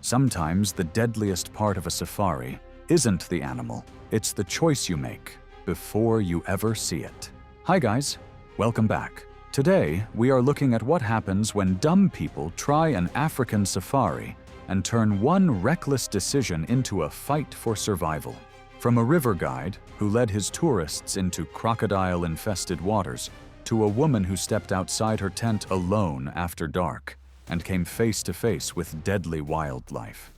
Sometimes the deadliest part of a safari isn't the animal, it's the choice you make before you ever see it. Hi guys, welcome back. Today, we are looking at what happens when dumb people try an African safari and turn one reckless decision into a fight for survival. From a river guide who led his tourists into crocodile-infested waters, to a woman who stepped outside her tent alone after dark and came face to face with deadly wildlife.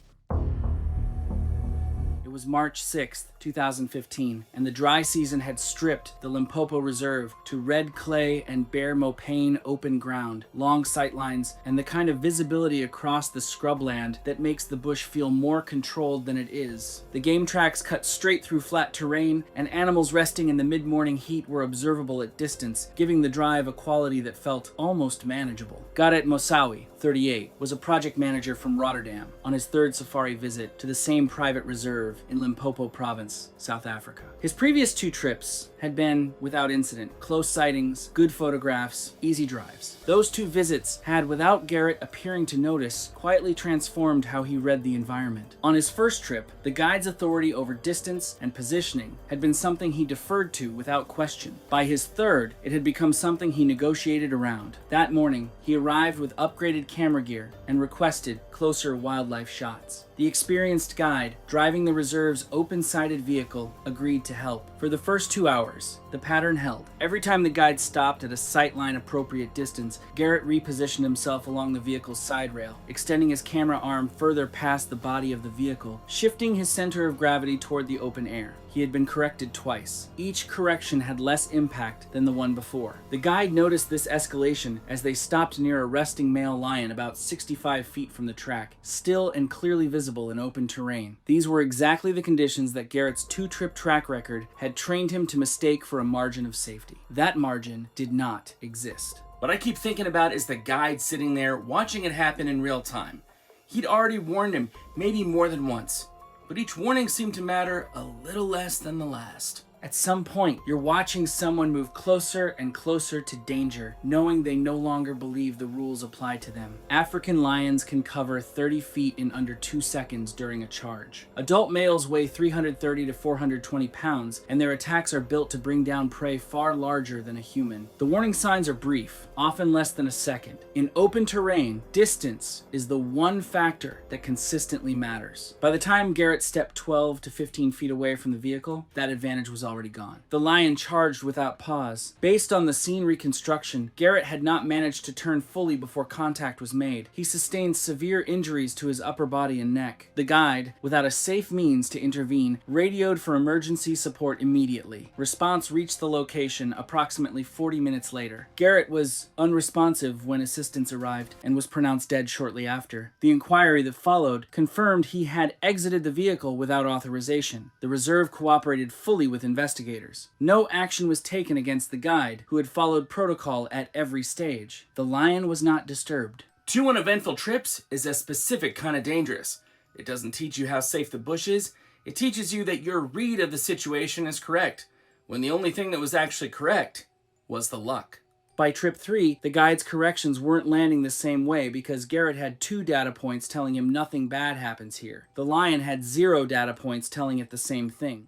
It was March 6th, 2015, and the dry season had stripped the Limpopo Reserve to red clay and bare mopane open ground, long sightlines, and the kind of visibility across the scrubland that makes the bush feel more controlled than it is. The game tracks cut straight through flat terrain, and animals resting in the mid-morning heat were observable at distance, giving the drive a quality that felt almost manageable. Garet Moussaoui, 38, was a project manager from Rotterdam on his third safari visit to the same private reserve in Limpopo Province, South Africa. His previous two trips had been without incident, close sightings, good photographs, easy drives. Those two visits had, without Garet appearing to notice, quietly transformed how he read the environment. On his first trip, the guide's authority over distance and positioning had been something he deferred to without question. By his third, it had become something he negotiated around. That morning, he arrived with upgraded camera gear and requested closer wildlife shots. The experienced guide, driving the reserve's open-sided vehicle, agreed to help. For the first 2 hours, the pattern held. Every time the guide stopped at a sightline-appropriate distance, Garet repositioned himself along the vehicle's side rail, extending his camera arm further past the body of the vehicle, shifting his center of gravity toward the open air. He had been corrected twice. Each correction had less impact than the one before. The guide noticed this escalation as they stopped near a resting male lion about 65 feet from the track, still and clearly visible in open terrain. These were exactly the conditions that Garet's two-trip track record had trained him to mistake for a margin of safety. That margin did not exist. What I keep thinking about is the guide sitting there watching it happen in real time. He'd already warned him, maybe more than once, but each warning seemed to matter a little less than the last. At some point, you're watching someone move closer and closer to danger, knowing they no longer believe the rules apply to them. African lions can cover 30 feet in under 2 seconds during a charge. Adult males weigh 330 to 420 pounds, and their attacks are built to bring down prey far larger than a human. The warning signs are brief, often less than a second. In open terrain, distance is the one factor that consistently matters. By the time Garet stepped 12 to 15 feet away from the vehicle, that advantage was already gone. The lion charged without pause. Based on the scene reconstruction, Garet had not managed to turn fully before contact was made. He sustained severe injuries to his upper body and neck. The guide, without a safe means to intervene, radioed for emergency support immediately. Response reached the location approximately 40 minutes later. Garet was unresponsive when assistance arrived and was pronounced dead shortly after. The inquiry that followed confirmed he had exited the vehicle without authorization. The reserve cooperated fully with investigators. No action was taken against the guide, who had followed protocol at every stage. The lion was not disturbed. Two uneventful trips is a specific kind of dangerous. It doesn't teach you how safe the bush is, it teaches you that your read of the situation is correct, when the only thing that was actually correct was the luck. By trip 3, the guide's corrections weren't landing the same way because Garet had 2 data points telling him nothing bad happens here. The lion had 0 data points telling it the same thing.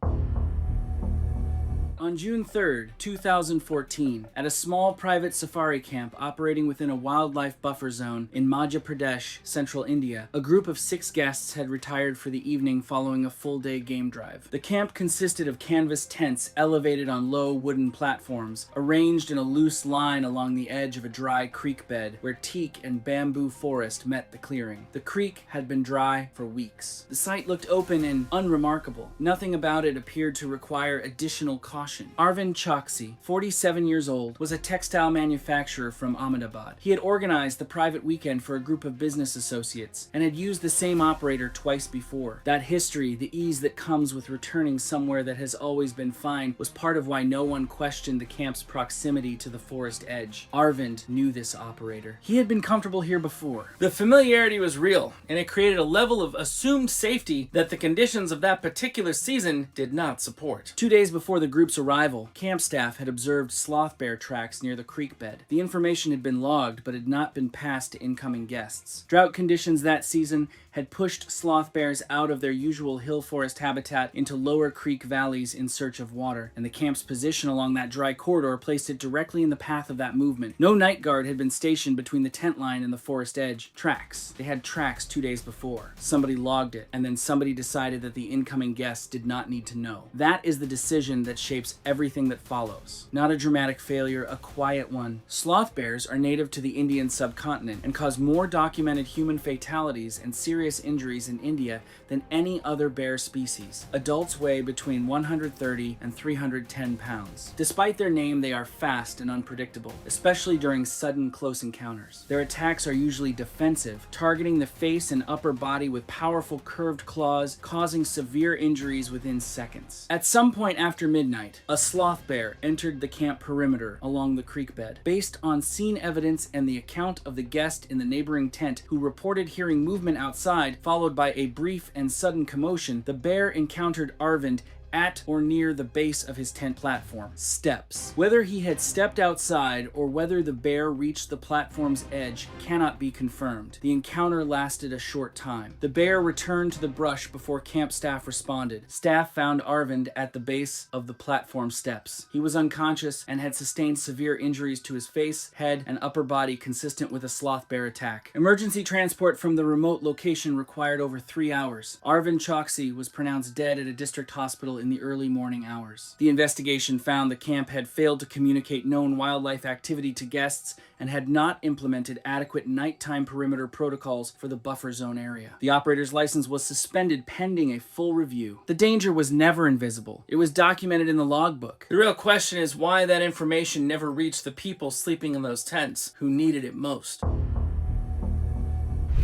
On June 3rd, 2014, at a small private safari camp operating within a wildlife buffer zone in Madhya Pradesh, central India, a group of 6 guests had retired for the evening following a full-day game drive. The camp consisted of canvas tents elevated on low wooden platforms, arranged in a loose line along the edge of a dry creek bed where teak and bamboo forest met the clearing. The creek had been dry for weeks. The site looked open and unremarkable. Nothing about it appeared to require additional caution. Arvind Choksi, 47 years old, was a textile manufacturer from Ahmedabad. He had organized the private weekend for a group of business associates and had used the same operator twice before. That history, the ease that comes with returning somewhere that has always been fine, was part of why no one questioned the camp's proximity to the forest edge. Arvind knew this operator. He had been comfortable here before. The familiarity was real, and it created a level of assumed safety that the conditions of that particular season did not support. 2 days before the group's arrival, camp staff had observed sloth bear tracks near the creek bed. The information had been logged, but had not been passed to incoming guests. Drought conditions that season had pushed sloth bears out of their usual hill forest habitat into lower creek valleys in search of water, and the camp's position along that dry corridor placed it directly in the path of that movement. No night guard had been stationed between the tent line and the forest edge. Tracks. They had tracks 2 days before. Somebody logged it, and then somebody decided that the incoming guests did not need to know. That is the decision that shapes everything that follows. Not a dramatic failure, a quiet one. Sloth bears are native to the Indian subcontinent and cause more documented human fatalities and serious injuries in India than any other bear species. Adults weigh between 130 and 310 pounds. Despite their name, they are fast and unpredictable, especially during sudden close encounters. Their attacks are usually defensive, targeting the face and upper body with powerful curved claws, causing severe injuries within seconds. At some point after midnight, a sloth bear entered the camp perimeter along the creek bed. Based on scene evidence and the account of the guest in the neighboring tent who reported hearing movement outside, followed by a brief and sudden commotion, the bear encountered Arvind at or near the base of his tent platform. Steps. Whether he had stepped outside or whether the bear reached the platform's edge cannot be confirmed. The encounter lasted a short time. The bear returned to the brush before camp staff responded. Staff found Arvind at the base of the platform steps. He was unconscious and had sustained severe injuries to his face, head, and upper body consistent with a sloth bear attack. Emergency transport from the remote location required over 3 hours. Arvind Choksi was pronounced dead at a district hospital in the early morning hours. The investigation found the camp had failed to communicate known wildlife activity to guests and had not implemented adequate nighttime perimeter protocols for the buffer zone area. The operator's license was suspended pending a full review. The danger was never invisible. It was documented in the logbook. The real question is why that information never reached the people sleeping in those tents who needed it most.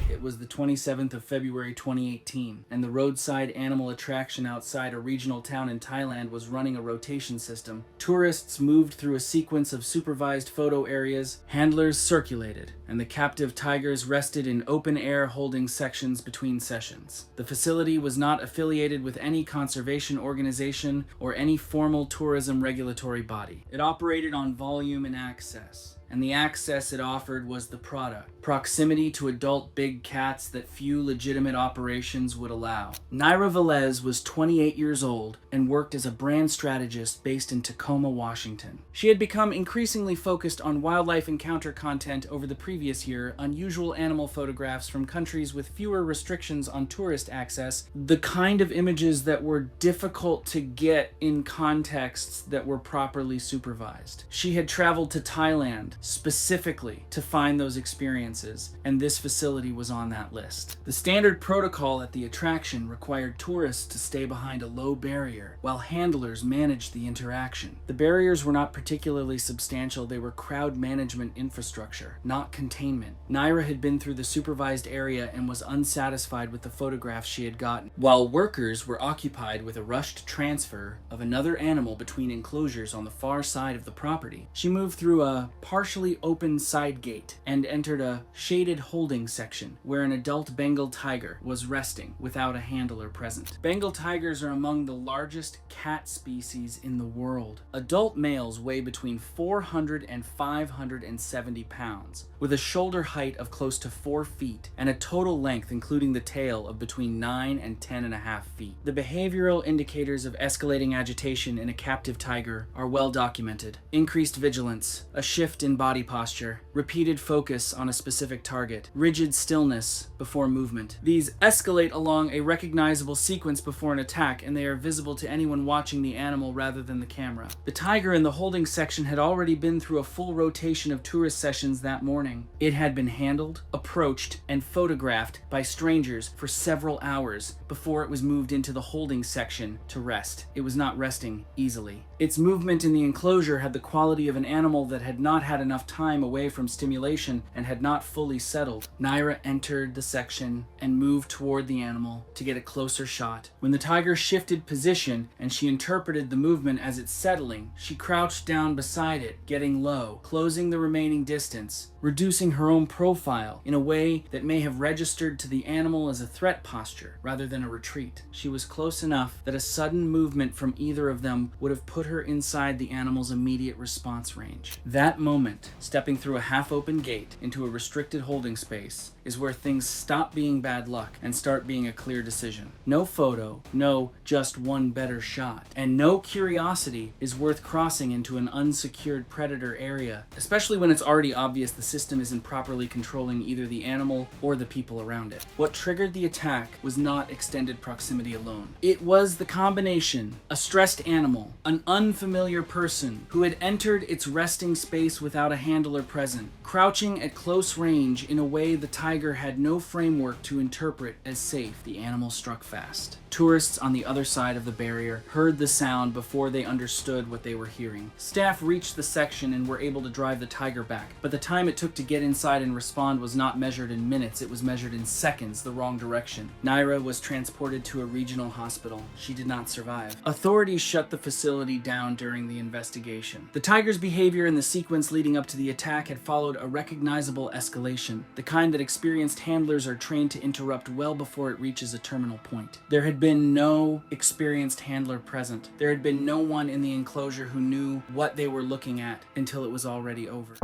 It was the 27th of February 2018, and the roadside animal attraction outside a regional town in Thailand was running a rotation system. Tourists moved through a sequence of supervised photo areas, handlers circulated, and the captive tigers rested in open-air holding sections between sessions. The facility was not affiliated with any conservation organization or any formal tourism regulatory body. It operated on volume and access. And the access it offered was the product. Proximity to adult big cats that few legitimate operations would allow. Naira Velez was 28 years old and worked as a brand strategist based in Tacoma, Washington. She had become increasingly focused on wildlife encounter content over the previous year, unusual animal photographs from countries with fewer restrictions on tourist access, the kind of images that were difficult to get in contexts that were properly supervised. She had traveled to Thailand specifically to find those experiences, and this facility was on that list. The standard protocol at the attraction required tourists to stay behind a low barrier, while handlers managed the interaction. The barriers were not particularly substantial, they were crowd management infrastructure, not containment. Naira had been through the supervised area and was unsatisfied with the photographs she had gotten, while workers were occupied with a rushed transfer of another animal between enclosures on the far side of the property. She moved through a partially open side gate and entered a shaded holding section where an adult Bengal tiger was resting without a handler present. Bengal tigers are among the largest cat species in the world. Adult males weigh between 400 and 570 pounds, with a shoulder height of close to 4 feet and a total length including the tail of between 9 and 10.5 feet. The behavioral indicators of escalating agitation in a captive tiger are well documented. Increased vigilance, a shift in body posture, repeated focus on a specific target, rigid stillness before movement. These escalate along a recognizable sequence before an attack, and they are visible to anyone watching the animal rather than the camera. The tiger in the holding section had already been through a full rotation of tourist sessions that morning. It had been handled, approached, and photographed by strangers for several hours before it was moved into the holding section to rest. It was not resting easily. Its movement in the enclosure had the quality of an animal that had not had enough time away from stimulation and had not fully settled. Naira entered the section and moved toward the animal to get a closer shot. When the tiger shifted position and she interpreted the movement as it settling, she crouched down beside it, getting low, closing the remaining distance, reducing her own profile in a way that may have registered to the animal as a threat posture rather than a retreat. She was close enough that a sudden movement from either of them would have put her inside the animal's immediate response range. That moment went. Stepping through a half-open gate into a restricted holding space is where things stop being bad luck and start being a clear decision. No photo, no just one better shot, and no curiosity is worth crossing into an unsecured predator area, especially when it's already obvious the system isn't properly controlling either the animal or the people around it. What triggered the attack was not extended proximity alone. It was the combination: a stressed animal, an unfamiliar person who had entered its resting space without a handler present, crouching at close range in a way the tiger had no framework to interpret as safe. The animal struck fast. Tourists on the other side of the barrier heard the sound before they understood what they were hearing. Staff reached the section and were able to drive the tiger back, but the time it took to get inside and respond was not measured in minutes, it was measured in seconds, the wrong direction. Naira was transported to a regional hospital. She did not survive. Authorities shut the facility down during the investigation. The tiger's behavior in the sequence leading up to the attack had followed a recognizable escalation, the kind that experienced handlers are trained to interrupt well before it reaches a terminal point. There had been no experienced handler present. There had been no one in the enclosure who knew what they were looking at until it was already over.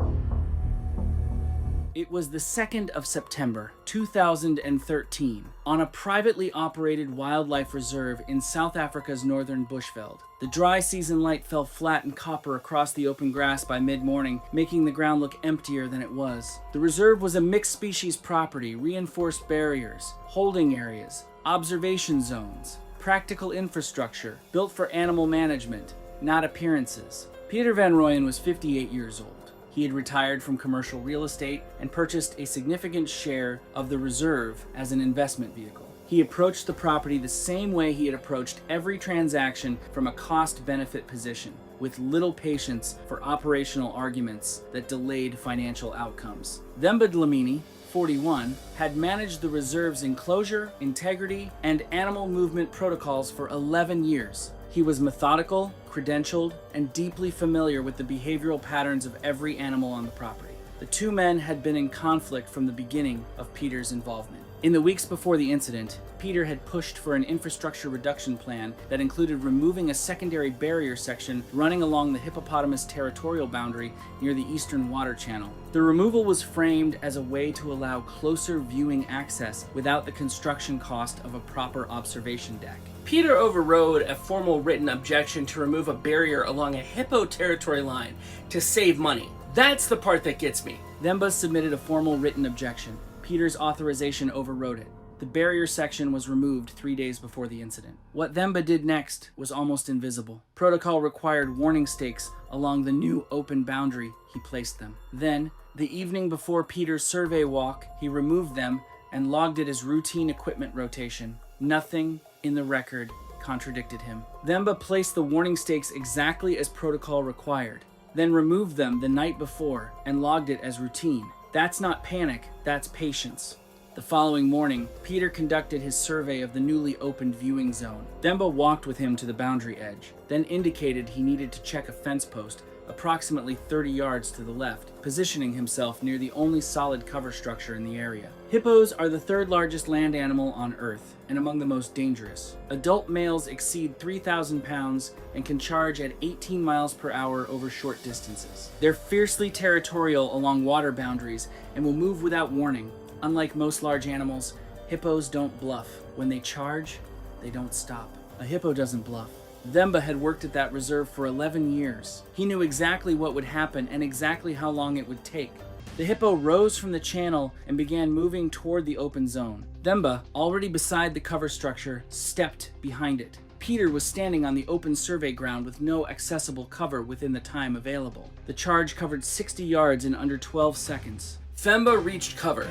It was the 2nd of September, 2013, on a privately operated wildlife reserve in South Africa's northern Bushveld. The dry season light fell flat and copper across the open grass by mid-morning, making the ground look emptier than it was. The reserve was a mixed species property, reinforced barriers, holding areas, observation zones, practical infrastructure, built for animal management, not appearances. Peter Van Rooyen was 58 years old. He had retired from commercial real estate and purchased a significant share of the reserve as an investment vehicle. He approached the property the same way he had approached every transaction, from a cost-benefit position, with little patience for operational arguments that delayed financial outcomes. Themba Dlamini, 41, had managed the reserve's enclosure, integrity, and animal movement protocols for 11 years. He was methodical, credentialed, and deeply familiar with the behavioral patterns of every animal on the property. The two men had been in conflict from the beginning of Peter's involvement. In the weeks before the incident, Peter had pushed for an infrastructure reduction plan that included removing a secondary barrier section running along the hippopotamus territorial boundary near the Eastern Water Channel. The removal was framed as a way to allow closer viewing access without the construction cost of a proper observation deck. Peter overrode a formal written objection to remove a barrier along a hippo territory line to save money. That's the part that gets me. Themba submitted a formal written objection. Peter's authorization overrode it. The barrier section was removed 3 days before the incident. What Themba did next was almost invisible. Protocol required warning stakes along the new open boundary. He placed them. Then, the evening before Peter's survey walk, he removed them and logged it as routine equipment rotation. Nothing in the record contradicted him. Themba placed the warning stakes exactly as protocol required, then removed them the night before and logged it as routine. That's not panic, that's patience. The following morning, Peter conducted his survey of the newly opened viewing zone. Themba walked with him to the boundary edge, then indicated he needed to check a fence post approximately 30 yards to the left, positioning himself near the only solid cover structure in the area. Hippos are the third largest land animal on Earth, and among the most dangerous. Adult males exceed 3,000 pounds and can charge at 18 miles per hour over short distances. They're fiercely territorial along water boundaries and will move without warning. Unlike most large animals, hippos don't bluff. When they charge, they don't stop. A hippo doesn't bluff. Themba had worked at that reserve for 11 years. He knew exactly what would happen and exactly how long it would take. The hippo rose from the channel and began moving toward the open zone. Themba, already beside the cover structure, stepped behind it. Peter was standing on the open survey ground with no accessible cover within the time available. The charge covered 60 yards in under 12 seconds. Themba reached cover.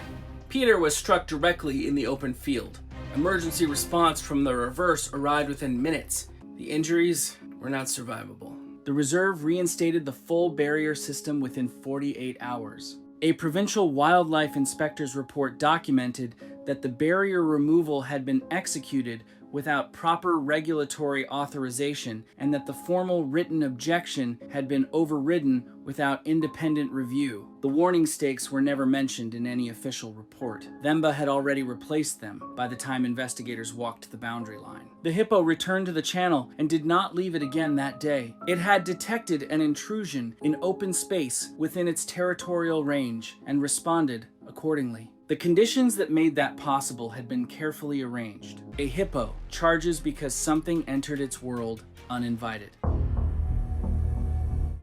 Peter was struck directly in the open field. Emergency response from the reverse arrived within minutes. The injuries were not survivable. The reserve reinstated the full barrier system within 48 hours. A provincial wildlife inspector's report documented that the barrier removal had been executed without proper regulatory authorization and that the formal written objection had been overridden without independent review. The warning stakes were never mentioned in any official report. Themba had already replaced them by the time investigators walked the boundary line. The hippo returned to the channel and did not leave it again that day. It had detected an intrusion in open space within its territorial range and responded accordingly. The conditions that made that possible had been carefully arranged. A hippo charges because something entered its world uninvited.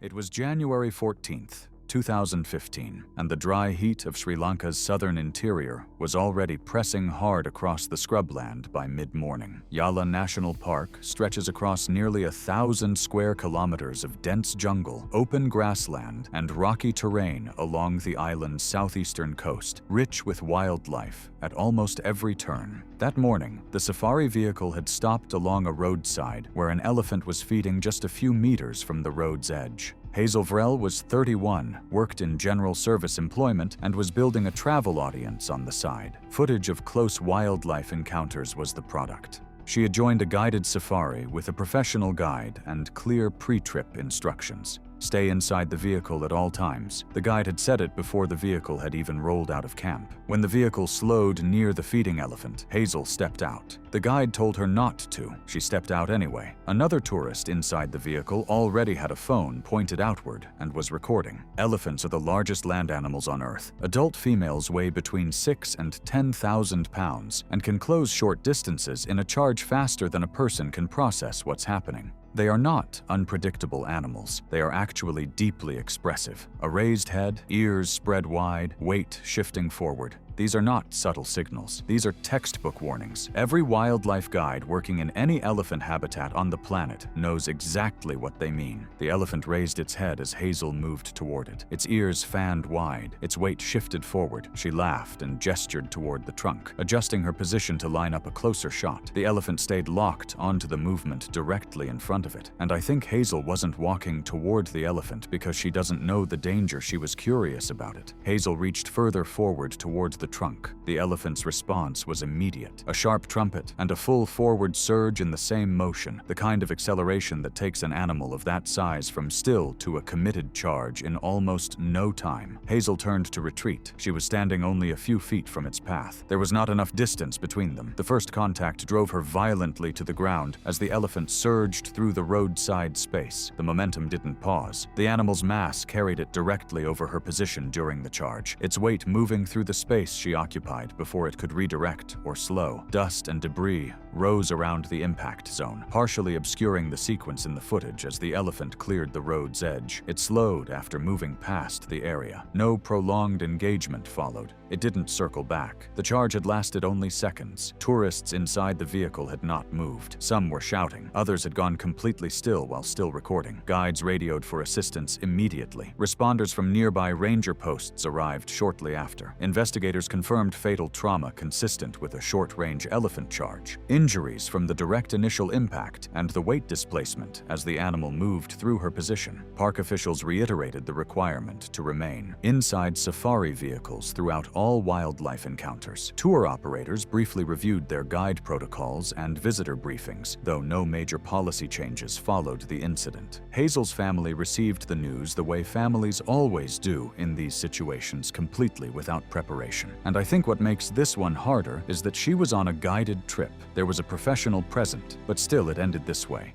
It was January 14th, 2015, and the dry heat of Sri Lanka's southern interior was already pressing hard across the scrubland by mid-morning. Yala National Park stretches across nearly 1,000 square kilometers of dense jungle, open grassland, and rocky terrain along the island's southeastern coast, rich with wildlife at almost every turn. That morning, the safari vehicle had stopped along a roadside where an elephant was feeding just a few meters from the road's edge. Hazel Vrell was 31, worked in general service employment, and was building a travel audience on the side. Footage of close wildlife encounters was the product. She had joined a guided safari with a professional guide and clear pre-trip instructions. Stay inside the vehicle at all times. The guide had said it before the vehicle had even rolled out of camp. When the vehicle slowed near the feeding elephant, Hazel stepped out. The guide told her not to. She stepped out anyway. Another tourist inside the vehicle already had a phone pointed outward and was recording. Elephants are the largest land animals on Earth. Adult females weigh between 6,000 and 10,000 pounds and can close short distances in a charge faster than a person can process what's happening. They are not unpredictable animals. They are actually deeply expressive. A raised head, ears spread wide, weight shifting forward. These are not subtle signals. These are textbook warnings. Every wildlife guide working in any elephant habitat on the planet knows exactly what they mean. The elephant raised its head as Hazel moved toward it. Its ears fanned wide. Its weight shifted forward. She laughed and gestured toward the trunk, adjusting her position to line up a closer shot. The elephant stayed locked onto the movement directly in front of it. And I think Hazel wasn't walking toward the elephant because she doesn't know the danger. She was curious about it. Hazel reached further forward towards the trunk. The elephant's response was immediate. A sharp trumpet and a full forward surge in the same motion, the kind of acceleration that takes an animal of that size from still to a committed charge in almost no time. Hazel turned to retreat. She was standing only a few feet from its path. There was not enough distance between them. The first contact drove her violently to the ground as the elephant surged through the roadside space. The momentum didn't pause. The animal's mass carried it directly over her position during the charge, its weight moving through the space she occupied before it could redirect or slow. Dust and debris rose around the impact zone, partially obscuring the sequence in the footage as the elephant cleared the road's edge. It slowed after moving past the area. No prolonged engagement followed. It didn't circle back. The charge had lasted only seconds. Tourists inside the vehicle had not moved. Some were shouting. Others had gone completely still while still recording. Guides radioed for assistance immediately. Responders from nearby ranger posts arrived shortly after. Investigators confirmed fatal trauma consistent with a short-range elephant charge, injuries from the direct initial impact, and the weight displacement as the animal moved through her position. Park officials reiterated the requirement to remain inside safari vehicles throughout all wildlife encounters. Tour operators briefly reviewed their guide protocols and visitor briefings, though no major policy changes followed the incident. Hazel's family received the news the way families always do in these situations, completely without preparation. And I think what makes this one harder is that she was on a guided trip. There was a professional present, but still it ended this way.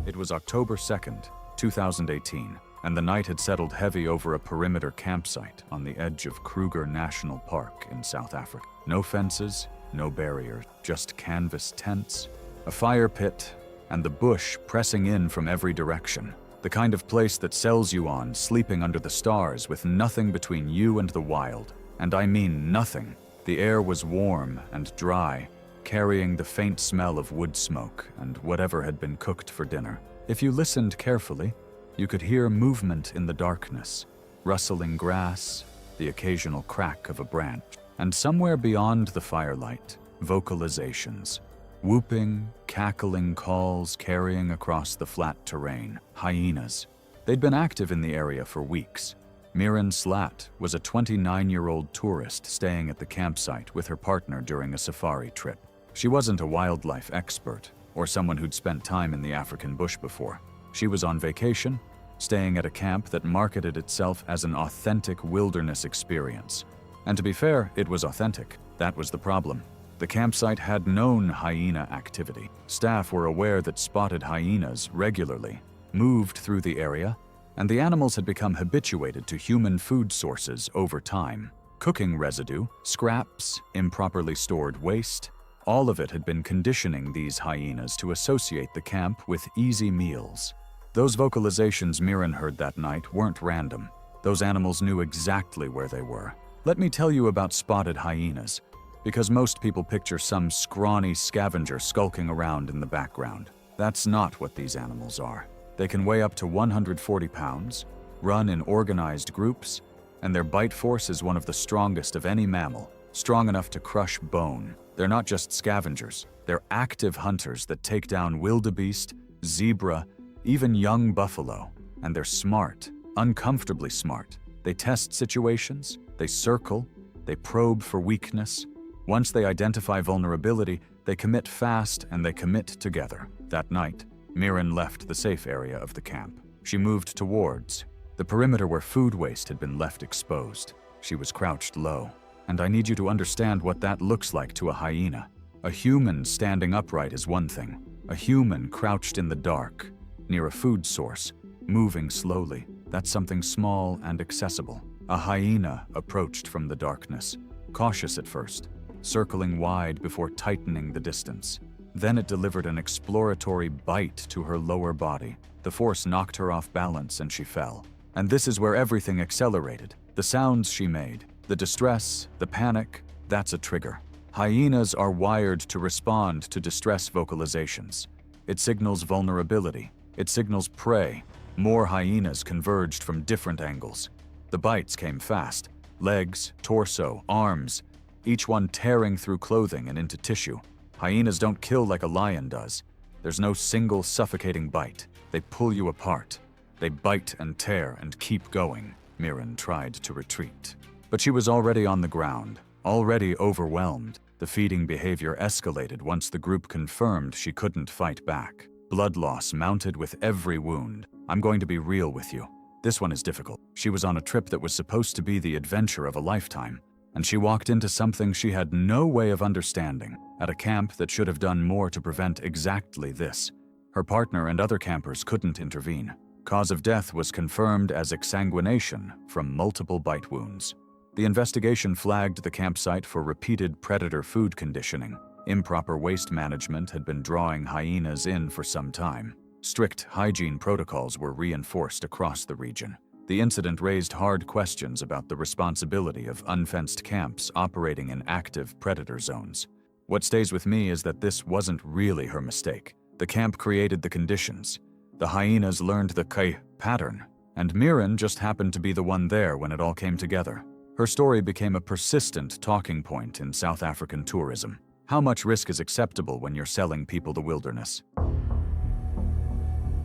It was October 2nd, 2018, and the night had settled heavy over a perimeter campsite on the edge of Kruger National Park in South Africa. No fences, no barrier, just canvas tents, a fire pit, and the bush pressing in from every direction. The kind of place that sells you on sleeping under the stars with nothing between you and the wild. And I mean nothing. The air was warm and dry, carrying the faint smell of wood smoke and whatever had been cooked for dinner. If you listened carefully, you could hear movement in the darkness, rustling grass, the occasional crack of a branch, and somewhere beyond the firelight, vocalizations. Whooping, cackling calls carrying across the flat terrain. Hyenas. They'd been active in the area for weeks. Miran Slat was a 29-year-old tourist staying at the campsite with her partner during a safari trip. She wasn't a wildlife expert or someone who'd spent time in the African bush before. She was on vacation, staying at a camp that marketed itself as an authentic wilderness experience. And to be fair, it was authentic. That was the problem. The campsite had known hyena activity. Staff were aware that spotted hyenas regularly moved through the area, and the animals had become habituated to human food sources over time. Cooking residue, scraps, improperly stored waste, all of it had been conditioning these hyenas to associate the camp with easy meals. Those vocalizations Miran heard that night weren't random. Those animals knew exactly where they were. Let me tell you about spotted hyenas, because most people picture some scrawny scavenger skulking around in the background. That's not what these animals are. They can weigh up to 140 pounds, run in organized groups, and their bite force is one of the strongest of any mammal, strong enough to crush bone. They're not just scavengers, they're active hunters that take down wildebeest, zebra, even young buffalo. And they're smart, uncomfortably smart. They test situations, they circle, they probe for weakness. Once they identify vulnerability, they commit fast and they commit together. That night, Miran left the safe area of the camp. She moved towards the perimeter where food waste had been left exposed. She was crouched low, and I need you to understand what that looks like to a hyena. A human standing upright is one thing. A human crouched in the dark, near a food source, moving slowly, that's something small and accessible. A hyena approached from the darkness, cautious at first, circling wide before tightening the distance. Then it delivered an exploratory bite to her lower body. The force knocked her off balance and she fell. And this is where everything accelerated. The sounds she made, the distress, the panic, that's a trigger. Hyenas are wired to respond to distress vocalizations. It signals vulnerability. It signals prey. More hyenas converged from different angles. The bites came fast. Legs, torso, arms, each one tearing through clothing and into tissue. Hyenas don't kill like a lion does. There's no single suffocating bite. They pull you apart. They bite and tear and keep going. Miran tried to retreat. But she was already on the ground, already overwhelmed. The feeding behavior escalated once the group confirmed she couldn't fight back. Blood loss mounted with every wound. I'm going to be real with you. This one is difficult. She was on a trip that was supposed to be the adventure of a lifetime, and she walked into something she had no way of understanding, at a camp that should have done more to prevent exactly this. Her partner and other campers couldn't intervene. Cause of death was confirmed as exsanguination from multiple bite wounds. The investigation flagged the campsite for repeated predator food conditioning. Improper waste management had been drawing hyenas in for some time. Strict hygiene protocols were reinforced across the region. The incident raised hard questions about the responsibility of unfenced camps operating in active predator zones. What stays with me is that this wasn't really her mistake. The camp created the conditions. The hyenas learned the Kai pattern, and Miran just happened to be the one there when it all came together. Her story became a persistent talking point in South African tourism. How much risk is acceptable when you're selling people the wilderness?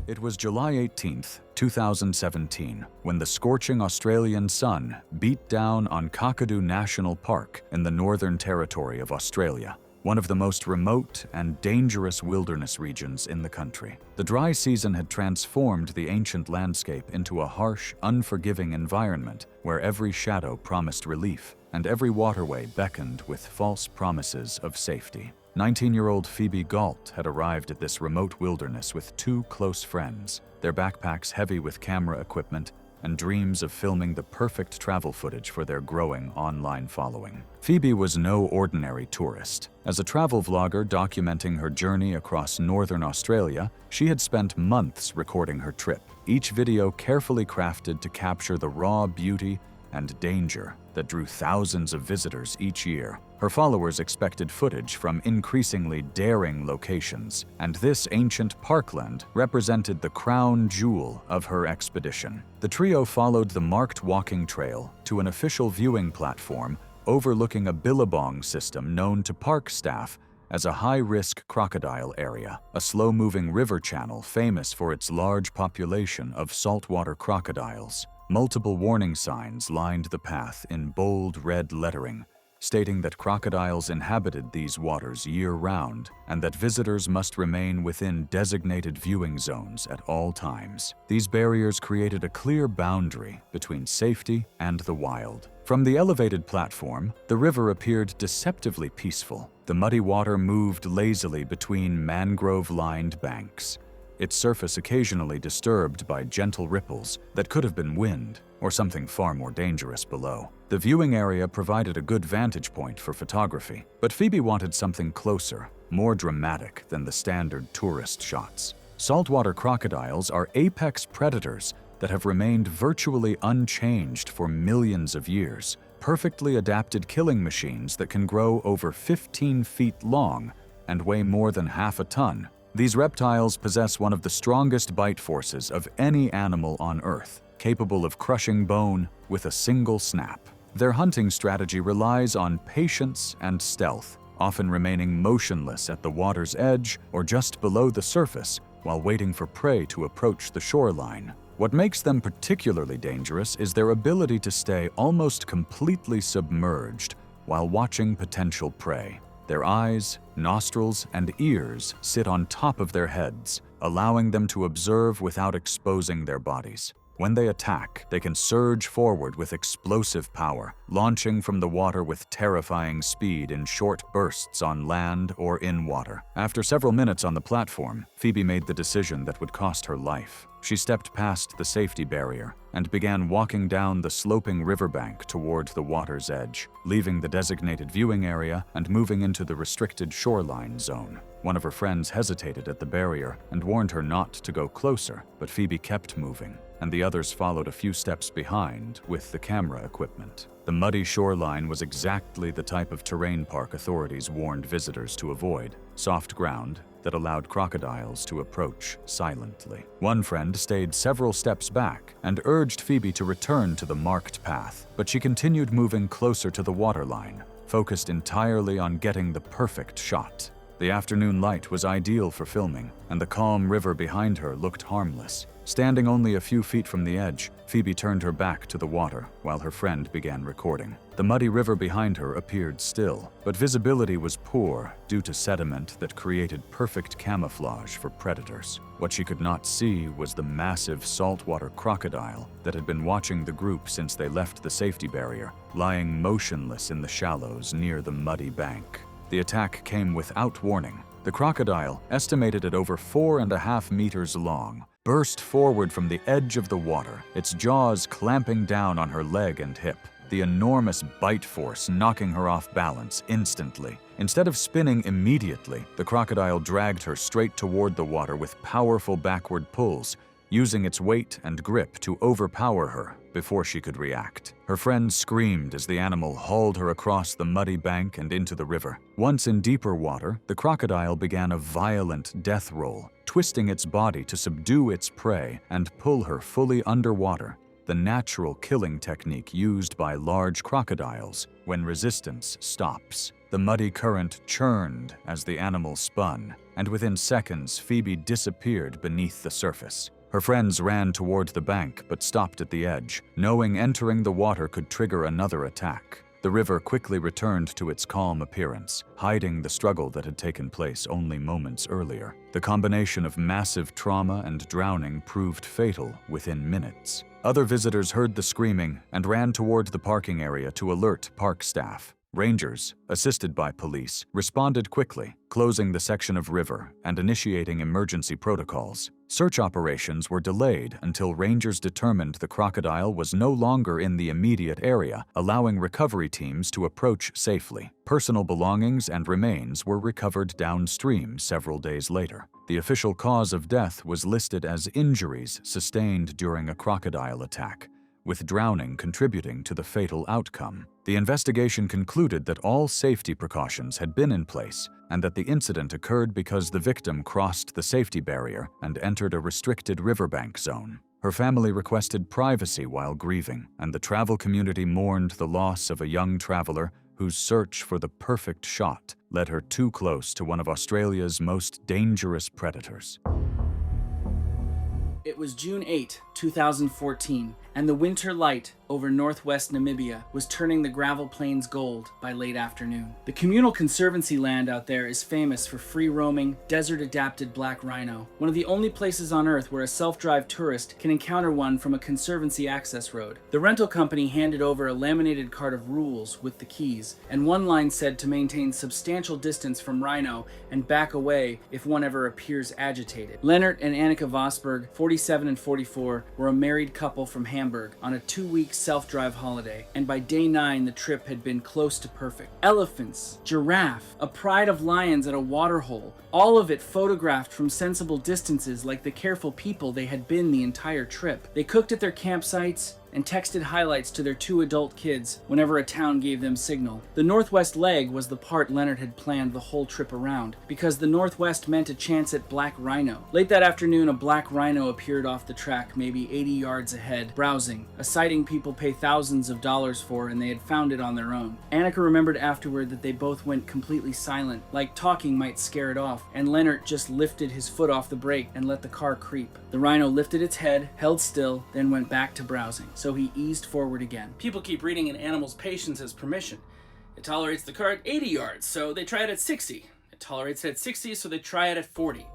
It was July 18th, 2017, when the scorching Australian sun beat down on Kakadu National Park in the Northern Territory of Australia, one of the most remote and dangerous wilderness regions in the country. The dry season had transformed the ancient landscape into a harsh, unforgiving environment where every shadow promised relief and every waterway beckoned with false promises of safety. 19-year-old Phoebe Galt had arrived at this remote wilderness with two close friends, their backpacks heavy with camera equipment and dreams of filming the perfect travel footage for their growing online following. Phoebe was no ordinary tourist. As a travel vlogger documenting her journey across northern Australia, she had spent months recording her trip, each video carefully crafted to capture the raw beauty and danger that drew thousands of visitors each year. Her followers expected footage from increasingly daring locations, and this ancient parkland represented the crown jewel of her expedition. The trio followed the marked walking trail to an official viewing platform overlooking a billabong system known to park staff as a high-risk crocodile area, a slow-moving river channel famous for its large population of saltwater crocodiles. Multiple warning signs lined the path in bold red lettering, stating that crocodiles inhabited these waters year-round and that visitors must remain within designated viewing zones at all times. These barriers created a clear boundary between safety and the wild. From the elevated platform, the river appeared deceptively peaceful. The muddy water moved lazily between mangrove-lined banks, its surface occasionally disturbed by gentle ripples that could have been wind or something far more dangerous below. The viewing area provided a good vantage point for photography, but Phoebe wanted something closer, more dramatic than the standard tourist shots. Saltwater crocodiles are apex predators that have remained virtually unchanged for millions of years, perfectly adapted killing machines that can grow over 15 feet long and weigh more than half a ton. These reptiles possess one of the strongest bite forces of any animal on Earth, capable of crushing bone with a single snap. Their hunting strategy relies on patience and stealth, often remaining motionless at the water's edge or just below the surface while waiting for prey to approach the shoreline. What makes them particularly dangerous is their ability to stay almost completely submerged while watching potential prey. Their eyes, nostrils, and ears sit on top of their heads, allowing them to observe without exposing their bodies. When they attack, they can surge forward with explosive power, launching from the water with terrifying speed in short bursts on land or in water. After several minutes on the platform, Phoebe made the decision that would cost her life. She stepped past the safety barrier and began walking down the sloping riverbank toward the water's edge, leaving the designated viewing area and moving into the restricted shoreline zone. One of her friends hesitated at the barrier and warned her not to go closer, but Phoebe kept moving, and the others followed a few steps behind with the camera equipment. The muddy shoreline was exactly the type of terrain park authorities warned visitors to avoid: soft ground that allowed crocodiles to approach silently. One friend stayed several steps back and urged Phoebe to return to the marked path, but she continued moving closer to the waterline, focused entirely on getting the perfect shot. The afternoon light was ideal for filming, and the calm river behind her looked harmless. Standing only a few feet from the edge, Phoebe turned her back to the water while her friend began recording. The muddy river behind her appeared still, but visibility was poor due to sediment that created perfect camouflage for predators. What she could not see was the massive saltwater crocodile that had been watching the group since they left the safety barrier, lying motionless in the shallows near the muddy bank. The attack came without warning. The crocodile, estimated at over 4.5 meters long, burst forward from the edge of the water, its jaws clamping down on her leg and hip, the enormous bite force knocking her off balance instantly. Instead of spinning immediately, the crocodile dragged her straight toward the water with powerful backward pulls, using its weight and grip to overpower her before she could react. Her friend screamed as the animal hauled her across the muddy bank and into the river. Once in deeper water, the crocodile began a violent death roll, twisting its body to subdue its prey and pull her fully underwater, the natural killing technique used by large crocodiles when resistance stops. The muddy current churned as the animal spun, and within seconds, Phoebe disappeared beneath the surface. Her friends ran toward the bank but stopped at the edge, knowing entering the water could trigger another attack. The river quickly returned to its calm appearance, hiding the struggle that had taken place only moments earlier. The combination of massive trauma and drowning proved fatal within minutes. Other visitors heard the screaming and ran toward the parking area to alert park staff. Rangers, assisted by police, responded quickly, closing the section of river and initiating emergency protocols. Search operations were delayed until rangers determined the crocodile was no longer in the immediate area, allowing recovery teams to approach safely. Personal belongings and remains were recovered downstream several days later. The official cause of death was listed as injuries sustained during a crocodile attack, with drowning contributing to the fatal outcome. The investigation concluded that all safety precautions had been in place and that the incident occurred because the victim crossed the safety barrier and entered a restricted riverbank zone. Her family requested privacy while grieving, and the travel community mourned the loss of a young traveler whose search for the perfect shot led her too close to one of Australia's most dangerous predators. It was June 8, 2014, and the winter light over northwest Namibia was turning the gravel plains gold by late afternoon. The communal conservancy land out there is famous for free-roaming, desert-adapted black rhino, one of the only places on Earth where a self-drive tourist can encounter one from a conservancy access road. The rental company handed over a laminated card of rules with the keys, and one line said to maintain substantial distance from rhino and back away if one ever appears agitated. Leonard and Annika Vosberg, 47 and 44, were a married couple from Hamburg on a 2-week self-drive holiday, and by day 9 the trip had been close to perfect. Elephants, giraffe, a pride of lions at a waterhole, all of it photographed from sensible distances like the careful people they had been the entire trip. They cooked at their campsites and texted highlights to their 2 adult kids whenever a town gave them signal. The northwest leg was the part Leonard had planned the whole trip around, because the northwest meant a chance at black rhino. Late that afternoon, a black rhino appeared off the track maybe 80 yards ahead, browsing, a sighting people pay thousands of dollars for, and they had found it on their own. Annika remembered afterward that they both went completely silent, like talking might scare it off, and Leonard just lifted his foot off the brake and let the car creep. The rhino lifted its head, held still, then went back to browsing. So he eased forward again. People keep reading an animal's patience as permission. It tolerates the car at 80 yards, so they try it at 60. It tolerates it at 60, so they try it at 40.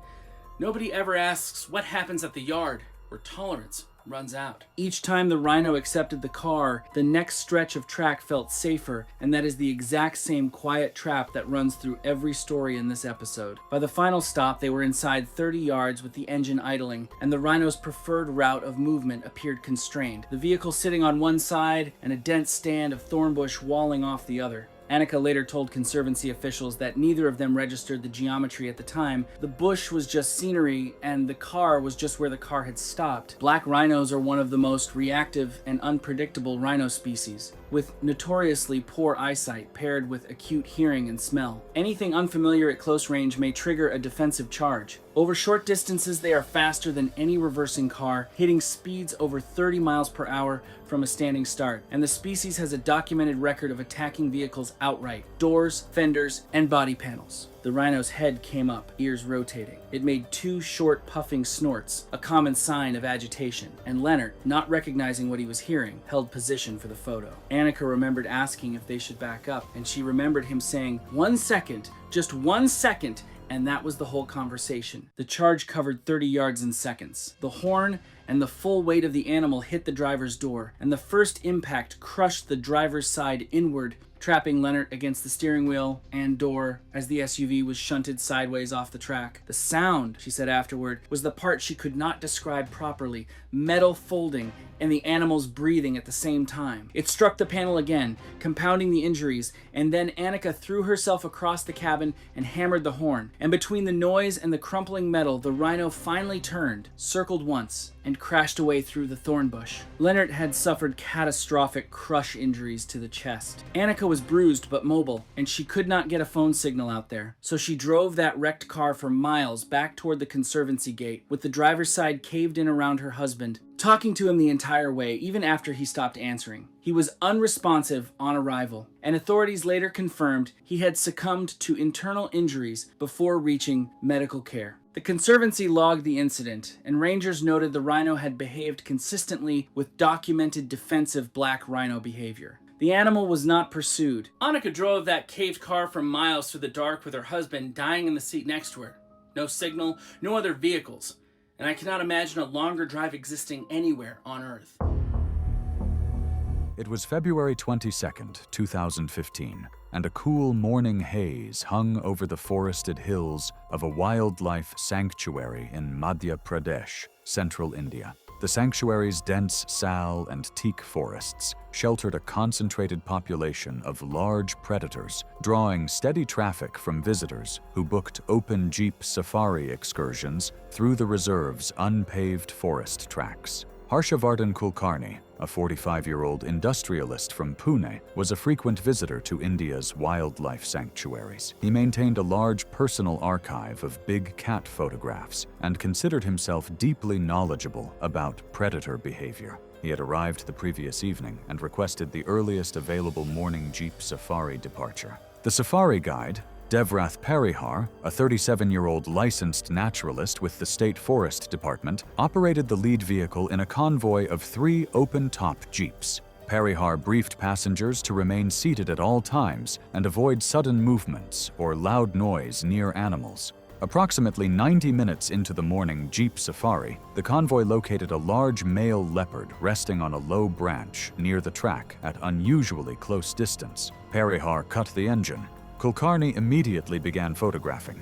Nobody ever asks what happens at the yard where tolerance runs out. Each time the rhino accepted the car, the next stretch of track felt safer, and that is the exact same quiet trap that runs through every story in this episode. By the final stop, they were inside 30 yards with the engine idling, and the rhino's preferred route of movement appeared constrained, the vehicle sitting on one side and a dense stand of thornbush walling off the other. Annika later told Conservancy officials that neither of them registered the geometry at the time. The bush was just scenery, and the car was just where the car had stopped. Black rhinos are one of the most reactive and unpredictable rhino species, with notoriously poor eyesight paired with acute hearing and smell. Anything unfamiliar at close range may trigger a defensive charge. Over short distances, they are faster than any reversing car, hitting speeds over 30 miles per hour from a standing start, and the species has a documented record of attacking vehicles outright, doors, fenders, and body panels. The rhino's head came up, ears rotating. It made 2 short puffing snorts, a common sign of agitation, and Leonard, not recognizing what he was hearing, held position for the photo. Annika remembered asking if they should back up, and she remembered him saying, 1 second, just 1 second, and that was the whole conversation. The charge covered 30 yards in seconds. The horn and the full weight of the animal hit the driver's door, and the first impact crushed the driver's side inward, trapping Leonard against the steering wheel and door as the SUV was shunted sideways off the track. The sound, she said afterward, was the part she could not describe properly, metal folding and the animals breathing at the same time. It struck the panel again, compounding the injuries, and then Annika threw herself across the cabin and hammered the horn. And between the noise and the crumpling metal, the rhino finally turned, circled once, and crashed away through the thorn bush. Leonard had suffered catastrophic crush injuries to the chest. Annika was bruised but mobile, and she could not get a phone signal out there. So she drove that wrecked car for miles back toward the Conservancy gate, with the driver's side caved in around her husband, talking to him the entire way, even after he stopped answering. He was unresponsive on arrival, and authorities later confirmed he had succumbed to internal injuries before reaching medical care. The Conservancy logged the incident, and rangers noted the rhino had behaved consistently with documented defensive black rhino behavior. The animal was not pursued. Annika drove that caved car for miles through the dark with her husband dying in the seat next to her. No signal, no other vehicles, and I cannot imagine a longer drive existing anywhere on Earth. It was February 22nd, 2015, and a cool morning haze hung over the forested hills of a wildlife sanctuary in Madhya Pradesh, central India. The sanctuary's dense sal and teak forests sheltered a concentrated population of large predators, drawing steady traffic from visitors who booked open jeep safari excursions through the reserve's unpaved forest tracks. Harshavardhan Kulkarni, a 45-year-old industrialist from Pune, was a frequent visitor to India's wildlife sanctuaries. He maintained a large personal archive of big cat photographs and considered himself deeply knowledgeable about predator behavior. He had arrived the previous evening and requested the earliest available morning jeep safari departure. The safari guide, Devrath Parihar, a 37-year-old licensed naturalist with the State Forest Department, operated the lead vehicle in a convoy of 3 open-top jeeps. Parihar briefed passengers to remain seated at all times and avoid sudden movements or loud noise near animals. Approximately 90 minutes into the morning jeep safari, the convoy located a large male leopard resting on a low branch near the track at unusually close distance. Parihar cut the engine. Kulkarni immediately began photographing.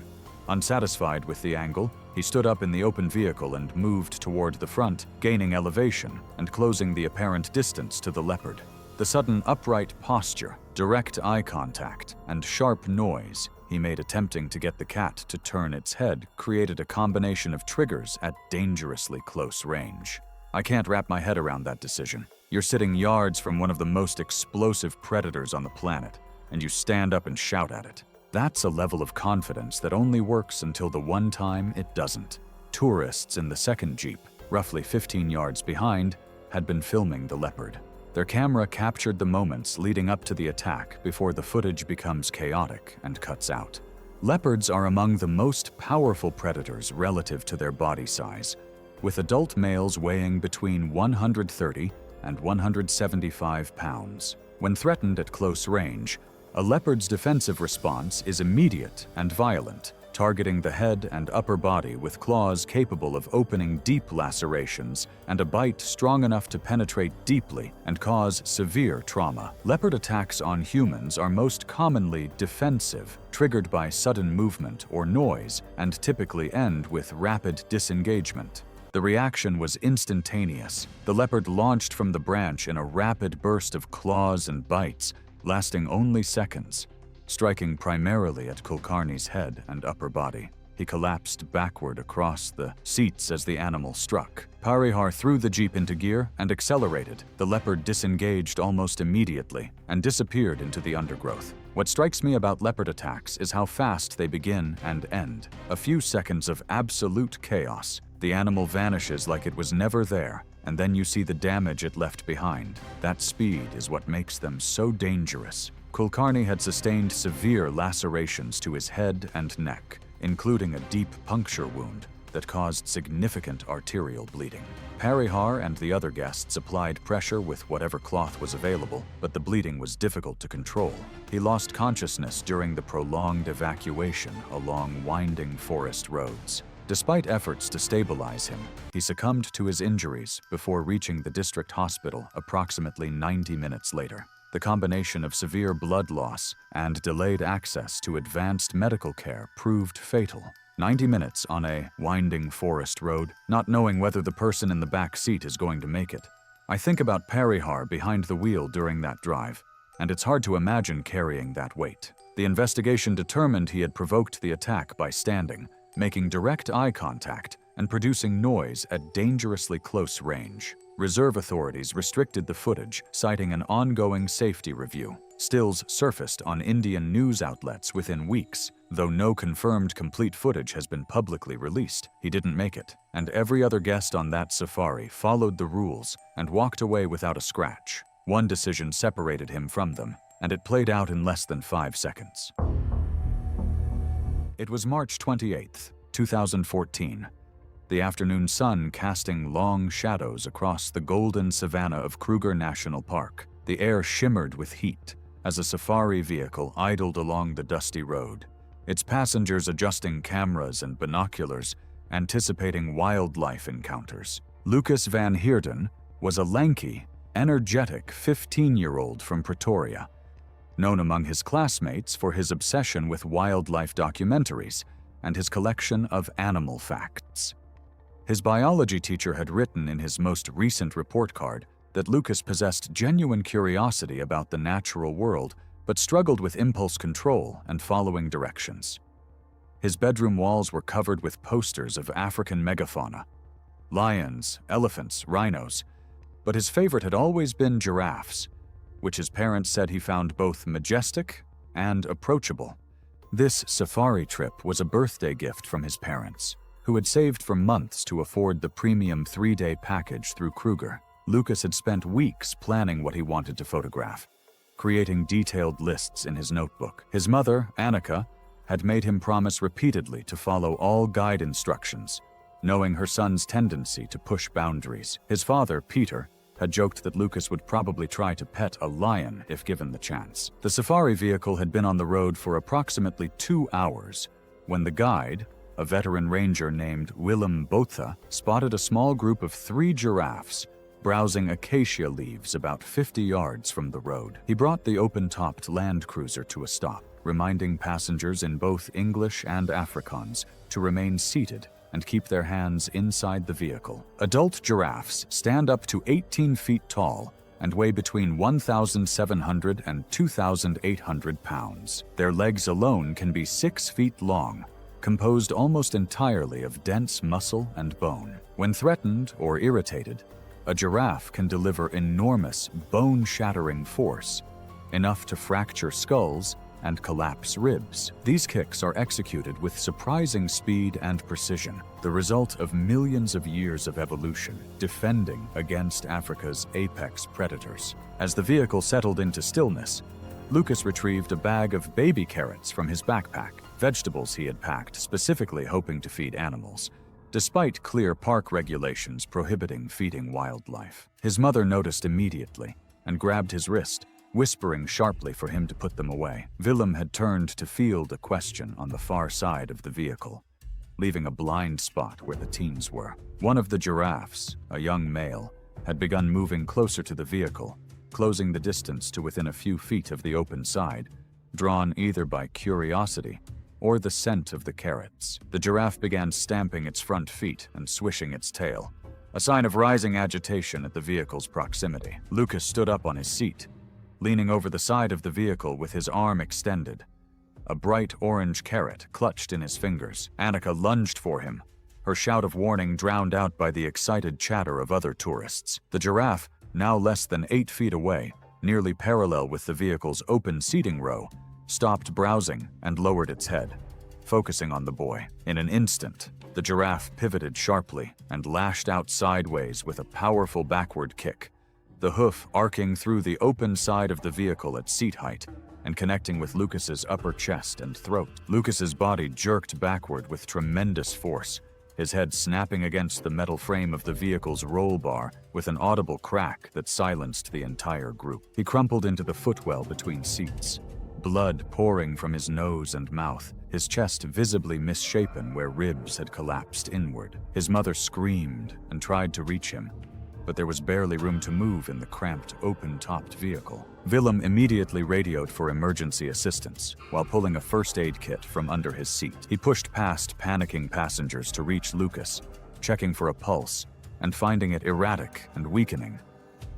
Unsatisfied with the angle, he stood up in the open vehicle and moved toward the front, gaining elevation and closing the apparent distance to the leopard. The sudden upright posture, direct eye contact, and sharp noise he made attempting to get the cat to turn its head created a combination of triggers at dangerously close range. I can't wrap my head around that decision. You're sitting yards from one of the most explosive predators on the planet, and you stand up and shout at it. That's a level of confidence that only works until the one time it doesn't. Tourists in the second jeep, roughly 15 yards behind, had been filming the leopard. Their camera captured the moments leading up to the attack before the footage becomes chaotic and cuts out. Leopards are among the most powerful predators relative to their body size, with adult males weighing between 130 and 175 pounds. When threatened at close range, a leopard's defensive response is immediate and violent, targeting the head and upper body with claws capable of opening deep lacerations and a bite strong enough to penetrate deeply and cause severe trauma. Leopard attacks on humans are most commonly defensive, triggered by sudden movement or noise, and typically end with rapid disengagement. The reaction was instantaneous. The leopard launched from the branch in a rapid burst of claws and bites, lasting only seconds, striking primarily at Kulkarni's head and upper body. He collapsed backward across the seats as the animal struck. Parihar threw the jeep into gear and accelerated. The leopard disengaged almost immediately and disappeared into the undergrowth. What strikes me about leopard attacks is how fast they begin and end. A few seconds of absolute chaos. The animal vanishes like it was never there, and then you see the damage it left behind. That speed is what makes them so dangerous. Kulkarni had sustained severe lacerations to his head and neck, including a deep puncture wound that caused significant arterial bleeding. Parihar and the other guests applied pressure with whatever cloth was available, but the bleeding was difficult to control. He lost consciousness during the prolonged evacuation along winding forest roads. Despite efforts to stabilize him, he succumbed to his injuries before reaching the district hospital approximately 90 minutes later. The combination of severe blood loss and delayed access to advanced medical care proved fatal. 90 minutes on a winding forest road, not knowing whether the person in the back seat is going to make it. I think about Parihar behind the wheel during that drive, and it's hard to imagine carrying that weight. The investigation determined he had provoked the attack by standing, making direct eye contact, and producing noise at dangerously close range. Reserve authorities restricted the footage, citing an ongoing safety review. Stills surfaced on Indian news outlets within weeks, though no confirmed complete footage has been publicly released. He didn't make it, and every other guest on that safari followed the rules and walked away without a scratch. One decision separated him from them, and it played out in less than 5 seconds. It was March 28, 2014. The afternoon sun casting long shadows across the golden savanna of Kruger National Park. The air shimmered with heat as a safari vehicle idled along the dusty road, its passengers adjusting cameras and binoculars, anticipating wildlife encounters. Lucas Van Heerden was a lanky, energetic 15-year-old from Pretoria, known among his classmates for his obsession with wildlife documentaries and his collection of animal facts. His biology teacher had written in his most recent report card that Lucas possessed genuine curiosity about the natural world, but struggled with impulse control and following directions. His bedroom walls were covered with posters of African megafauna, lions, elephants, rhinos, but his favorite had always been giraffes, which his parents said he found both majestic and approachable. This safari trip was a birthday gift from his parents, who had saved for months to afford the premium 3-day package through Kruger. Lucas had spent weeks planning what he wanted to photograph, creating detailed lists in his notebook. His mother, Annika, had made him promise repeatedly to follow all guide instructions, knowing her son's tendency to push boundaries. His father, Peter, had joked that Lucas would probably try to pet a lion if given the chance. The safari vehicle had been on the road for approximately 2 hours when the guide, a veteran ranger named Willem Botha, spotted a small group of 3 giraffes browsing acacia leaves about 50 yards from the road. He brought the open-topped Land Cruiser to a stop, reminding passengers in both English and Afrikaans to remain seated and keep their hands inside the vehicle. Adult giraffes stand up to 18 feet tall and weigh between 1,700 and 2,800 pounds. Their legs alone can be 6 feet long, composed almost entirely of dense muscle and bone. When threatened or irritated, a giraffe can deliver enormous, bone-shattering force, enough to fracture skulls and collapse ribs. These kicks are executed with surprising speed and precision, the result of millions of years of evolution, defending against Africa's apex predators. As the vehicle settled into stillness, Lucas retrieved a bag of baby carrots from his backpack, vegetables he had packed specifically hoping to feed animals, despite clear park regulations prohibiting feeding wildlife. His mother noticed immediately and grabbed his wrist, whispering sharply for him to put them away. Willem had turned to field a question on the far side of the vehicle, leaving a blind spot where the teens were. One of the giraffes, a young male, had begun moving closer to the vehicle, closing the distance to within a few feet of the open side, drawn either by curiosity or the scent of the carrots. The giraffe began stamping its front feet and swishing its tail, a sign of rising agitation at the vehicle's proximity. Lucas stood up on his seat, leaning over the side of the vehicle with his arm extended, a bright orange carrot clutched in his fingers. Annika lunged for him, her shout of warning drowned out by the excited chatter of other tourists. The giraffe, now less than 8 feet away, nearly parallel with the vehicle's open seating row, stopped browsing and lowered its head, focusing on the boy. In an instant, the giraffe pivoted sharply and lashed out sideways with a powerful backward kick, the hoof arcing through the open side of the vehicle at seat height and connecting with Lucas's upper chest and throat. Lucas's body jerked backward with tremendous force, his head snapping against the metal frame of the vehicle's roll bar with an audible crack that silenced the entire group. He crumpled into the footwell between seats, blood pouring from his nose and mouth, his chest visibly misshapen where ribs had collapsed inward. His mother screamed and tried to reach him, but there was barely room to move in the cramped, open-topped vehicle. Willem immediately radioed for emergency assistance while pulling a first aid kit from under his seat. He pushed past panicking passengers to reach Lucas, checking for a pulse and finding it erratic and weakening.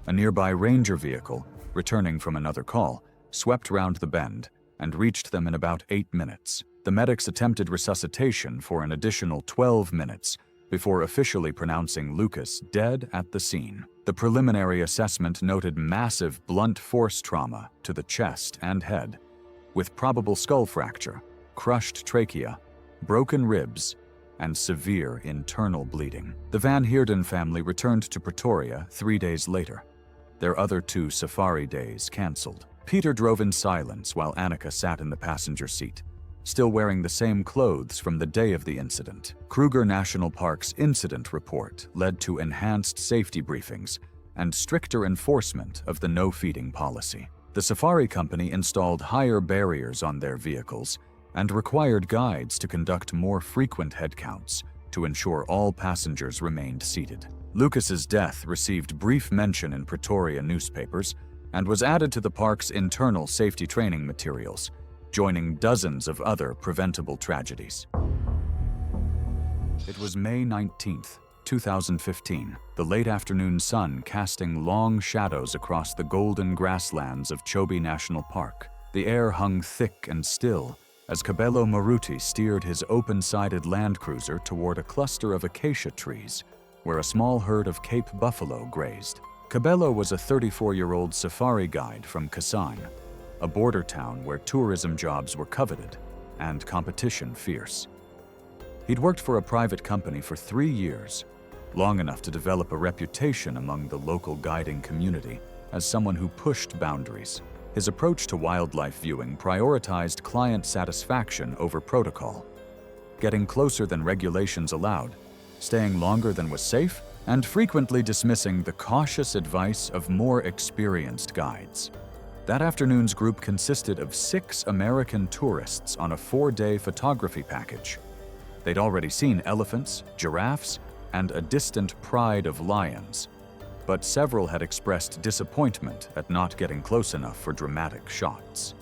A nearby ranger vehicle, returning from another call, swept round the bend and reached them in about 8 minutes. The medics attempted resuscitation for an additional 12 minutes before officially pronouncing Lucas dead at the scene. The preliminary assessment noted massive blunt force trauma to the chest and head, with probable skull fracture, crushed trachea, broken ribs, and severe internal bleeding. The Van Heerden family returned to Pretoria 3 days later, their other 2 safari days cancelled. Peter drove in silence while Annika sat in the passenger seat, still wearing the same clothes from the day of the incident. Kruger National Park's incident report led to enhanced safety briefings and stricter enforcement of the no-feeding policy. The safari company installed higher barriers on their vehicles and required guides to conduct more frequent head counts to ensure all passengers remained seated. Lucas's death received brief mention in Pretoria newspapers and was added to the park's internal safety training materials, joining dozens of other preventable tragedies. It was May 19th, 2015, the late afternoon sun casting long shadows across the golden grasslands of Chobe National Park. The air hung thick and still as Kabelo Maruti steered his open-sided Land Cruiser toward a cluster of acacia trees where a small herd of Cape buffalo grazed. Kabelo was a 34-year-old safari guide from Kasane, a border town where tourism jobs were coveted and competition fierce. He'd worked for a private company for 3 years, long enough to develop a reputation among the local guiding community as someone who pushed boundaries, His approach to wildlife viewing prioritized client satisfaction over protocol, getting closer than regulations allowed, staying longer than was safe, and frequently dismissing the cautious advice of more experienced guides. That afternoon's group consisted of 6 American tourists on a 4-day photography package. They'd already seen elephants, giraffes, and a distant pride of lions, but several had expressed disappointment at not getting close enough for dramatic shots.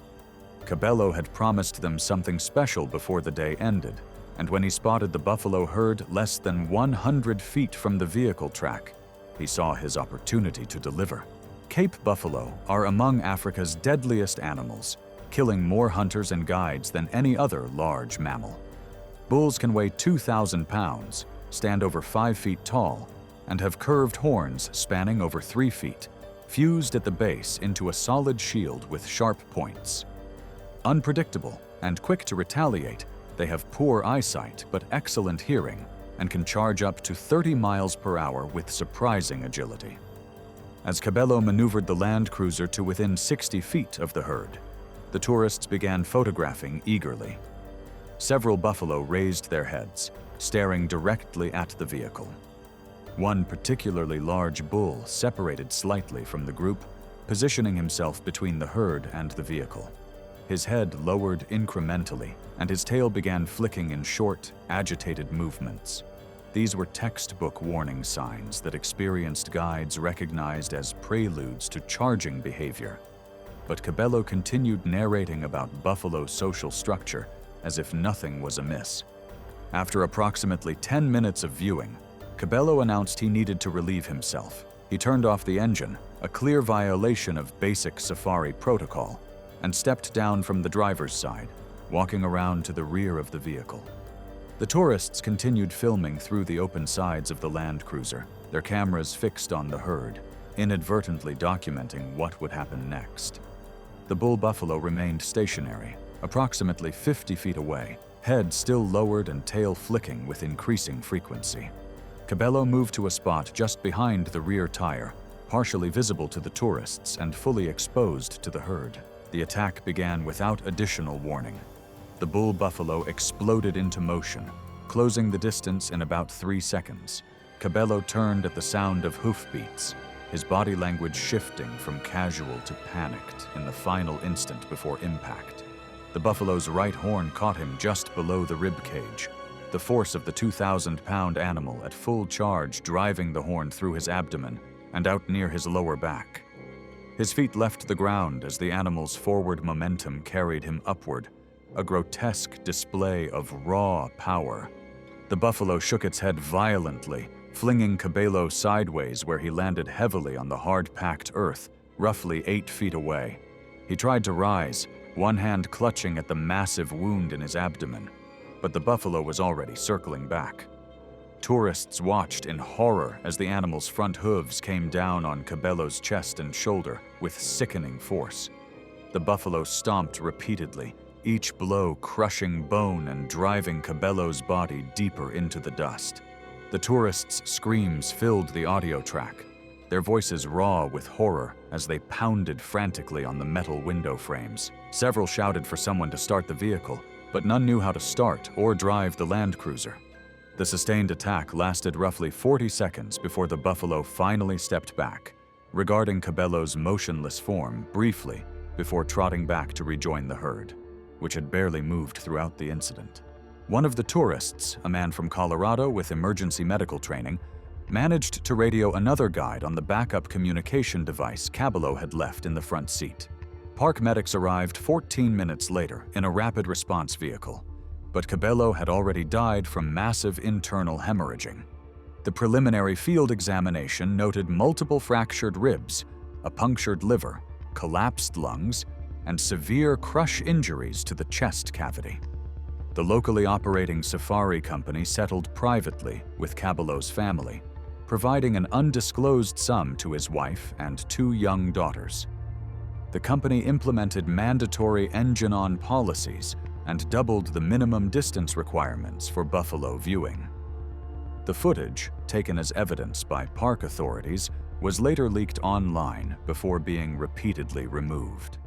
Cabello had promised them something special before the day ended, and when he spotted the buffalo herd less than 100 feet from the vehicle track, he saw his opportunity to deliver. Cape buffalo are among Africa's deadliest animals, killing more hunters and guides than any other large mammal. Bulls can weigh 2,000 pounds, stand over 5 feet tall, and have curved horns spanning over 3 feet, fused at the base into a solid shield with sharp points. Unpredictable and quick to retaliate, they have poor eyesight but excellent hearing and can charge up to 30 miles per hour with surprising agility. As Cabello maneuvered the Land Cruiser to within 60 feet of the herd, the tourists began photographing eagerly. Several buffalo raised their heads, staring directly at the vehicle. One particularly large bull separated slightly from the group, positioning himself between the herd and the vehicle. His head lowered incrementally, and his tail began flicking in short, agitated movements. These were textbook warning signs that experienced guides recognized as preludes to charging behavior. But Cabello continued narrating about buffalo's social structure as if nothing was amiss. After approximately 10 minutes of viewing, Cabello announced he needed to relieve himself. He turned off the engine, a clear violation of basic safari protocol, and stepped down from the driver's side, walking around to the rear of the vehicle. The tourists continued filming through the open sides of the Land Cruiser, their cameras fixed on the herd, inadvertently documenting what would happen next. The bull buffalo remained stationary, approximately 50 feet away, head still lowered and tail flicking with increasing frequency. Cabello moved to a spot just behind the rear tire, partially visible to the tourists and fully exposed to the herd. The attack began without additional warning. The bull buffalo exploded into motion, closing the distance in about 3 seconds. Cabello turned at the sound of hoofbeats, his body language shifting from casual to panicked in the final instant before impact. The buffalo's right horn caught him just below the rib cage, the force of the 2,000-pound animal at full charge driving the horn through his abdomen and out near his lower back. His feet left the ground as the animal's forward momentum carried him upward, a grotesque display of raw power. The buffalo shook its head violently, flinging Cabello sideways where he landed heavily on the hard-packed earth, roughly 8 feet away. He tried to rise, one hand clutching at the massive wound in his abdomen, but the buffalo was already circling back. Tourists watched in horror as the animal's front hooves came down on Cabello's chest and shoulder with sickening force. The buffalo stomped repeatedly, each blow crushing bone and driving Cabello's body deeper into the dust. The tourists' screams filled the audio track, their voices raw with horror as they pounded frantically on the metal window frames. Several shouted for someone to start the vehicle, but none knew how to start or drive the Land Cruiser. The sustained attack lasted roughly 40 seconds before the buffalo finally stepped back, regarding Cabello's motionless form briefly before trotting back to rejoin the herd, which had barely moved throughout the incident. One of the tourists, a man from Colorado with emergency medical training, managed to radio another guide on the backup communication device Cabello had left in the front seat. Park medics arrived 14 minutes later in a rapid response vehicle, but Cabello had already died from massive internal hemorrhaging. The preliminary field examination noted multiple fractured ribs, a punctured liver, collapsed lungs, and severe crush injuries to the chest cavity. The locally operating safari company settled privately with Cabello's family, providing an undisclosed sum to his wife and 2 young daughters. The company implemented mandatory engine-on policies and doubled the minimum distance requirements for buffalo viewing. The footage, taken as evidence by park authorities, was later leaked online before being repeatedly removed.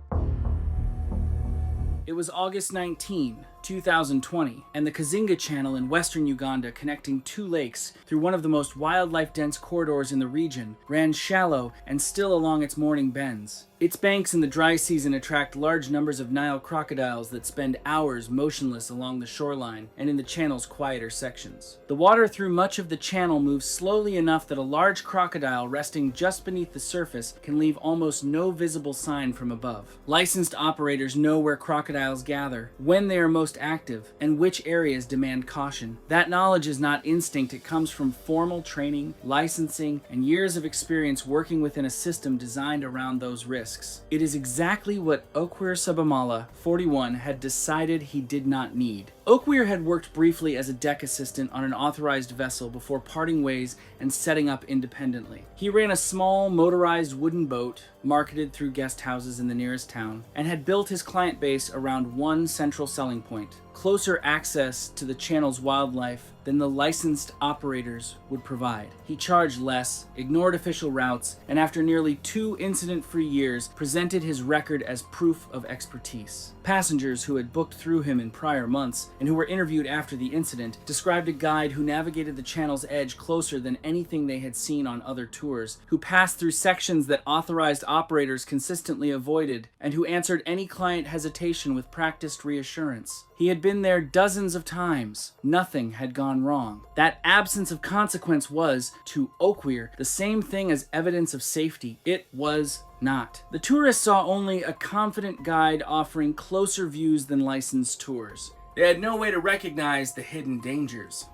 It was August 19, 2020, and the Kazinga Channel in western Uganda, connecting two lakes through one of the most wildlife-dense corridors in the region, ran shallow and still along its morning bends. Its banks in the dry season attract large numbers of Nile crocodiles that spend hours motionless along the shoreline and in the channel's quieter sections. The water through much of the channel moves slowly enough that a large crocodile resting just beneath the surface can leave almost no visible sign from above. Licensed operators know where crocodiles gather, when they are most active, and which areas demand caution. That knowledge is not instinct, it comes from formal training, licensing, and years of experience working within a system designed around those risks. It is exactly what Okwir Sabamala, 41, had decided he did not need. Okwir had worked briefly as a deck assistant on an authorized vessel before parting ways and setting up independently. He ran a small motorized wooden boat, marketed through guest houses in the nearest town, and had built his client base around one central selling point: closer access to the channel's wildlife than the licensed operators would provide. He charged less, ignored official routes, and after nearly 2 incident-free years, presented his record as proof of expertise. Passengers who had booked through him in prior months and who were interviewed after the incident described a guide who navigated the channel's edge closer than anything they had seen on other tours, who passed through sections that authorized operators consistently avoided, and who answered any client hesitation with practiced reassurance. He had been there dozens of times. Nothing had gone wrong. That absence of consequence was, to Okwir, the same thing as evidence of safety. It was not. The tourists saw only a confident guide offering closer views than licensed tours. They had no way to recognize the hidden dangers.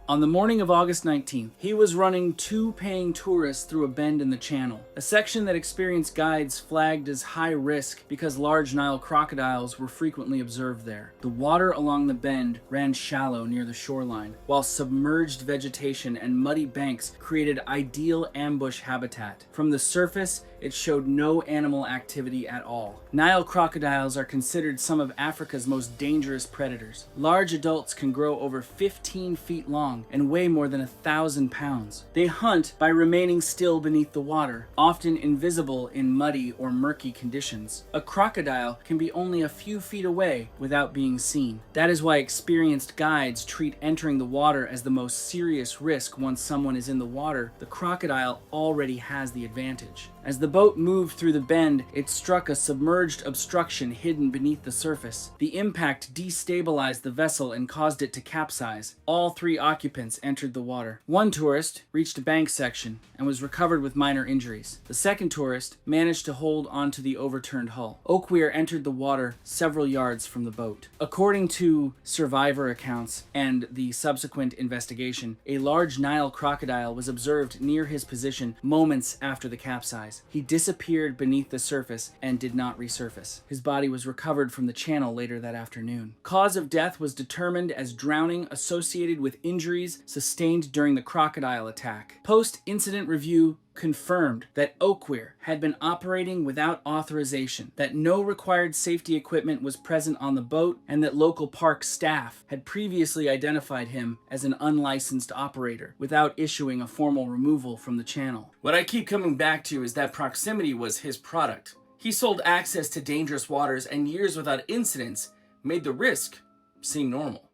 On the morning of August 19th, he was running 2 paying tourists through a bend in the channel, a section that experienced guides flagged as high risk because large Nile crocodiles were frequently observed there. The water along the bend ran shallow near the shoreline, while submerged vegetation and muddy banks created ideal ambush habitat. From the surface, it showed no animal activity at all. Nile crocodiles are considered some of Africa's most dangerous predators. Large adults can grow over 15 feet long and weigh more than 1,000 pounds. They hunt by remaining still beneath the water, often invisible in muddy or murky conditions. A crocodile can be only a few feet away without being seen. That is why experienced guides treat entering the water as the most serious risk. Once someone is in the water, the crocodile already has the advantage. As the boat moved through the bend, it struck a submerged obstruction hidden beneath the surface. The impact destabilized the vessel and caused it to capsize. All 3 occupants entered the water. One tourist reached a bank section and was recovered with minor injuries. The second tourist managed to hold onto the overturned hull. Okwir entered the water several yards from the boat. According to survivor accounts and the subsequent investigation, a large Nile crocodile was observed near his position moments after the capsize. He disappeared beneath the surface and did not resurface. His body was recovered from the channel later that afternoon. Cause of death was determined as drowning associated with injuries sustained during the crocodile attack. Post-incident review confirmed that Okwir had been operating without authorization, that no required safety equipment was present on the boat, and that local park staff had previously identified him as an unlicensed operator without issuing a formal removal from the channel. What I keep coming back to is that proximity was his product. He sold access to dangerous waters, and years without incidents made the risk seem normal.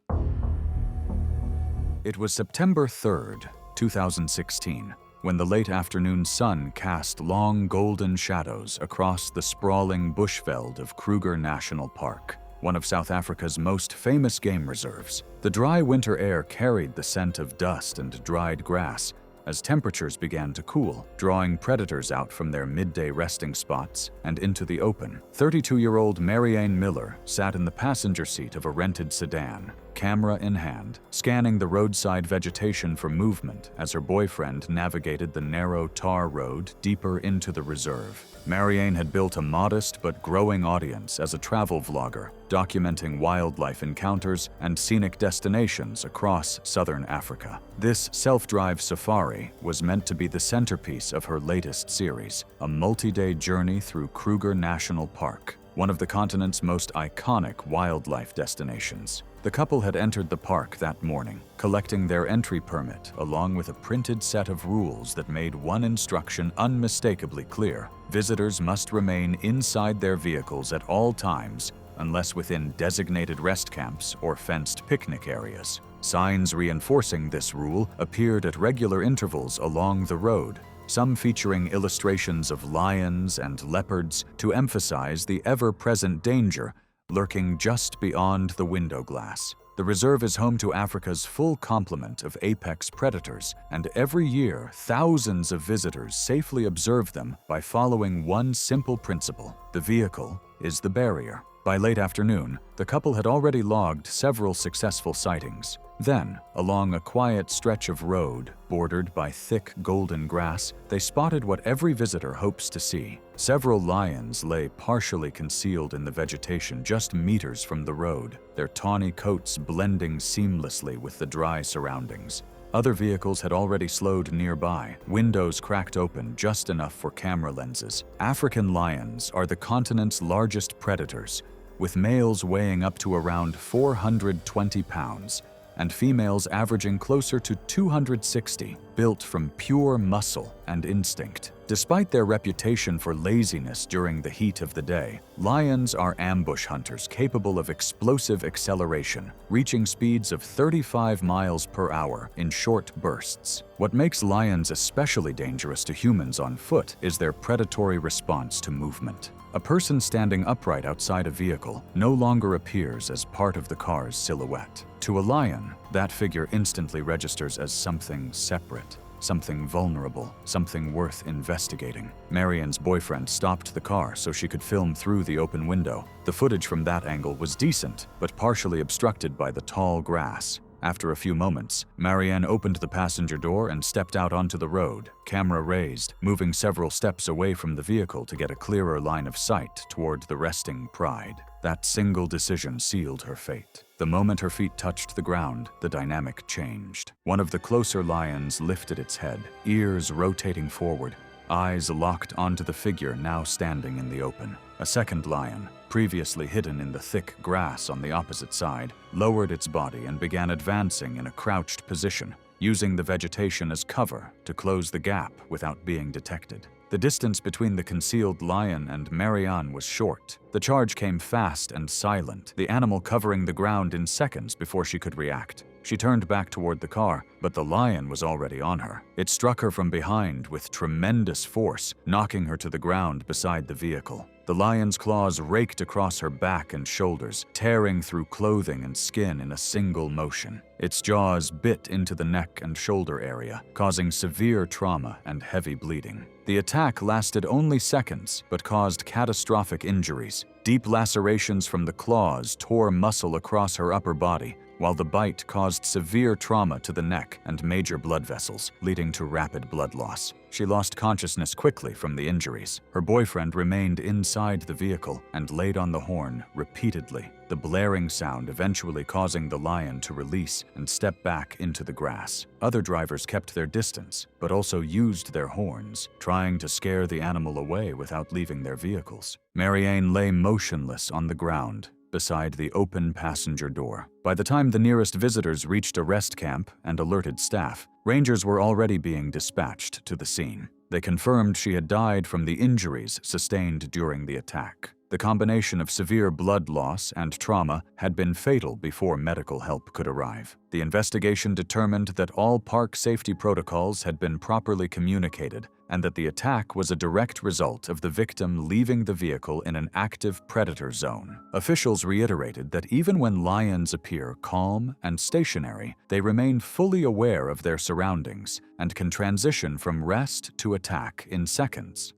It was September 3rd, 2016, when the late afternoon sun cast long golden shadows across the sprawling bushveld of Kruger National Park, one of South Africa's most famous game reserves. The dry winter air carried the scent of dust and dried grass as temperatures began to cool, drawing predators out from their midday resting spots and into the open. 32-year-old Marianne Miller sat in the passenger seat of a rented sedan, camera in hand, scanning the roadside vegetation for movement as her boyfriend navigated the narrow tar road deeper into the reserve. Marianne had built a modest but growing audience as a travel vlogger, documenting wildlife encounters and scenic destinations across southern Africa. This self-drive safari was meant to be the centerpiece of her latest series, a multi-day journey through Kruger National Park, one of the continent's most iconic wildlife destinations. The couple had entered the park that morning, collecting their entry permit along with a printed set of rules that made one instruction unmistakably clear: visitors must remain inside their vehicles at all times unless within designated rest camps or fenced picnic areas. Signs reinforcing this rule appeared at regular intervals along the road, some featuring illustrations of lions and leopards to emphasize the ever-present danger lurking just beyond the window glass. The reserve is home to Africa's full complement of apex predators, and every year thousands of visitors safely observe them by following one simple principle: the vehicle is the barrier. By late afternoon, the couple had already logged several successful sightings. Then, along a quiet stretch of road bordered by thick golden grass, they spotted what every visitor hopes to see. Several lions lay partially concealed in the vegetation just meters from the road, their tawny coats blending seamlessly with the dry surroundings. Other vehicles had already slowed nearby, windows cracked open just enough for camera lenses. African lions are the continent's largest predators, with males weighing up to around 420 pounds and females averaging closer to 260, built from pure muscle and instinct. Despite their reputation for laziness during the heat of the day, lions are ambush hunters capable of explosive acceleration, reaching speeds of 35 miles per hour in short bursts. What makes lions especially dangerous to humans on foot is their predatory response to movement. A person standing upright outside a vehicle no longer appears as part of the car's silhouette. To a lion, that figure instantly registers as something separate, something vulnerable, something worth investigating. Marianne's boyfriend stopped the car so she could film through the open window. The footage from that angle was decent, but partially obstructed by the tall grass. After a few moments, Marianne opened the passenger door and stepped out onto the road, camera raised, moving several steps away from the vehicle to get a clearer line of sight toward the resting Pride. That single decision sealed her fate. The moment her feet touched the ground, the dynamic changed. One of the closer lions lifted its head, ears rotating forward, eyes locked onto the figure now standing in the open. A second lion, previously hidden in the thick grass on the opposite side, lowered its body and began advancing in a crouched position, using the vegetation as cover to close the gap without being detected. The distance between the concealed lion and Marianne was short. The charge came fast and silent, the animal covering the ground in seconds before she could react. She turned back toward the car, but the lion was already on her. It struck her from behind with tremendous force, knocking her to the ground beside the vehicle. The lion's claws raked across her back and shoulders, tearing through clothing and skin in a single motion. Its jaws bit into the neck and shoulder area, causing severe trauma and heavy bleeding. The attack lasted only seconds, but caused catastrophic injuries. Deep lacerations from the claws tore muscle across her upper body, while the bite caused severe trauma to the neck and major blood vessels, leading to rapid blood loss. She lost consciousness quickly from the injuries. Her boyfriend remained inside the vehicle and laid on the horn repeatedly, the blaring sound eventually causing the lion to release and step back into the grass. Other drivers kept their distance, but also used their horns, trying to scare the animal away without leaving their vehicles. Marianne lay motionless on the ground, beside the open passenger door. By the time the nearest visitors reached a rest camp and alerted staff, rangers were already being dispatched to the scene. They confirmed she had died from the injuries sustained during the attack. The combination of severe blood loss and trauma had been fatal before medical help could arrive. The investigation determined that all park safety protocols had been properly communicated and that the attack was a direct result of the victim leaving the vehicle in an active predator zone. Officials reiterated that even when lions appear calm and stationary, they remain fully aware of their surroundings and can transition from rest to attack in seconds.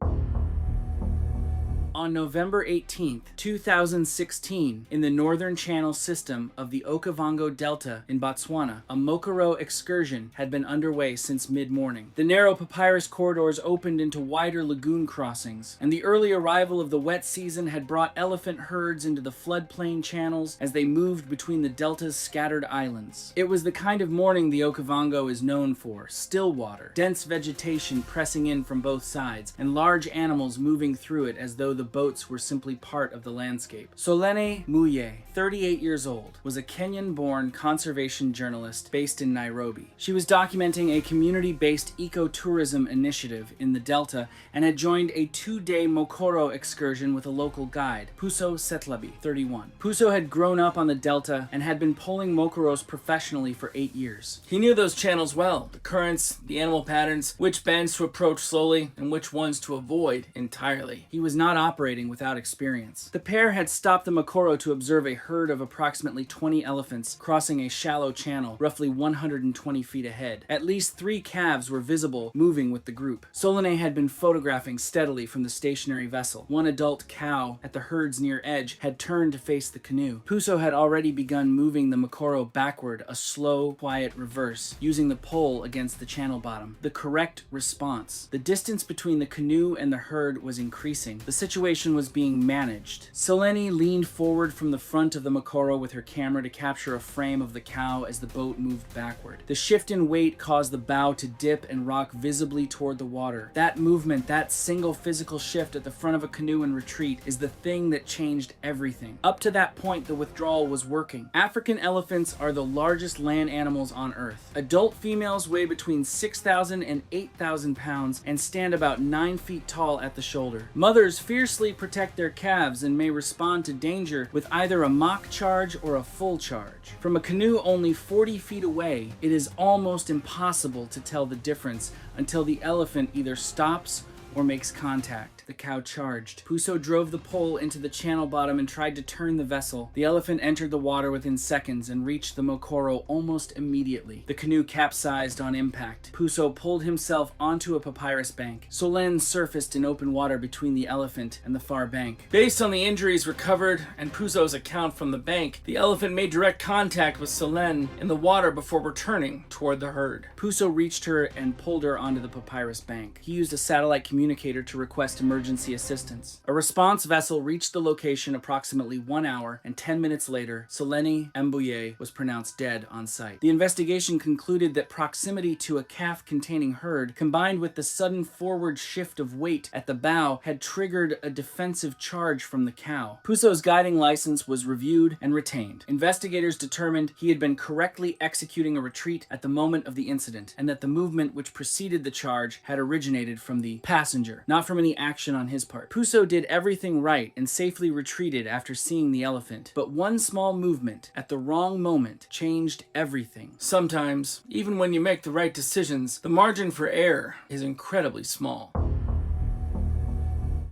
On November 18, 2016, in the northern channel system of the Okavango Delta in Botswana, a Mokoro excursion had been underway since mid-morning. The narrow papyrus corridors opened into wider lagoon crossings, and the early arrival of the wet season had brought elephant herds into the floodplain channels as they moved between the delta's scattered islands. It was the kind of morning the Okavango is known for: still water, dense vegetation pressing in from both sides, and large animals moving through it as though the boats were simply part of the landscape. Solene Muye, 38 years old, was a Kenyan-born conservation journalist based in Nairobi. She was documenting a community-based ecotourism initiative in the Delta and had joined a 2-day Mokoro excursion with a local guide, Puso Setlabi, 31. Puso had grown up on the Delta and had been pulling Mokoros professionally for 8 years. He knew those channels well, the currents, the animal patterns, which bends to approach slowly and which ones to avoid entirely. He was not operating without experience. The pair had stopped the Mokoro to observe a herd of approximately 20 elephants crossing a shallow channel roughly 120 feet ahead. At least 3 calves were visible moving with the group. Solene had been photographing steadily from the stationary vessel. One adult cow at the herd's near edge had turned to face the canoe. Puso had already begun moving the Mokoro backward, a slow, quiet reverse, using the pole against the channel bottom. The correct response. The distance between the canoe and the herd was increasing. The situation was being managed. Solene leaned forward from the front of the Mokoro with her camera to capture a frame of the cow as the boat moved backward. The shift in weight caused the bow to dip and rock visibly toward the water. That movement, that single physical shift at the front of a canoe in retreat, is the thing that changed everything. Up to that point, the withdrawal was working. African elephants are the largest land animals on Earth. Adult females weigh between 6,000 and 8,000 pounds and stand about 9 feet tall at the shoulder. Mothers fiercely protect their calves and may respond to danger with either a mock charge or a full charge. From a canoe only 40 feet away, it is almost impossible to tell the difference until the elephant either stops or makes contact. The cow charged. Puso drove the pole into the channel bottom and tried to turn the vessel. The elephant entered the water within seconds and reached the Mokoro almost immediately. The canoe capsized on impact. Puso pulled himself onto a papyrus bank. Solene surfaced in open water between the elephant and the far bank. Based on the injuries recovered and Puso's account from the bank, the elephant made direct contact with Solene in the water before returning toward the herd. Puso reached her and pulled her onto the papyrus bank. He used a satellite communicator to request emergency assistance. A response vessel reached the location approximately 1 hour, and 10 minutes later, Solene Mbuye was pronounced dead on site. The investigation concluded that proximity to a calf-containing herd, combined with the sudden forward shift of weight at the bow, had triggered a defensive charge from the cow. Puso's guiding license was reviewed and retained. Investigators determined he had been correctly executing a retreat at the moment of the incident, and that the movement which preceded the charge had originated from the passenger, not from any action on his part. Puso did everything right and safely retreated after seeing the elephant, but one small movement at the wrong moment changed everything. Sometimes, even when you make the right decisions, the margin for error is incredibly small.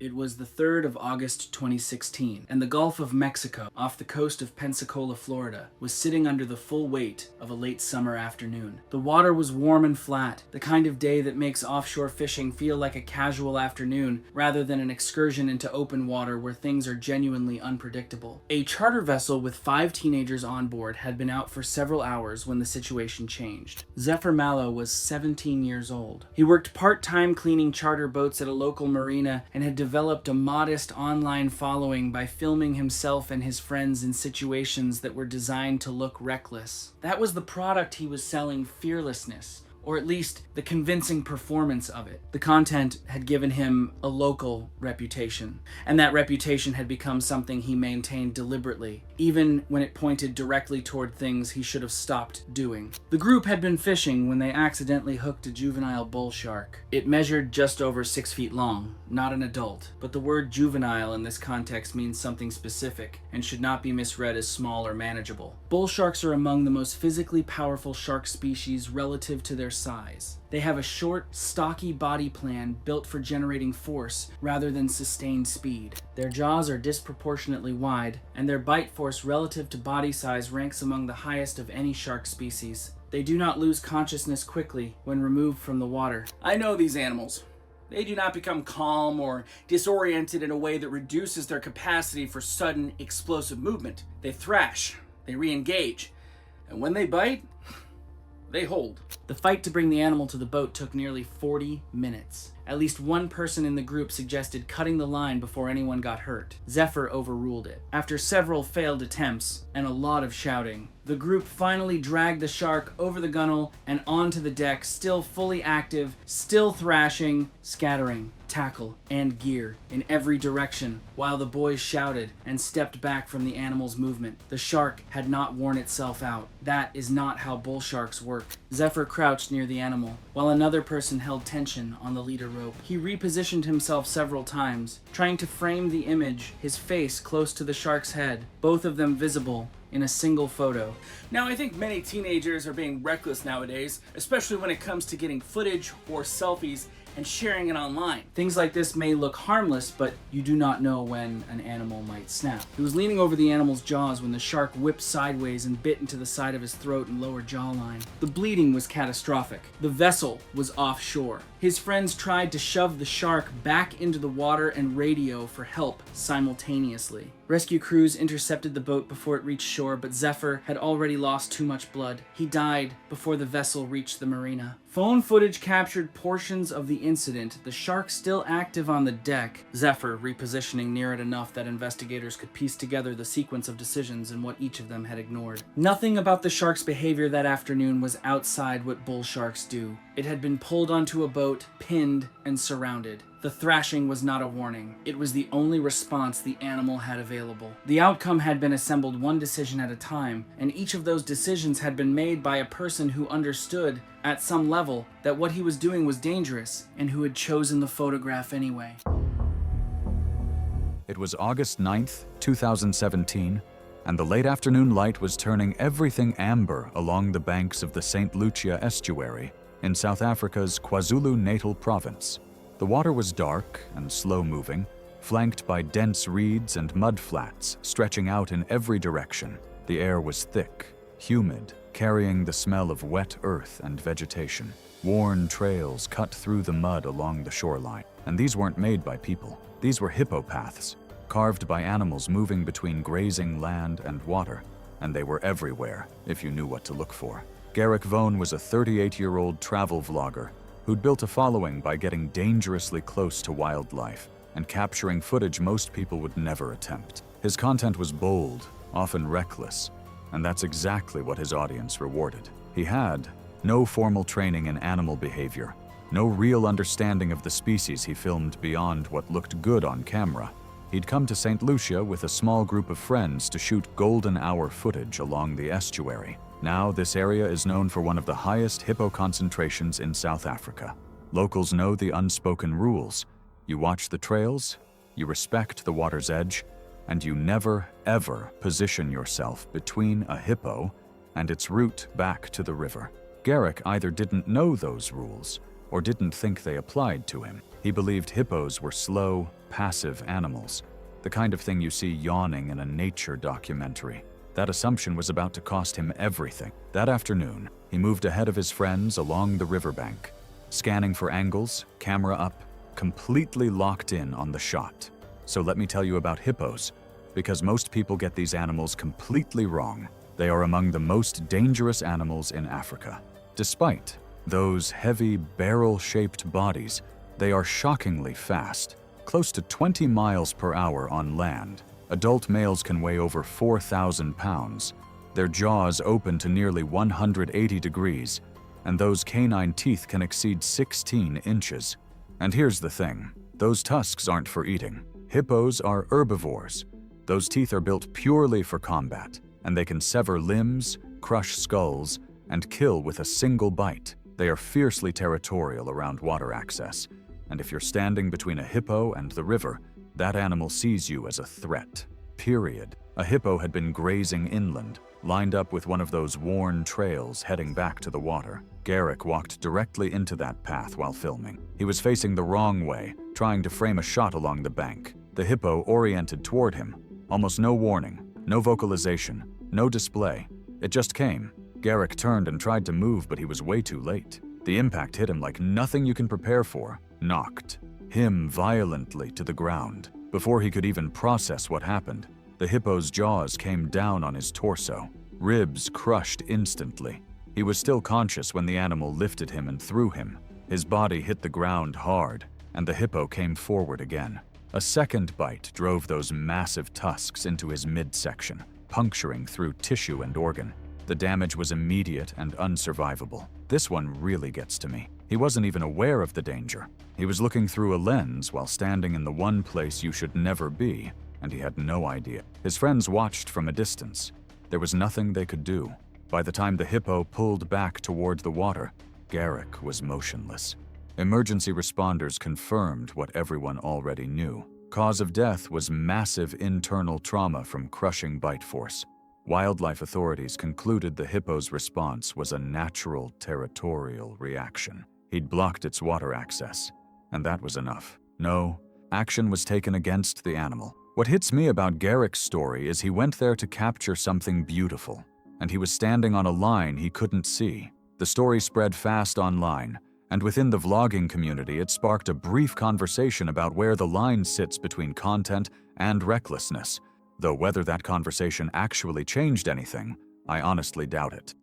It was the 3rd of August 2016, and the Gulf of Mexico, off the coast of Pensacola, Florida, was sitting under the full weight of a late summer afternoon. The water was warm and flat, the kind of day that makes offshore fishing feel like a casual afternoon rather than an excursion into open water where things are genuinely unpredictable. A charter vessel with 5 teenagers on board had been out for several hours when the situation changed. Zephyr Mallow was 17 years old. He worked part-time cleaning charter boats at a local marina and had developed a modest online following by filming himself and his friends in situations that were designed to look reckless. That was the product he was selling: fearlessness, or at least the convincing performance of it. The content had given him a local reputation, and that reputation had become something he maintained deliberately, even when it pointed directly toward things he should have stopped doing. The group had been fishing when they accidentally hooked a juvenile bull shark. It measured just over 6 feet long, not an adult, but the word juvenile in this context means something specific and should not be misread as small or manageable. Bull sharks are among the most physically powerful shark species relative to their size. They have a short, stocky body plan built for generating force rather than sustained speed. Their jaws are disproportionately wide, and their bite force relative to body size ranks among the highest of any shark species. They do not lose consciousness quickly when removed from the water. I know these animals. They do not become calm or disoriented in a way that reduces their capacity for sudden, explosive movement. They thrash, they re-engage, and when they bite, they hold. The fight to bring the animal to the boat took nearly 40 minutes. At least one person in the group suggested cutting the line before anyone got hurt. Zephyr overruled it. After several failed attempts and a lot of shouting, the group finally dragged the shark over the gunwale and onto the deck, still fully active, still thrashing, scattering. tackle, and gear in every direction while the boys shouted and stepped back from the animal's movement. The shark had not worn itself out. That is not how bull sharks work. Zephyr crouched near the animal, while another person held tension on the leader rope. He repositioned himself several times, trying to frame the image, his face close to the shark's head, both of them visible in a single photo. Now, I think many teenagers are being reckless nowadays, especially when it comes to getting footage or selfies and sharing it online. Things like this may look harmless, but you do not know when an animal might snap. He was leaning over the animal's jaws when the shark whipped sideways and bit into the side of his throat and lower jawline. The bleeding was catastrophic. The vessel was offshore. His friends tried to shove the shark back into the water and radio for help simultaneously. Rescue crews intercepted the boat before it reached shore, but Zephyr had already lost too much blood. He died before the vessel reached the marina. Phone footage captured portions of the incident, the shark still active on the deck, Zephyr repositioning near it enough that investigators could piece together the sequence of decisions and what each of them had ignored. Nothing about the shark's behavior that afternoon was outside what bull sharks do. It had been pulled onto a boat, pinned, and surrounded. The thrashing was not a warning. It was the only response the animal had available. The outcome had been assembled one decision at a time, and each of those decisions had been made by a person who understood, at some level, that what he was doing was dangerous, and who had chosen the photograph anyway. It was August 9th, 2017, and the late afternoon light was turning everything amber along the banks of the St. Lucia estuary in South Africa's KwaZulu-Natal province. The water was dark and slow-moving, flanked by dense reeds and mudflats stretching out in every direction. The air was thick, humid, carrying the smell of wet earth and vegetation. Worn trails cut through the mud along the shoreline, and these weren't made by people. These were hippo paths, carved by animals moving between grazing land and water, and they were everywhere if you knew what to look for. Garrick Vone was a 38-year-old travel vlogger who'd built a following by getting dangerously close to wildlife and capturing footage most people would never attempt. His content was bold, often reckless, and that's exactly what his audience rewarded. He had no formal training in animal behavior, no real understanding of the species he filmed beyond what looked good on camera. He'd come to St. Lucia with a small group of friends to shoot golden hour footage along the estuary. Now, this area is known for one of the highest hippo concentrations in South Africa. Locals know the unspoken rules. You watch the trails, you respect the water's edge, and you never, ever position yourself between a hippo and its route back to the river. Garrick either didn't know those rules or didn't think they applied to him. He believed hippos were slow, passive animals, the kind of thing you see yawning in a nature documentary. That assumption was about to cost him everything. That afternoon, he moved ahead of his friends along the riverbank, scanning for angles, camera up, completely locked in on the shot. So let me tell you about hippos, because most people get these animals completely wrong. They are among the most dangerous animals in Africa. Despite those heavy, barrel-shaped bodies, they are shockingly fast, close to 20 miles per hour on land. Adult males can weigh over 4,000 pounds. Their jaws open to nearly 180 degrees, and those canine teeth can exceed 16 inches. And here's the thing, those tusks aren't for eating. Hippos are herbivores. Those teeth are built purely for combat, and they can sever limbs, crush skulls, and kill with a single bite. They are fiercely territorial around water access, and if you're standing between a hippo and the river, that animal sees you as a threat. Period. A hippo had been grazing inland, lined up with one of those worn trails heading back to the water. Garrick walked directly into that path while filming. He was facing the wrong way, trying to frame a shot along the bank. The hippo oriented toward him. Almost no warning, no vocalization, no display. It just came. Garrick turned and tried to move, but he was way too late. The impact hit him like nothing you can prepare for. Knocked him violently to the ground. Before he could even process what happened, the hippo's jaws came down on his torso. Ribs crushed instantly. He was still conscious when the animal lifted him and threw him. His body hit the ground hard, and the hippo came forward again. A second bite drove those massive tusks into his midsection, puncturing through tissue and organ. The damage was immediate and unsurvivable. This one really gets to me. He wasn't even aware of the danger. He was looking through a lens while standing in the one place you should never be, and he had no idea. His friends watched from a distance. There was nothing they could do. By the time the hippo pulled back toward the water, Garrick was motionless. Emergency responders confirmed what everyone already knew. Cause of death was massive internal trauma from crushing bite force. Wildlife authorities concluded the hippo's response was a natural territorial reaction. He'd blocked its water access, and that was enough. No, action was taken against the animal. What hits me about Garrick's story is he went there to capture something beautiful, and he was standing on a line he couldn't see. The story spread fast online, and within the vlogging community it sparked a brief conversation about where the line sits between content and recklessness, though whether that conversation actually changed anything, I honestly doubt it.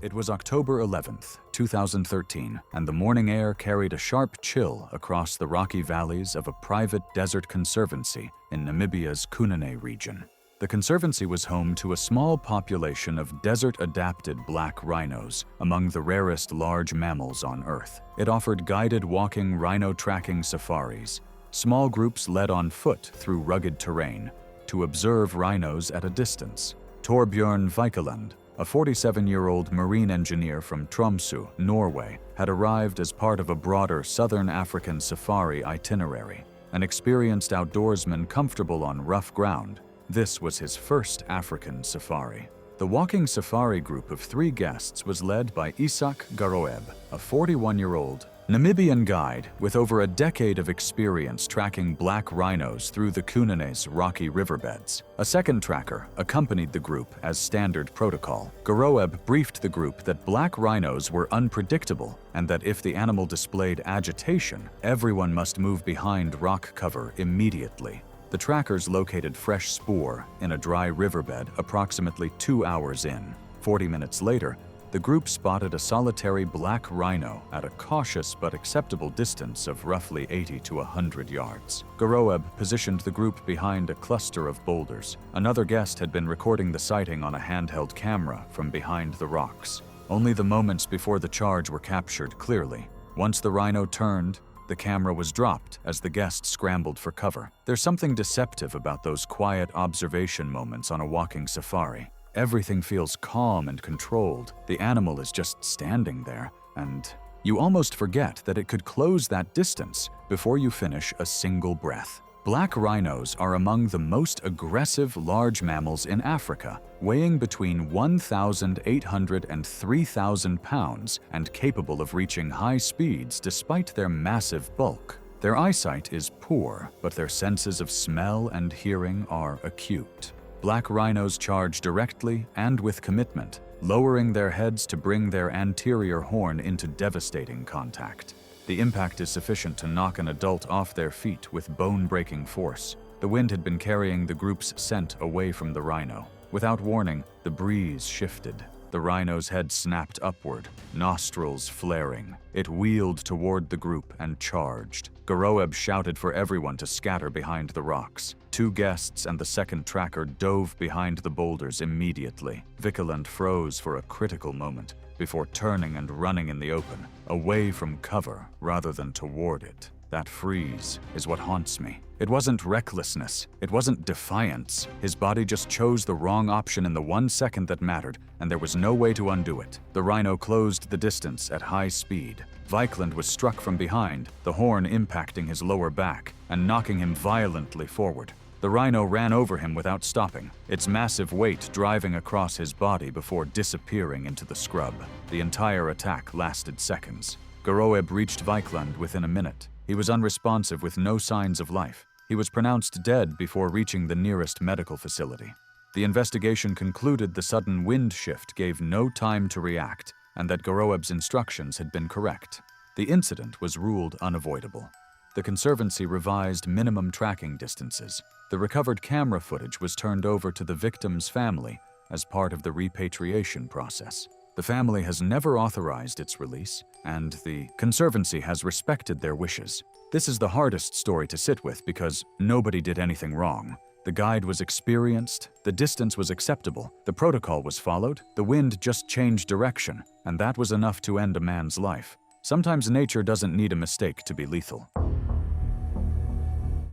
It was October 11th, 2013, and the morning air carried a sharp chill across the rocky valleys of a private desert conservancy in Namibia's Kunene region. The conservancy was home to a small population of desert-adapted black rhinos, among the rarest large mammals on Earth. It offered guided walking rhino tracking safaris, small groups led on foot through rugged terrain, to observe rhinos at a distance. Torbjørn Vikeland, a 47-year-old marine engineer from Tromsø, Norway, had arrived as part of a broader Southern African safari itinerary. An experienced outdoorsman comfortable on rough ground, this was his first African safari. The walking safari group of 3 guests was led by Isak Garoeb, a 41-year-old Namibian guide with over a decade of experience tracking black rhinos through the Kunene's rocky riverbeds. A second tracker accompanied the group as standard protocol. Garoeb briefed the group that black rhinos were unpredictable and that if the animal displayed agitation, everyone must move behind rock cover immediately. The trackers located fresh spoor in a dry riverbed approximately 2 hours in. 40 minutes later, the group spotted a solitary black rhino at a cautious but acceptable distance of roughly 80 to 100 yards. Garoeb positioned the group behind a cluster of boulders. Another guest had been recording the sighting on a handheld camera from behind the rocks. Only the moments before the charge were captured clearly. Once the rhino turned, the camera was dropped as the guests scrambled for cover. There's something deceptive about those quiet observation moments on a walking safari. Everything feels calm and controlled. The animal is just standing there, and you almost forget that it could close that distance before you finish a single breath. Black rhinos are among the most aggressive large mammals in Africa, weighing between 1,800 and 3,000 pounds and capable of reaching high speeds despite their massive bulk. Their eyesight is poor, but their senses of smell and hearing are acute. Black rhinos charge directly and with commitment, lowering their heads to bring their anterior horn into devastating contact. The impact is sufficient to knock an adult off their feet with bone-breaking force. The wind had been carrying the group's scent away from the rhino. Without warning, the breeze shifted. The rhino's head snapped upward, nostrils flaring. It wheeled toward the group and charged. Garoeb shouted for everyone to scatter behind the rocks. 2 guests and the second tracker dove behind the boulders immediately. Vikeland froze for a critical moment before turning and running in the open, away from cover rather than toward it. That freeze is what haunts me. It wasn't recklessness. It wasn't defiance. His body just chose the wrong option in the 1 second that mattered, and there was no way to undo it. The rhino closed the distance at high speed. Vikeland was struck from behind, the horn impacting his lower back and knocking him violently forward. The rhino ran over him without stopping, its massive weight driving across his body before disappearing into the scrub. The entire attack lasted seconds. Garoeb reached Vikeland within a minute. He was unresponsive with no signs of life. He was pronounced dead before reaching the nearest medical facility. The investigation concluded the sudden wind shift gave no time to react, and that Garoeb's instructions had been correct. The incident was ruled unavoidable. The Conservancy revised minimum tracking distances. The recovered camera footage was turned over to the victim's family as part of the repatriation process. The family has never authorized its release, and the Conservancy has respected their wishes. This is the hardest story to sit with because nobody did anything wrong. The guide was experienced, the distance was acceptable, the protocol was followed, the wind just changed direction, and that was enough to end a man's life. Sometimes nature doesn't need a mistake to be lethal.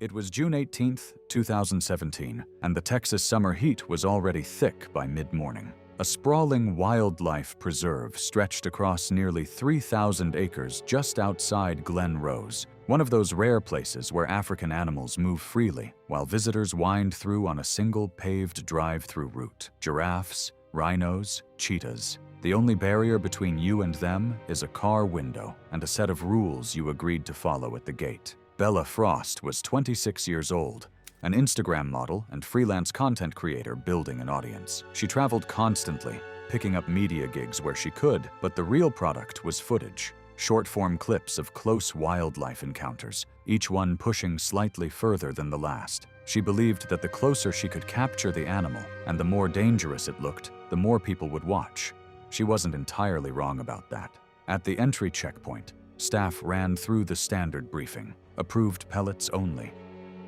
It was June 18th, 2017, and the Texas summer heat was already thick by mid-morning. A sprawling wildlife preserve stretched across nearly 3,000 acres just outside Glen Rose, one of those rare places where African animals move freely, while visitors wind through on a single paved drive-through route. Giraffes, rhinos, cheetahs. The only barrier between you and them is a car window and a set of rules you agreed to follow at the gate. Bella Frost was 26 years old, an Instagram model and freelance content creator building an audience. She traveled constantly, picking up media gigs where she could, but the real product was footage. Short-form clips of close wildlife encounters, each one pushing slightly further than the last. She believed that the closer she could capture the animal and the more dangerous it looked, the more people would watch. She wasn't entirely wrong about that. At the entry checkpoint, staff ran through the standard briefing. Approved pellets only.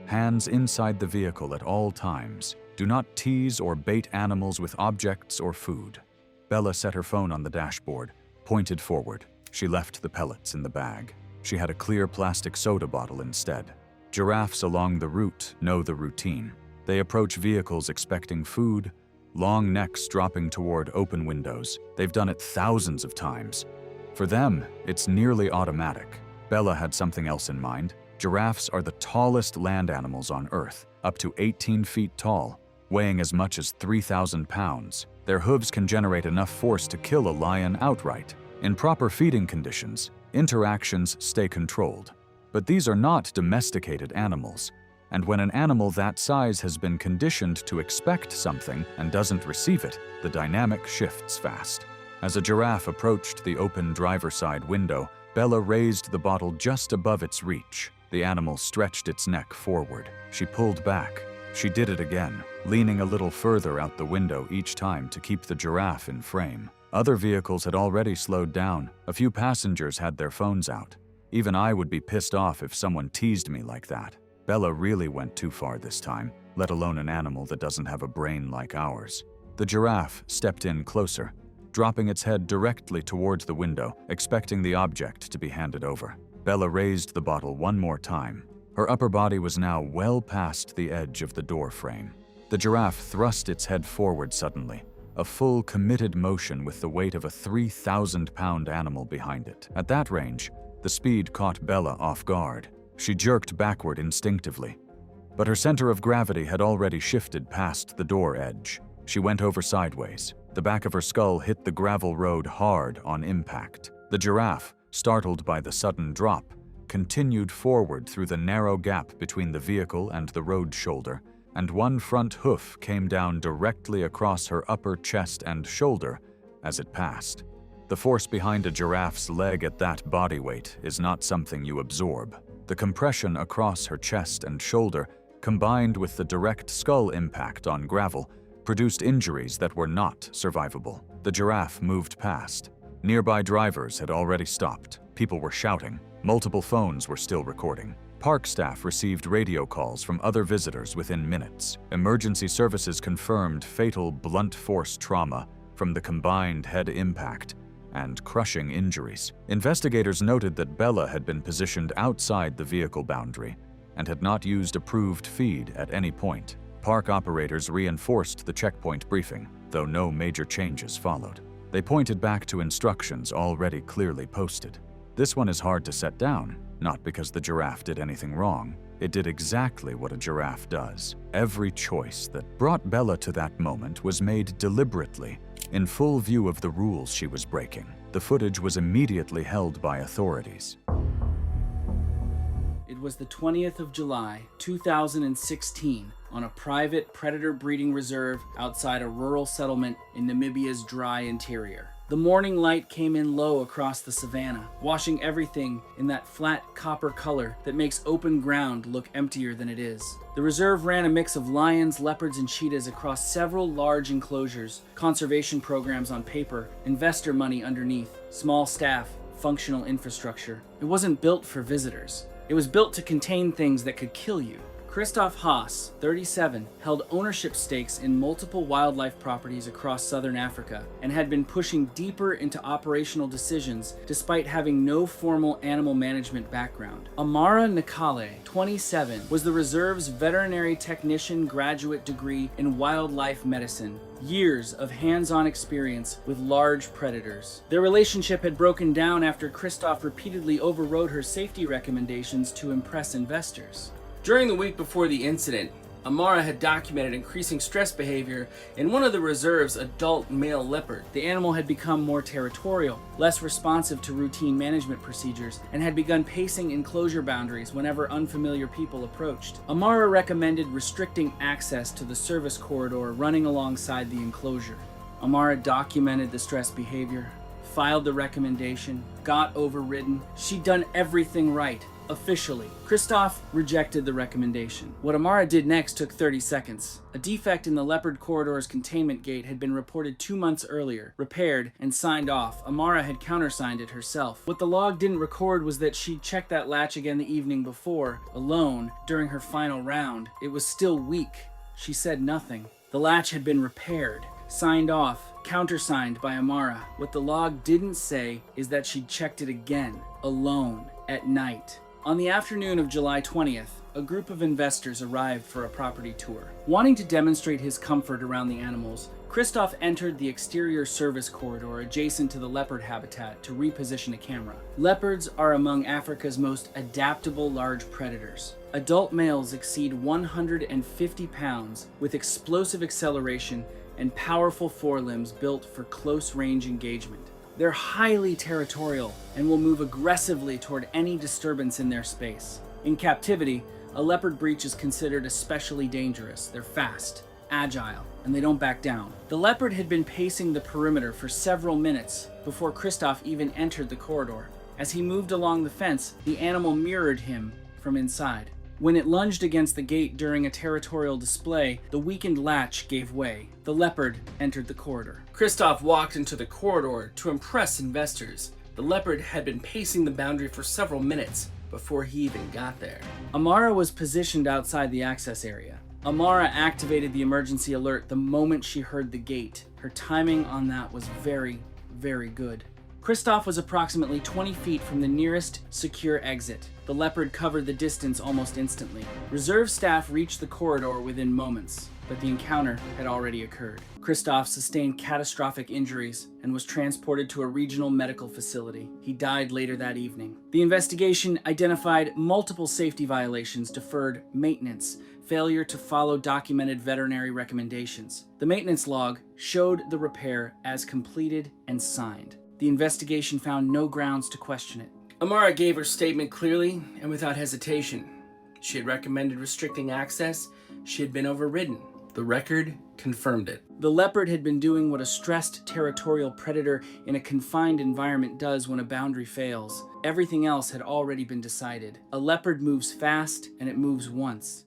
Hands inside the vehicle at all times. Do not tease or bait animals with objects or food. Bella set her phone on the dashboard, pointed forward. She left the pellets in the bag. She had a clear plastic soda bottle instead. Giraffes along the route know the routine. They approach vehicles expecting food, long necks dropping toward open windows. They've done it thousands of times. For them, it's nearly automatic. Bella had something else in mind. Giraffes are the tallest land animals on Earth, up to 18 feet tall, weighing as much as 3,000 pounds. Their hooves can generate enough force to kill a lion outright. In proper feeding conditions, interactions stay controlled. But these are not domesticated animals, and when an animal that size has been conditioned to expect something and doesn't receive it, the dynamic shifts fast. As a giraffe approached the open driver's side window, Bella raised the bottle just above its reach. The animal stretched its neck forward. She pulled back. She did it again, leaning a little further out the window each time to keep the giraffe in frame. Other vehicles had already slowed down. A few passengers had their phones out. Even I would be pissed off if someone teased me like that. Bella really went too far this time, let alone an animal that doesn't have a brain like ours. The giraffe stepped in closer, dropping its head directly towards the window, expecting the object to be handed over. Bella raised the bottle one more time. Her upper body was now well past the edge of the door frame. The giraffe thrust its head forward suddenly, a full committed motion with the weight of a 3,000-pound animal behind it. At that range, the speed caught Bella off guard. She jerked backward instinctively, but her center of gravity had already shifted past the door edge. She went over sideways. The back of her skull hit the gravel road hard on impact. The giraffe, startled by the sudden drop, continued forward through the narrow gap between the vehicle and the road shoulder, and one front hoof came down directly across her upper chest and shoulder as it passed. The force behind a giraffe's leg at that body weight is not something you absorb. The compression across her chest and shoulder, combined with the direct skull impact on gravel, produced injuries that were not survivable. The giraffe moved past. Nearby drivers had already stopped. People were shouting. Multiple phones were still recording. Park staff received radio calls from other visitors within minutes. Emergency services confirmed fatal blunt force trauma from the combined head impact and crushing injuries. Investigators noted that Bella had been positioned outside the vehicle boundary and had not used approved feed at any point. Park operators reinforced the checkpoint briefing, though no major changes followed. They pointed back to instructions already clearly posted. This one is hard to set down, not because the giraffe did anything wrong. It did exactly what a giraffe does. Every choice that brought Bella to that moment was made deliberately, in full view of the rules she was breaking. The footage was immediately held by authorities. It was the 20th of July, 2016, on a private predator breeding reserve outside a rural settlement in Namibia's dry interior. The morning light came in low across the savanna, washing everything in that flat copper color that makes open ground look emptier than it is. The reserve ran a mix of lions, leopards, and cheetahs across several large enclosures, conservation programs on paper, investor money underneath, small staff, functional infrastructure. It wasn't built for visitors. It was built to contain things that could kill you. Christoph Haas, 37, held ownership stakes in multiple wildlife properties across southern Africa and had been pushing deeper into operational decisions despite having no formal animal management background. Amara Nakale, 27, was the reserve's veterinary technician graduate degree in wildlife medicine. Years of hands-on experience with large predators. Their relationship had broken down after Christoph repeatedly overrode her safety recommendations to impress investors. During the week before the incident, Amara had documented increasing stress behavior in one of the reserve's adult male leopard. The animal had become more territorial, less responsive to routine management procedures, and had begun pacing enclosure boundaries whenever unfamiliar people approached. Amara recommended restricting access to the service corridor running alongside the enclosure. Amara documented the stress behavior, filed the recommendation, got overridden. She'd done everything right. Officially, Christoph rejected the recommendation. What Amara did next took 30 seconds. A defect in the leopard corridor's containment gate had been reported 2 months earlier, repaired, and signed off. Amara had countersigned it herself. What the log didn't record was that she'd checked that latch again the evening before, alone, during her final round. It was still weak. She said nothing. The latch had been repaired, signed off, countersigned by Amara. What the log didn't say is that she'd checked it again, alone, at night. On the afternoon of July 20th, a group of investors arrived for a property tour. Wanting to demonstrate his comfort around the animals, Christoph entered the exterior service corridor adjacent to the leopard habitat to reposition a camera. Leopards are among Africa's most adaptable large predators. Adult males exceed 150 pounds with explosive acceleration and powerful forelimbs built for close-range engagement. They're highly territorial and will move aggressively toward any disturbance in their space. In captivity, a leopard breach is considered especially dangerous. They're fast, agile, and they don't back down. The leopard had been pacing the perimeter for several minutes before Christoph even entered the corridor. As he moved along the fence, the animal mirrored him from inside. When it lunged against the gate during a territorial display, the weakened latch gave way. The leopard entered the corridor. Christoph walked into the corridor to impress investors. The leopard had been pacing the boundary for several minutes before he even got there. Amara was positioned outside the access area. Amara activated the emergency alert the moment she heard the gate. Her timing on that was very, very good. Christoph was approximately 20 feet from the nearest secure exit. The leopard covered the distance almost instantly. Reserve staff reached the corridor within moments, but the encounter had already occurred. Christoph sustained catastrophic injuries and was transported to a regional medical facility. He died later that evening. The investigation identified multiple safety violations, deferred maintenance, failure to follow documented veterinary recommendations. The maintenance log showed the repair as completed and signed. The investigation found no grounds to question it. Amara gave her statement clearly and without hesitation. She had recommended restricting access. She had been overridden. The record confirmed it. The leopard had been doing what a stressed territorial predator in a confined environment does when a boundary fails. Everything else had already been decided. A leopard moves fast, and it moves once.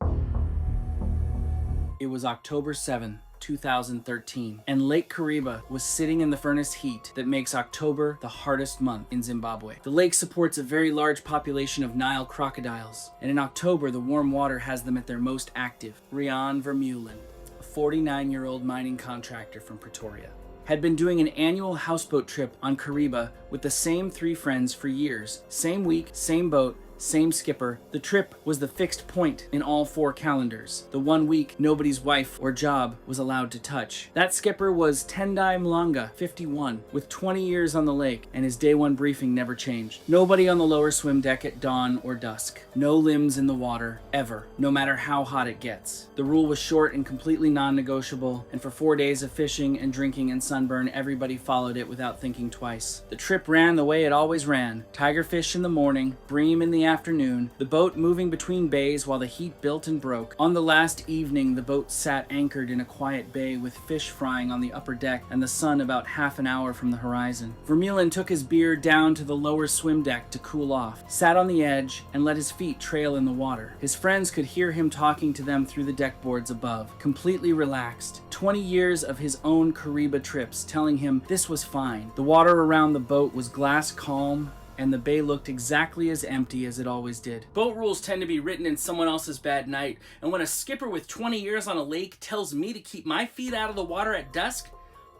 It was October 7, 2013, and Lake Kariba was sitting in the furnace heat that makes October the hardest month in Zimbabwe. The lake supports a very large population of Nile crocodiles, and in October the warm water has them at their most active. Rian Vermeulen, a 49-year-old mining contractor from Pretoria, had been doing an annual houseboat trip on Kariba with the same 3 friends for years. Same week, same boat, same skipper. The trip was the fixed point in all 4 calendars. The 1 week nobody's wife or job was allowed to touch. That skipper was Tendai Mlanga, 51, with 20 years on the lake, and his day 1 briefing never changed. Nobody on the lower swim deck at dawn or dusk. No limbs in the water, ever, no matter how hot it gets. The rule was short and completely non-negotiable, and for 4 days of fishing and drinking and sunburn, everybody followed it without thinking twice. The trip ran the way it always ran. Tigerfish in the morning, bream in the afternoon, the boat moving between bays while the heat built and broke. On the last evening, the boat sat anchored in a quiet bay with fish frying on the upper deck and the sun about half an hour from the horizon. Vermeulen took his beer down to the lower swim deck to cool off, sat on the edge, and let his feet trail in the water. His friends could hear him talking to them through the deck boards above, completely relaxed. 20 years of his own Kariba trips telling him this was fine. The water around the boat was glass calm, and the bay looked exactly as empty as it always did. Boat rules tend to be written in someone else's bad night, and when a skipper with 20 years on a lake tells me to keep my feet out of the water at dusk,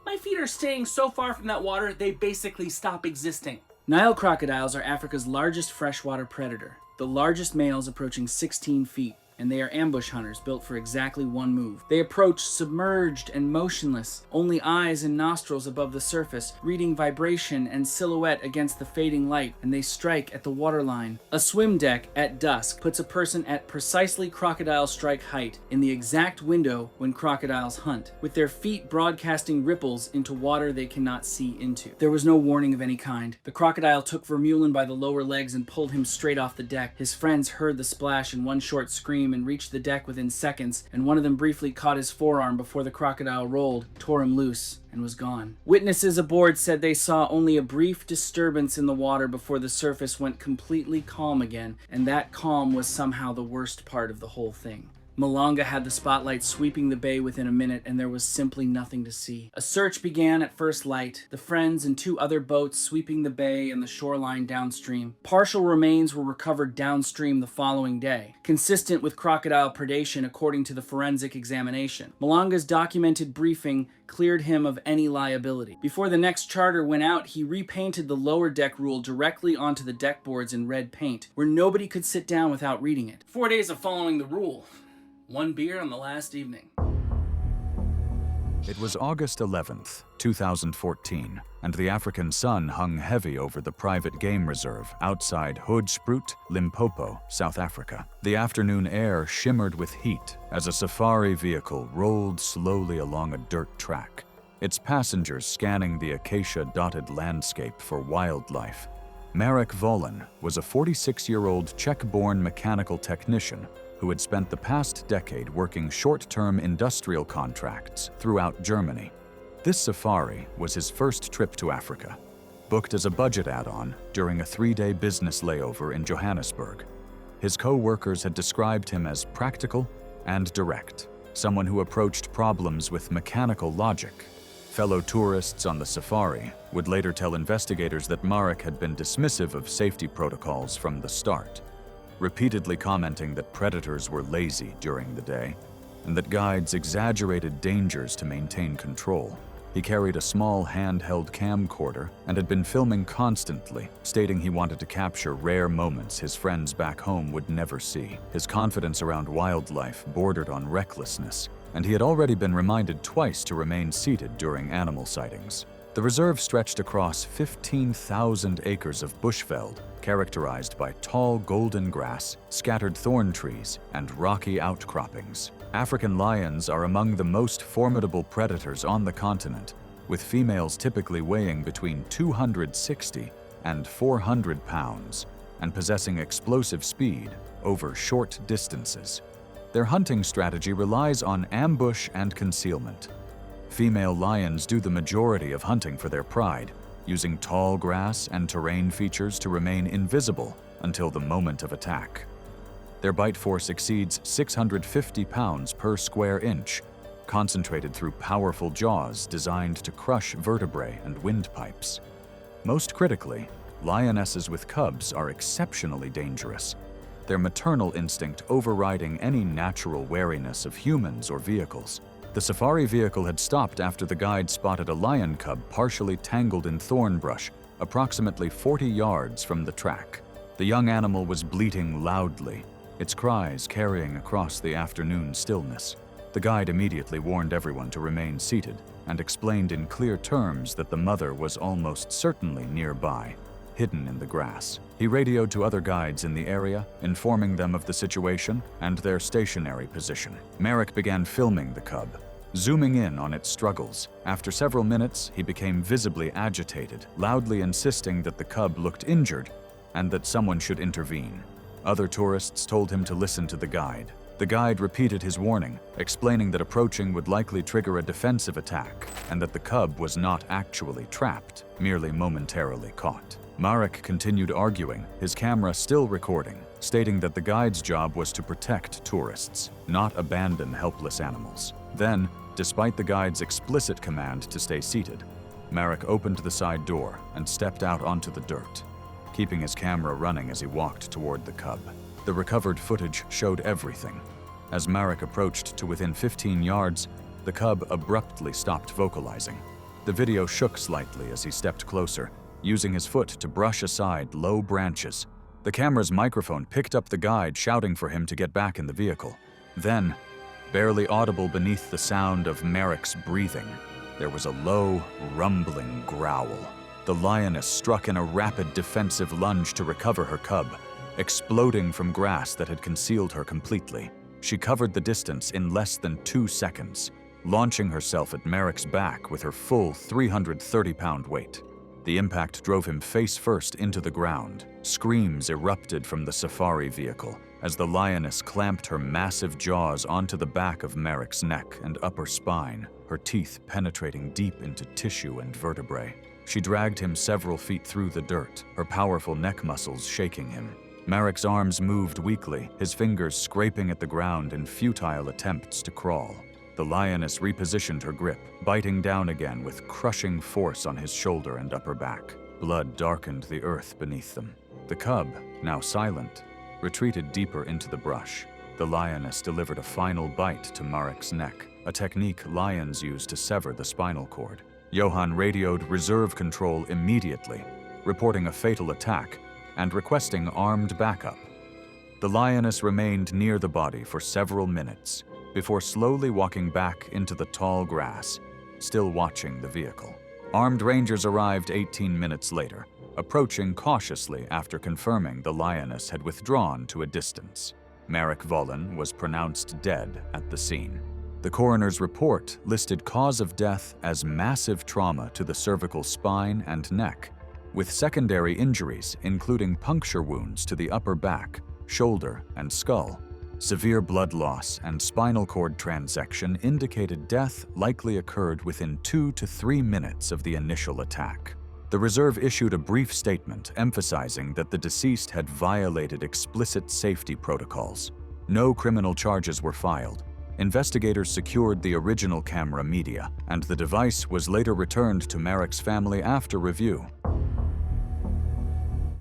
my feet are staying so far from that water they basically stop existing. Nile crocodiles are Africa's largest freshwater predator, the largest males approaching 16 feet. And they are ambush hunters built for exactly one move. They approach submerged and motionless, only eyes and nostrils above the surface, reading vibration and silhouette against the fading light, and they strike at the waterline. A swim deck at dusk puts a person at precisely crocodile strike height in the exact window when crocodiles hunt, with their feet broadcasting ripples into water they cannot see into. There was no warning of any kind. The crocodile took Vermeulen by the lower legs and pulled him straight off the deck. His friends heard the splash and one short scream and reached the deck within seconds, and one of them briefly caught his forearm before the crocodile rolled, tore him loose, and was gone. Witnesses aboard said they saw only a brief disturbance in the water before the surface went completely calm again, and that calm was somehow the worst part of the whole thing. Malanga had the spotlight sweeping the bay within a minute, and there was simply nothing to see. A search began at first light, the friends and 2 other boats sweeping the bay and the shoreline downstream. Partial remains were recovered downstream the following day, consistent with crocodile predation according to the forensic examination. Malanga's documented briefing cleared him of any liability. Before the next charter went out, he repainted the lower deck rule directly onto the deck boards in red paint, where nobody could sit down without reading it. 4 days of following the rule. 1 beer on the last evening. It was August 11th, 2014, and the African sun hung heavy over the private game reserve outside Hoedspruit, Limpopo, South Africa. The afternoon air shimmered with heat as a safari vehicle rolled slowly along a dirt track, its passengers scanning the acacia-dotted landscape for wildlife. Marek Volin was a 46-year-old Czech-born mechanical technician who had spent the past decade working short-term industrial contracts throughout Germany. This safari was his first trip to Africa, booked as a budget add-on during a 3-day business layover in Johannesburg. His co-workers had described him as practical and direct, someone who approached problems with mechanical logic. Fellow tourists on the safari would later tell investigators that Marek had been dismissive of safety protocols from the start, repeatedly commenting that predators were lazy during the day and that guides exaggerated dangers to maintain control. He carried a small handheld camcorder and had been filming constantly, stating he wanted to capture rare moments his friends back home would never see. His confidence around wildlife bordered on recklessness, and he had already been reminded twice to remain seated during animal sightings. The reserve stretched across 15,000 acres of bushveld, characterized by tall golden grass, scattered thorn trees, and rocky outcroppings. African lions are among the most formidable predators on the continent, with females typically weighing between 260 and 400 pounds and possessing explosive speed over short distances. Their hunting strategy relies on ambush and concealment. Female lions do the majority of hunting for their pride, using tall grass and terrain features to remain invisible until the moment of attack. Their bite force exceeds 650 pounds per square inch, concentrated through powerful jaws designed to crush vertebrae and windpipes. Most critically, lionesses with cubs are exceptionally dangerous, their maternal instinct overriding any natural wariness of humans or vehicles. The safari vehicle had stopped after the guide spotted a lion cub partially tangled in thorn brush, approximately 40 yards from the track. The young animal was bleating loudly, its cries carrying across the afternoon stillness. The guide immediately warned everyone to remain seated and explained in clear terms that the mother was almost certainly nearby, hidden in the grass. He radioed to other guides in the area, informing them of the situation and their stationary position. Marek began filming the cub, zooming in on its struggles. After several minutes, he became visibly agitated, loudly insisting that the cub looked injured and that someone should intervene. Other tourists told him to listen to the guide. The guide repeated his warning, explaining that approaching would likely trigger a defensive attack and that the cub was not actually trapped, merely momentarily caught. Marek continued arguing, his camera still recording, stating that the guide's job was to protect tourists, not abandon helpless animals. Then, despite the guide's explicit command to stay seated, Marek opened the side door and stepped out onto the dirt. keeping his camera running as he walked toward the cub. The recovered footage showed everything. As Marek approached to within 15 yards, the cub abruptly stopped vocalizing. The video shook slightly as he stepped closer, using his foot to brush aside low branches. The camera's microphone picked up the guide shouting for him to get back in the vehicle. Then, barely audible beneath the sound of Marek's breathing, there was a low, rumbling growl. The lioness struck in a rapid defensive lunge to recover her cub, exploding from grass that had concealed her completely. She covered the distance in less than 2 seconds, launching herself at Marek's back with her full 330-pound weight. The impact drove him face first into the ground. Screams erupted from the safari vehicle as the lioness clamped her massive jaws onto the back of Marek's neck and upper spine, her teeth penetrating deep into tissue and vertebrae. She dragged him several feet through the dirt, her powerful neck muscles shaking him. Marek's arms moved weakly, his fingers scraping at the ground in futile attempts to crawl. The lioness repositioned her grip, biting down again with crushing force on his shoulder and upper back. Blood darkened the earth beneath them. The cub, now silent, retreated deeper into the brush. The lioness delivered a final bite to Marek's neck, a technique lions use to sever the spinal cord. Johan radioed reserve control immediately, reporting a fatal attack and requesting armed backup. The lioness remained near the body for several minutes before slowly walking back into the tall grass, still watching the vehicle. Armed rangers arrived 18 minutes later, approaching cautiously after confirming the lioness had withdrawn to a distance. Marek Volin was pronounced dead at the scene. The coroner's report listed cause of death as massive trauma to the cervical spine and neck, with secondary injuries including puncture wounds to the upper back, shoulder, and skull. Severe blood loss and spinal cord transection indicated death likely occurred within 2 to 3 minutes of the initial attack. The reserve issued a brief statement emphasizing that the deceased had violated explicit safety protocols. No criminal charges were filed. Investigators secured the original camera media, and the device was later returned to Marek's family after review.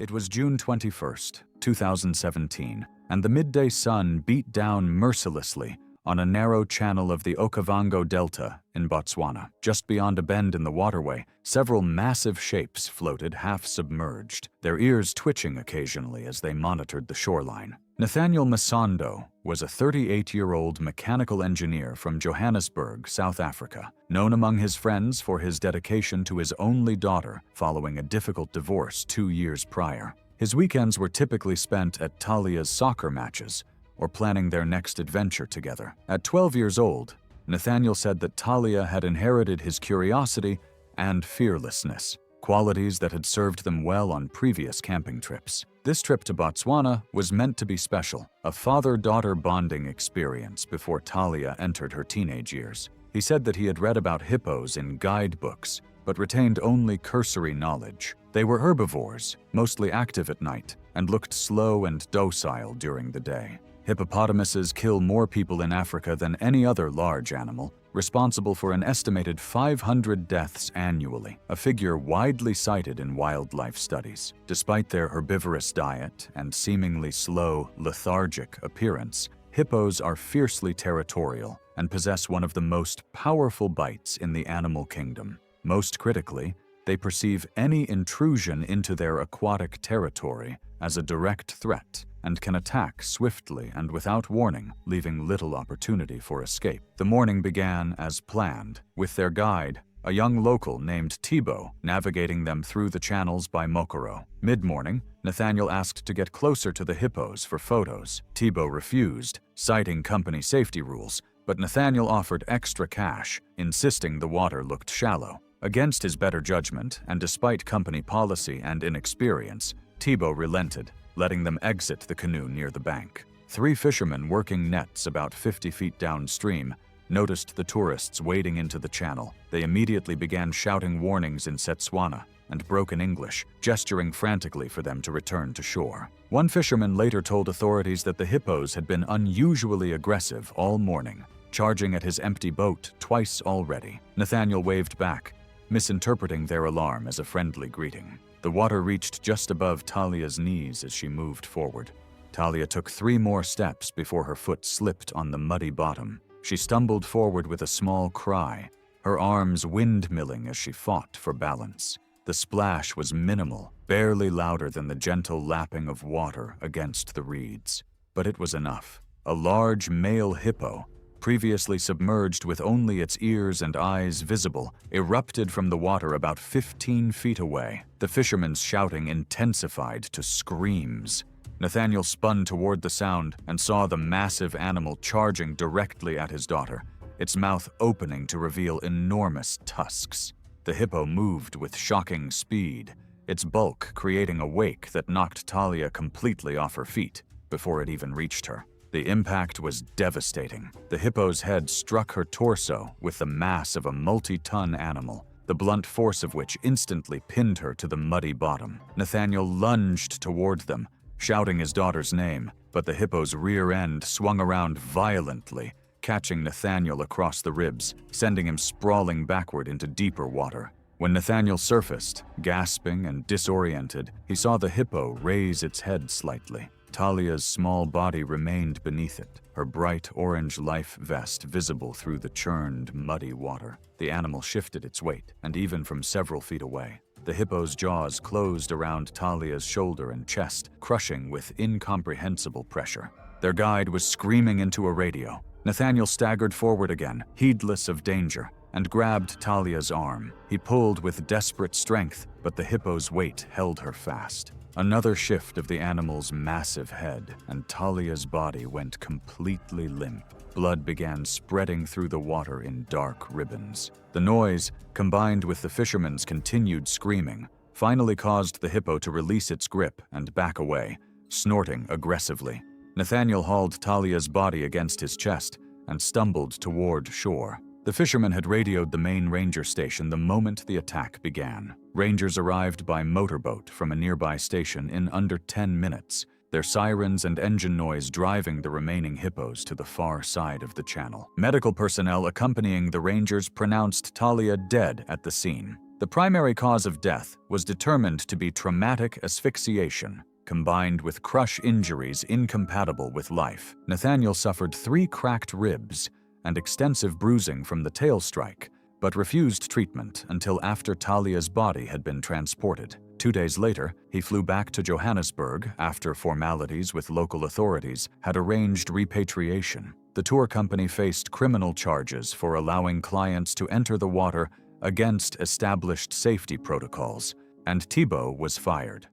It was June 21st, 2017, and the midday sun beat down mercilessly on a narrow channel of the Okavango Delta in Botswana. Just beyond a bend in the waterway, several massive shapes floated half-submerged, their ears twitching occasionally as they monitored the shoreline. Nathaniel Masondo was a 38-year-old mechanical engineer from Johannesburg, South Africa, known among his friends for his dedication to his only daughter following a difficult divorce 2 years prior. His weekends were typically spent at Talia's soccer matches or planning their next adventure together. At 12 years old, Nathaniel said that Talia had inherited his curiosity and fearlessness, qualities that had served them well on previous camping trips. This trip to Botswana was meant to be special, a father-daughter bonding experience before Talia entered her teenage years. He said that he had read about hippos in guidebooks, but retained only cursory knowledge. They were herbivores, mostly active at night, and looked slow and docile during the day. Hippopotamuses kill more people in Africa than any other large animal, responsible for an estimated 500 deaths annually, a figure widely cited in wildlife studies. Despite their herbivorous diet and seemingly slow, lethargic appearance, hippos are fiercely territorial and possess one of the most powerful bites in the animal kingdom. Most critically, they perceive any intrusion into their aquatic territory as a direct threat and can attack swiftly and without warning, leaving little opportunity for escape. The morning began as planned, with their guide, a young local named Thibaut, navigating them through the channels by Mokoro. Mid-morning, Nathaniel asked to get closer to the hippos for photos. Thibaut refused, citing company safety rules, but Nathaniel offered extra cash, insisting the water looked shallow. Against his better judgment, and despite company policy and inexperience, Thibaut relented, letting them exit the canoe near the bank. 3 fishermen working nets about 50 feet downstream noticed the tourists wading into the channel. They immediately began shouting warnings in Setswana and broken English, gesturing frantically for them to return to shore. One fisherman later told authorities that the hippos had been unusually aggressive all morning, charging at his empty boat twice already. Nathaniel waved back, misinterpreting their alarm as a friendly greeting. The water reached just above Talia's knees as she moved forward. Talia took 3 more steps before her foot slipped on the muddy bottom. She stumbled forward with a small cry, her arms windmilling as she fought for balance. The splash was minimal, barely louder than the gentle lapping of water against the reeds. But it was enough. A large male hippo, previously submerged with only its ears and eyes visible, erupted from the water about 15 feet away. The fisherman's shouting intensified to screams. Nathaniel spun toward the sound and saw the massive animal charging directly at his daughter, its mouth opening to reveal enormous tusks. The hippo moved with shocking speed, its bulk creating a wake that knocked Talia completely off her feet before it even reached her. The impact was devastating. The hippo's head struck her torso with the mass of a multi-ton animal, the blunt force of which instantly pinned her to the muddy bottom. Nathaniel lunged toward them, shouting his daughter's name, but the hippo's rear end swung around violently, catching Nathaniel across the ribs, sending him sprawling backward into deeper water. When Nathaniel surfaced, gasping and disoriented, he saw the hippo raise its head slightly. Talia's small body remained beneath it, her bright orange life vest visible through the churned, muddy water. The animal shifted its weight, and even from several feet away, the hippo's jaws closed around Talia's shoulder and chest, crushing with incomprehensible pressure. Their guide was screaming into a radio. Nathaniel staggered forward again, heedless of danger, and grabbed Talia's arm. He pulled with desperate strength, but the hippo's weight held her fast. Another shift of the animal's massive head, and Talia's body went completely limp. Blood began spreading through the water in dark ribbons. The noise, combined with the fisherman's continued screaming, finally caused the hippo to release its grip and back away, snorting aggressively. Nathaniel hauled Talia's body against his chest and stumbled toward shore. The fisherman had radioed the main ranger station the moment the attack began. Rangers arrived by motorboat from a nearby station in under 10 minutes, their sirens and engine noise driving the remaining hippos to the far side of the channel. Medical personnel accompanying the Rangers pronounced Talia dead at the scene. The primary cause of death was determined to be traumatic asphyxiation, combined with crush injuries incompatible with life. Nathaniel suffered 3 cracked ribs and extensive bruising from the tail strike, but refused treatment until after Talia's body had been transported. 2 days later, he flew back to Johannesburg after formalities with local authorities had arranged repatriation. The tour company faced criminal charges for allowing clients to enter the water against established safety protocols, and Thibault was fired.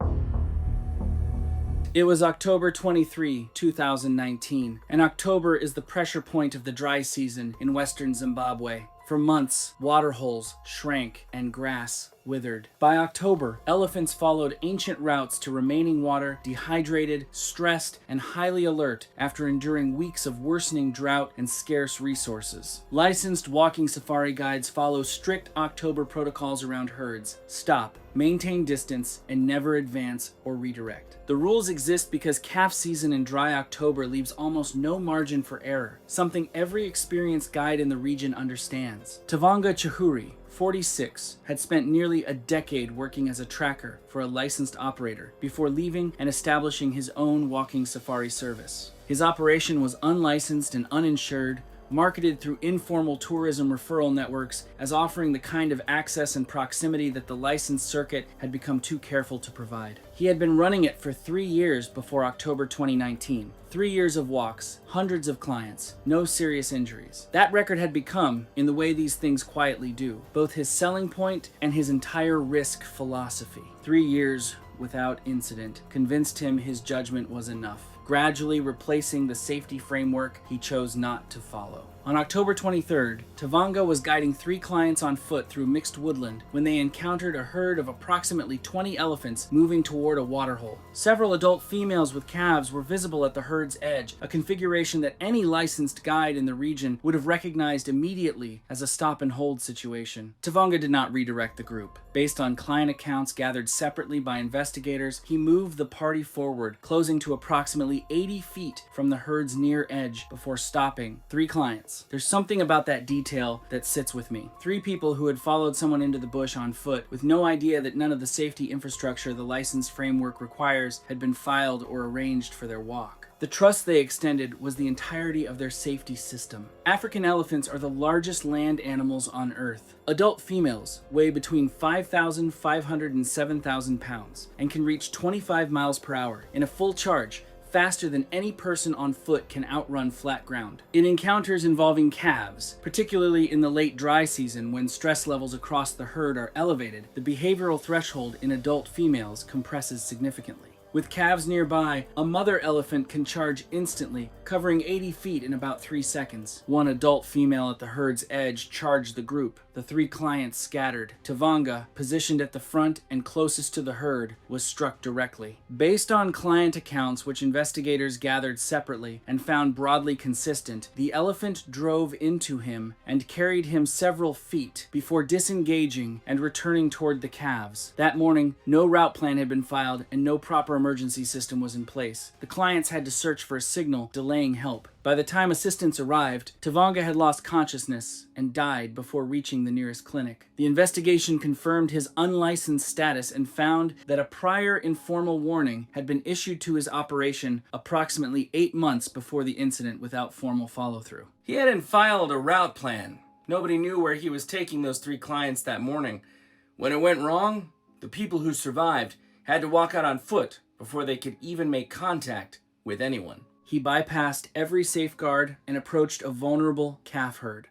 It was October 23, 2019, and October is the pressure point of the dry season in western Zimbabwe. For months, water holes shrank and grass withered. By October, elephants followed ancient routes to remaining water, dehydrated, stressed, and highly alert after enduring weeks of worsening drought and scarce resources. Licensed walking safari guides follow strict October protocols around herds: stop, maintain distance, and never advance or redirect. The rules exist because calf season in dry October leaves almost no margin for error, something every experienced guide in the region understands. Tavanga Chahuri, 46, had spent nearly a decade working as a tracker for a licensed operator before leaving and establishing his own walking safari service. His operation was unlicensed and uninsured, marketed through informal tourism referral networks as offering the kind of access and proximity that the licensed circuit had become too careful to provide. He had been running it for 3 years before October 2019. 3 years of walks, hundreds of clients, no serious injuries. That record had become, in the way these things quietly do, both his selling point and his entire risk philosophy. 3 years without incident convinced him his judgment was enough, gradually replacing the safety framework he chose not to follow. On October 23rd, Tavanga was guiding 3 clients on foot through mixed woodland when they encountered a herd of approximately 20 elephants moving toward a waterhole. Several adult females with calves were visible at the herd's edge, a configuration that any licensed guide in the region would have recognized immediately as a stop-and-hold situation. Tavanga did not redirect the group. Based on client accounts gathered separately by investigators, he moved the party forward, closing to approximately 80 feet from the herd's near edge before stopping 3 clients. seconds. There's something about that detail that sits with me. 3 people who had followed someone into the bush on foot with no idea that none of the safety infrastructure the license framework requires had been filed or arranged for their walk. The trust they extended was the entirety of their safety system. African elephants are the largest land animals on Earth. Adult females weigh between 5,500 and 7,000 pounds and can reach 25 miles per hour in a full charge, faster than any person on foot can outrun flat ground. In encounters involving calves, particularly in the late dry season when stress levels across the herd are elevated, the behavioral threshold in adult females compresses significantly. With calves nearby, a mother elephant can charge instantly, covering 80 feet in about 3 seconds. One adult female at the herd's edge charged the group. The 3 clients scattered. Tavanga, positioned at the front and closest to the herd, was struck directly. Based on client accounts which investigators gathered separately and found broadly consistent, the elephant drove into him and carried him several feet before disengaging and returning toward the calves. That morning, no route plan had been filed and no proper emergency system was in place. The clients had to search for a signal, delaying help. By the time assistance arrived, Tavanga had lost consciousness and died before reaching the nearest clinic. The investigation confirmed his unlicensed status and found that a prior informal warning had been issued to his operation approximately 8 months before the incident without formal follow-through. He hadn't filed a route plan. Nobody knew where he was taking those 3 clients that morning. When it went wrong, the people who survived had to walk out on foot before they could even make contact with anyone. He bypassed every safeguard and approached a vulnerable calf herd.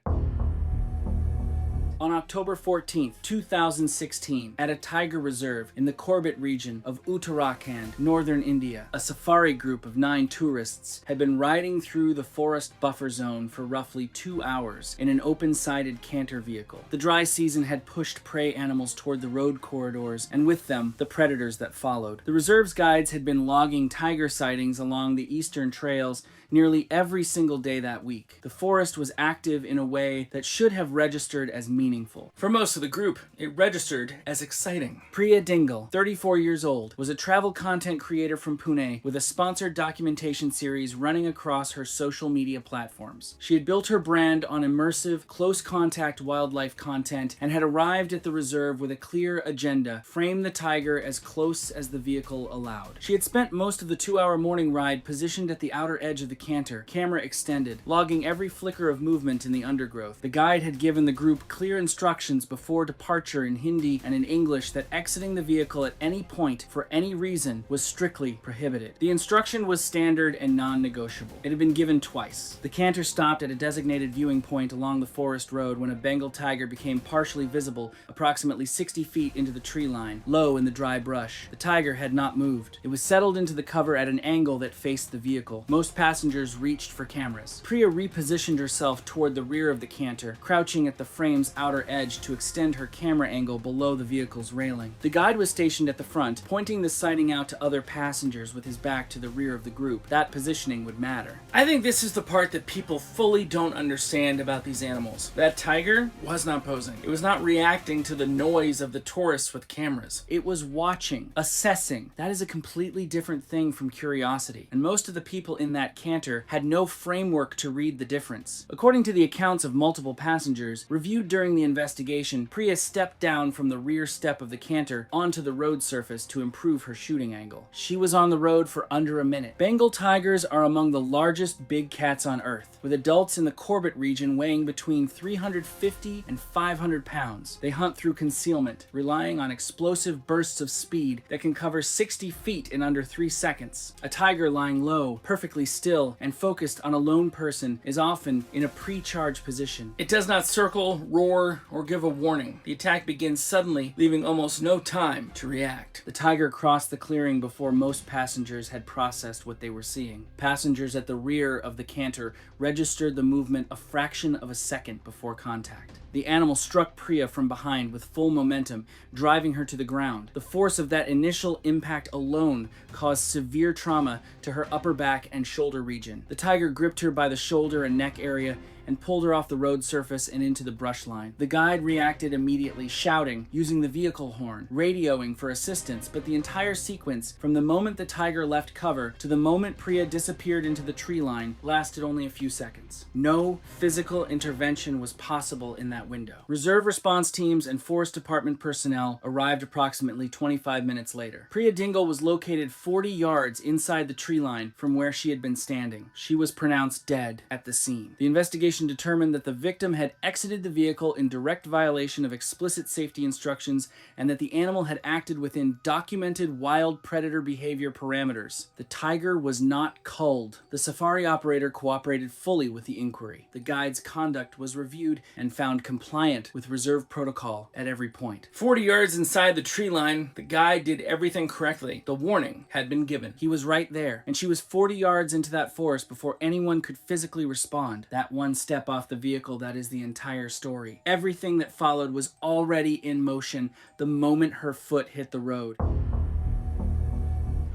On October 14, 2016, at a tiger reserve in the Corbett region of Uttarakhand, northern India, a safari group of 9 tourists had been riding through the forest buffer zone for roughly 2 hours in an open-sided canter vehicle. The dry season had pushed prey animals toward the road corridors, and with them, the predators that followed. The reserve's guides had been logging tiger sightings along the eastern trails nearly every single day that week. The forest was active in a way that should have registered as meaningful. For most of the group, it registered as exciting. Priya Dingle, 34 years old, was a travel content creator from Pune with a sponsored documentation series running across her social media platforms. She had built her brand on immersive, close-contact wildlife content and had arrived at the reserve with a clear agenda: frame the tiger as close as the vehicle allowed. She had spent most of the 2-hour morning ride positioned at the outer edge of the canter, camera extended, logging every flicker of movement in the undergrowth. The guide had given the group clear instructions before departure in Hindi and in English that exiting the vehicle at any point for any reason was strictly prohibited. The instruction was standard and non-negotiable. It had been given twice. The canter stopped at a designated viewing point along the forest road when a Bengal tiger became partially visible approximately 60 feet into the tree line, low in the dry brush. The tiger had not moved. It was settled into the cover at an angle that faced the vehicle. Most passengers reached for cameras. Priya repositioned herself toward the rear of the canter, crouching at the frame's outer edge to extend her camera angle below the vehicle's railing. The guide was stationed at the front, pointing the sighting out to other passengers with his back to the rear of the group. That positioning would matter. I think this is the part that people fully don't understand about these animals. That tiger was not posing. It was not reacting to the noise of the tourists with cameras. It was watching, assessing. That is a completely different thing from curiosity. And most of the people in that canter had no framework to read the difference. According to the accounts of multiple passengers reviewed during the investigation, Priya stepped down from the rear step of the canter onto the road surface to improve her shooting angle. She was on the road for under a minute. Bengal tigers are among the largest big cats on Earth, with adults in the Corbett region weighing between 350 and 500 pounds. They hunt through concealment, relying on explosive bursts of speed that can cover 60 feet in under 3 seconds. A tiger lying low, perfectly still, and focused on a lone person is often in a pre-charged position. It does not circle, roar, or give a warning. The attack begins suddenly, leaving almost no time to react. The tiger crossed the clearing before most passengers had processed what they were seeing. Passengers at the rear of the canter registered the movement a fraction of a second before contact. The animal struck Priya from behind with full momentum, driving her to the ground. The force of that initial impact alone caused severe trauma to her upper back and shoulder region. The tiger gripped her by the shoulder and neck area and pulled her off the road surface and into the brush line. The guide reacted immediately, shouting, using the vehicle horn, radioing for assistance, but the entire sequence, from the moment the tiger left cover to the moment Priya disappeared into the tree line, lasted only a few seconds. No physical intervention was possible in that window. Reserve response teams and Forest Department personnel arrived approximately 25 minutes later. Priya Dingle was located 40 yards inside the tree line from where she had been standing. She was pronounced dead at the scene. The investigation determined that the victim had exited the vehicle in direct violation of explicit safety instructions and that the animal had acted within documented wild predator behavior parameters. The tiger was not culled. The safari operator cooperated fully with the inquiry. The guide's conduct was reviewed and found compliant with reserve protocol at every point. 40 yards inside the tree line, the guide did everything correctly. The warning had been given. He was right there, and she was 40 yards into that forest before anyone could physically respond. That one step off the vehicle, that is the entire story. Everything that followed was already in motion the moment her foot hit the road.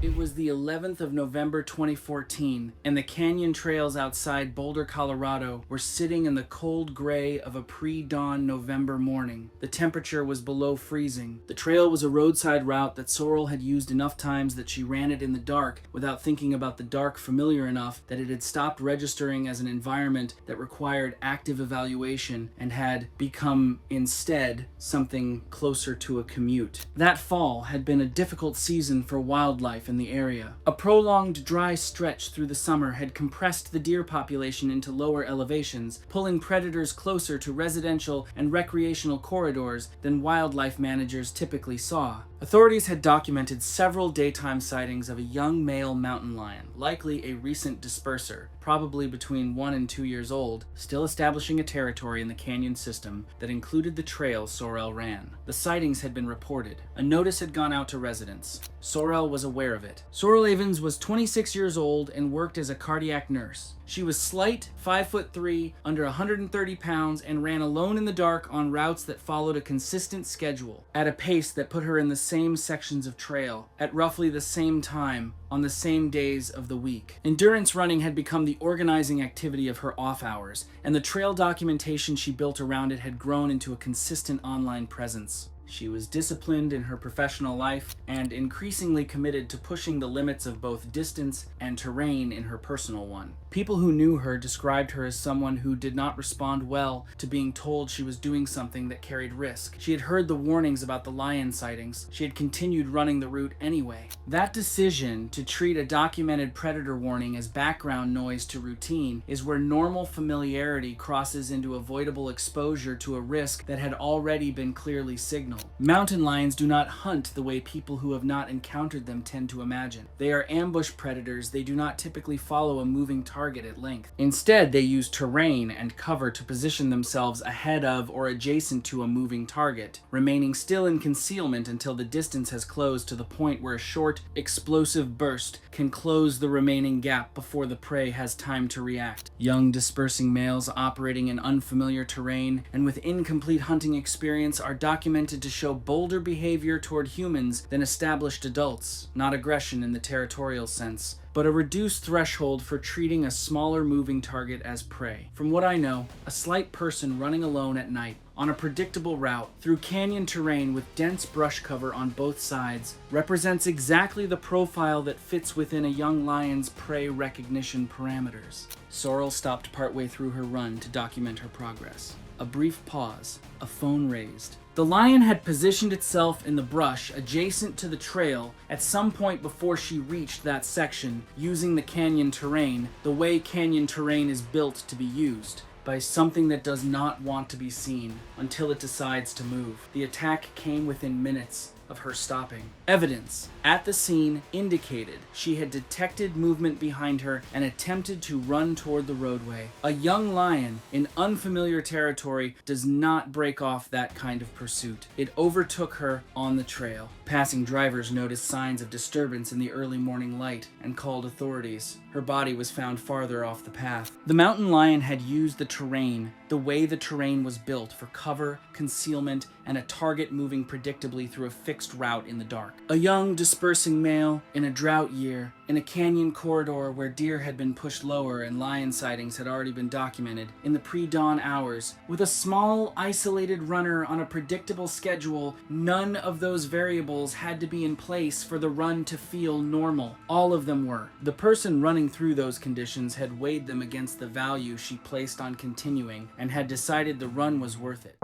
It was the 11th of November 2014, and the canyon trails outside Boulder, Colorado were sitting in the cold gray of a pre-dawn November morning. The temperature was below freezing. The trail was a roadside route that Sorrel had used enough times that she ran it in the dark without thinking about the dark familiar enough that it had stopped registering as an environment that required active evaluation and had become instead something closer to a commute. That fall had been a difficult season for wildlife in the area. A prolonged dry stretch through the summer had compressed the deer population into lower elevations, pulling predators closer to residential and recreational corridors than wildlife managers typically saw. Authorities had documented several daytime sightings of a young male mountain lion, likely a recent disperser, probably between 1 and 2 years old, still establishing a territory in the canyon system that included the trail Sorrel ran. The sightings had been reported. A notice had gone out to residents. Sorrel was aware of it. Sorrel Evans was 26 years old and worked as a cardiac nurse. She was slight, 5'3", under 130 pounds, and ran alone in the dark on routes that followed a consistent schedule, at a pace that put her in the same sections of trail, at roughly the same time, on the same days of the week. Endurance running had become the organizing activity of her off hours, and the trail documentation she built around it had grown into a consistent online presence. She was disciplined in her professional life and increasingly committed to pushing the limits of both distance and terrain in her personal one. People who knew her described her as someone who did not respond well to being told she was doing something that carried risk. She had heard the warnings about the lion sightings. She had continued running the route anyway. That decision to treat a documented predator warning as background noise to routine is where normal familiarity crosses into avoidable exposure to a risk that had already been clearly signaled. Mountain lions do not hunt the way people who have not encountered them tend to imagine. They are ambush predators. They do not typically follow a moving target at length. Instead, they use terrain and cover to position themselves ahead of or adjacent to a moving target, remaining still in concealment until the distance has closed to the point where a short, explosive burst can close the remaining gap before the prey has time to react. Young, dispersing males operating in unfamiliar terrain and with incomplete hunting experience are documented to show bolder behavior toward humans than established adults, not aggression in the territorial sense, but a reduced threshold for treating a smaller moving target as prey. From what I know, a slight person running alone at night on a predictable route through canyon terrain with dense brush cover on both sides represents exactly the profile that fits within a young lion's prey recognition parameters. Sorrel stopped partway through her run to document her progress. A brief pause, a phone raised. The lion had positioned itself in the brush adjacent to the trail at some point before she reached that section, using the canyon terrain the way canyon terrain is built to be used, by something that does not want to be seen until it decides to move. The attack came within minutes of her stopping. Evidence at the scene indicated she had detected movement behind her and attempted to run toward the roadway. A young lion in unfamiliar territory does not break off that kind of pursuit. It overtook her on the trail. Passing drivers noticed signs of disturbance in the early morning light and called authorities. Her body was found farther off the path. The mountain lion had used the terrain the way the terrain was built for cover, concealment, and a target moving predictably through a fixed next route in the dark. A young, dispersing male in a drought year, in a canyon corridor where deer had been pushed lower and lion sightings had already been documented in the pre-dawn hours, with a small, isolated runner on a predictable schedule. None of those variables had to be in place for the run to feel normal. All of them were. The person running through those conditions had weighed them against the value she placed on continuing and had decided the run was worth it.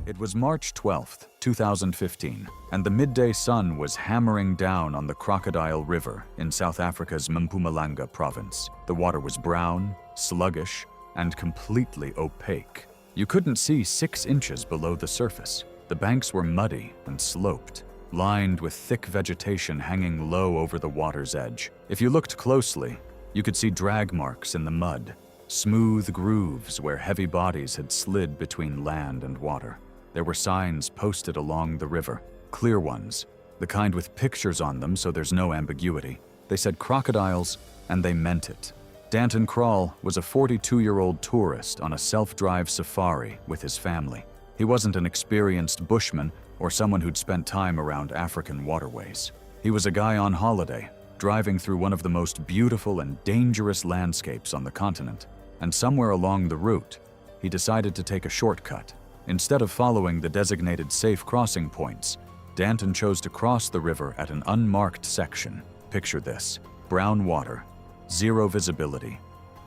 It was March 12th, 2015, and the midday sun was hammering down on the Crocodile River in South Africa's Mpumalanga province. The water was brown, sluggish, and completely opaque. You couldn't see 6 inches below the surface. The banks were muddy and sloped, lined with thick vegetation hanging low over the water's edge. If you looked closely, you could see drag marks in the mud, smooth grooves where heavy bodies had slid between land and water. There were signs posted along the river, clear ones, the kind with pictures on them so there's no ambiguity. They said crocodiles, and they meant it. Danton Krall was a 42-year-old tourist on a self-drive safari with his family. He wasn't an experienced bushman or someone who'd spent time around African waterways. He was a guy on holiday, driving through one of the most beautiful and dangerous landscapes on the continent. And somewhere along the route, he decided to take a shortcut. Instead of following the designated safe crossing points, Danton chose to cross the river at an unmarked section. Picture this: brown water, zero visibility,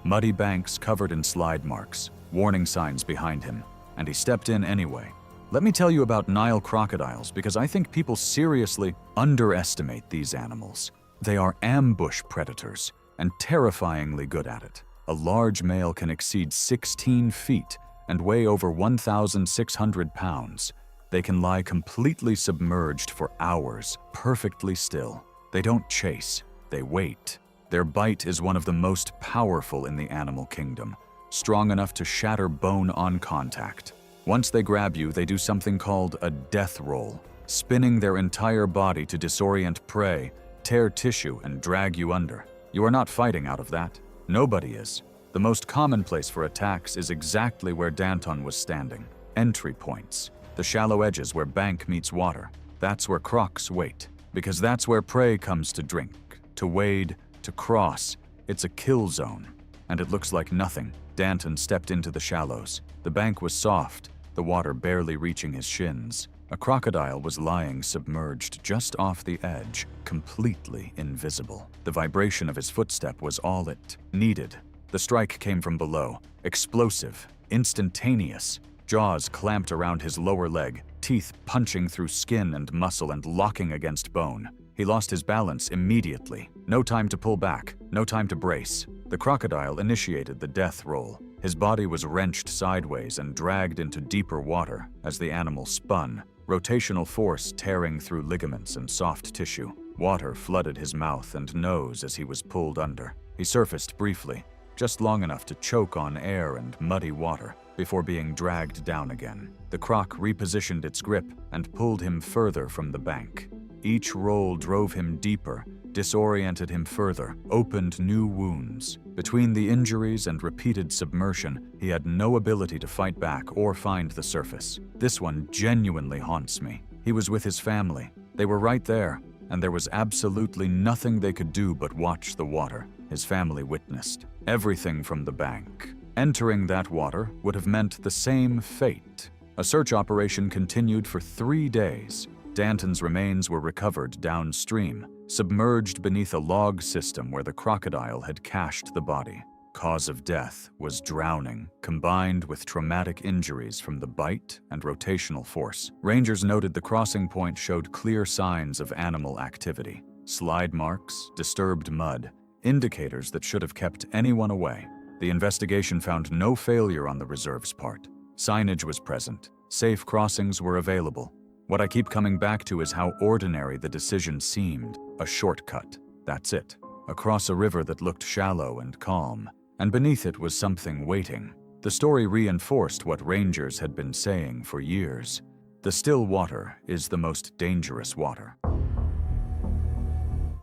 muddy banks covered in slide marks, warning signs behind him, and he stepped in anyway. Let me tell you about Nile crocodiles because I think people seriously underestimate these animals. They are ambush predators and terrifyingly good at it. A large male can exceed 16 feet and weigh over 1,600 pounds. They can lie completely submerged for hours, perfectly still. They don't chase, they wait. Their bite is one of the most powerful in the animal kingdom, strong enough to shatter bone on contact. Once they grab you, they do something called a death roll, spinning their entire body to disorient prey, tear tissue, and drag you under. You are not fighting out of that. Nobody is. The most common place for attacks is exactly where Danton was standing. Entry points, the shallow edges where bank meets water. That's where crocs wait, because that's where prey comes to drink, to wade, to cross. It's a kill zone, and it looks like nothing. Danton stepped into the shallows. The bank was soft, the water barely reaching his shins. A crocodile was lying submerged just off the edge, completely invisible. The vibration of his footstep was all it needed. The strike came from below, explosive, instantaneous. Jaws clamped around his lower leg, teeth punching through skin and muscle and locking against bone. He lost his balance immediately. No time to pull back, no time to brace. The crocodile initiated the death roll. His body was wrenched sideways and dragged into deeper water as the animal spun, rotational force tearing through ligaments and soft tissue. Water flooded his mouth and nose as he was pulled under. He surfaced briefly, just long enough to choke on air and muddy water before being dragged down again. The croc repositioned its grip and pulled him further from the bank. Each roll drove him deeper, disoriented him further, opened new wounds. Between the injuries and repeated submersion, he had no ability to fight back or find the surface. This one genuinely haunts me. He was with his family. They were right there, and there was absolutely nothing they could do but watch the water. His family witnessed everything from the bank. Entering that water would have meant the same fate. A search operation continued for 3 days. Danton's remains were recovered downstream, submerged beneath a log system where the crocodile had cached the body. Cause of death was drowning, combined with traumatic injuries from the bite and rotational force. Rangers noted the crossing point showed clear signs of animal activity. Slide marks, disturbed mud, indicators that should have kept anyone away. The investigation found no failure on the reserve's part. Signage was present. Safe crossings were available. What I keep coming back to is how ordinary the decision seemed. A shortcut. That's it. Across a river that looked shallow and calm. And beneath it was something waiting. The story reinforced what rangers had been saying for years. The still water is the most dangerous water.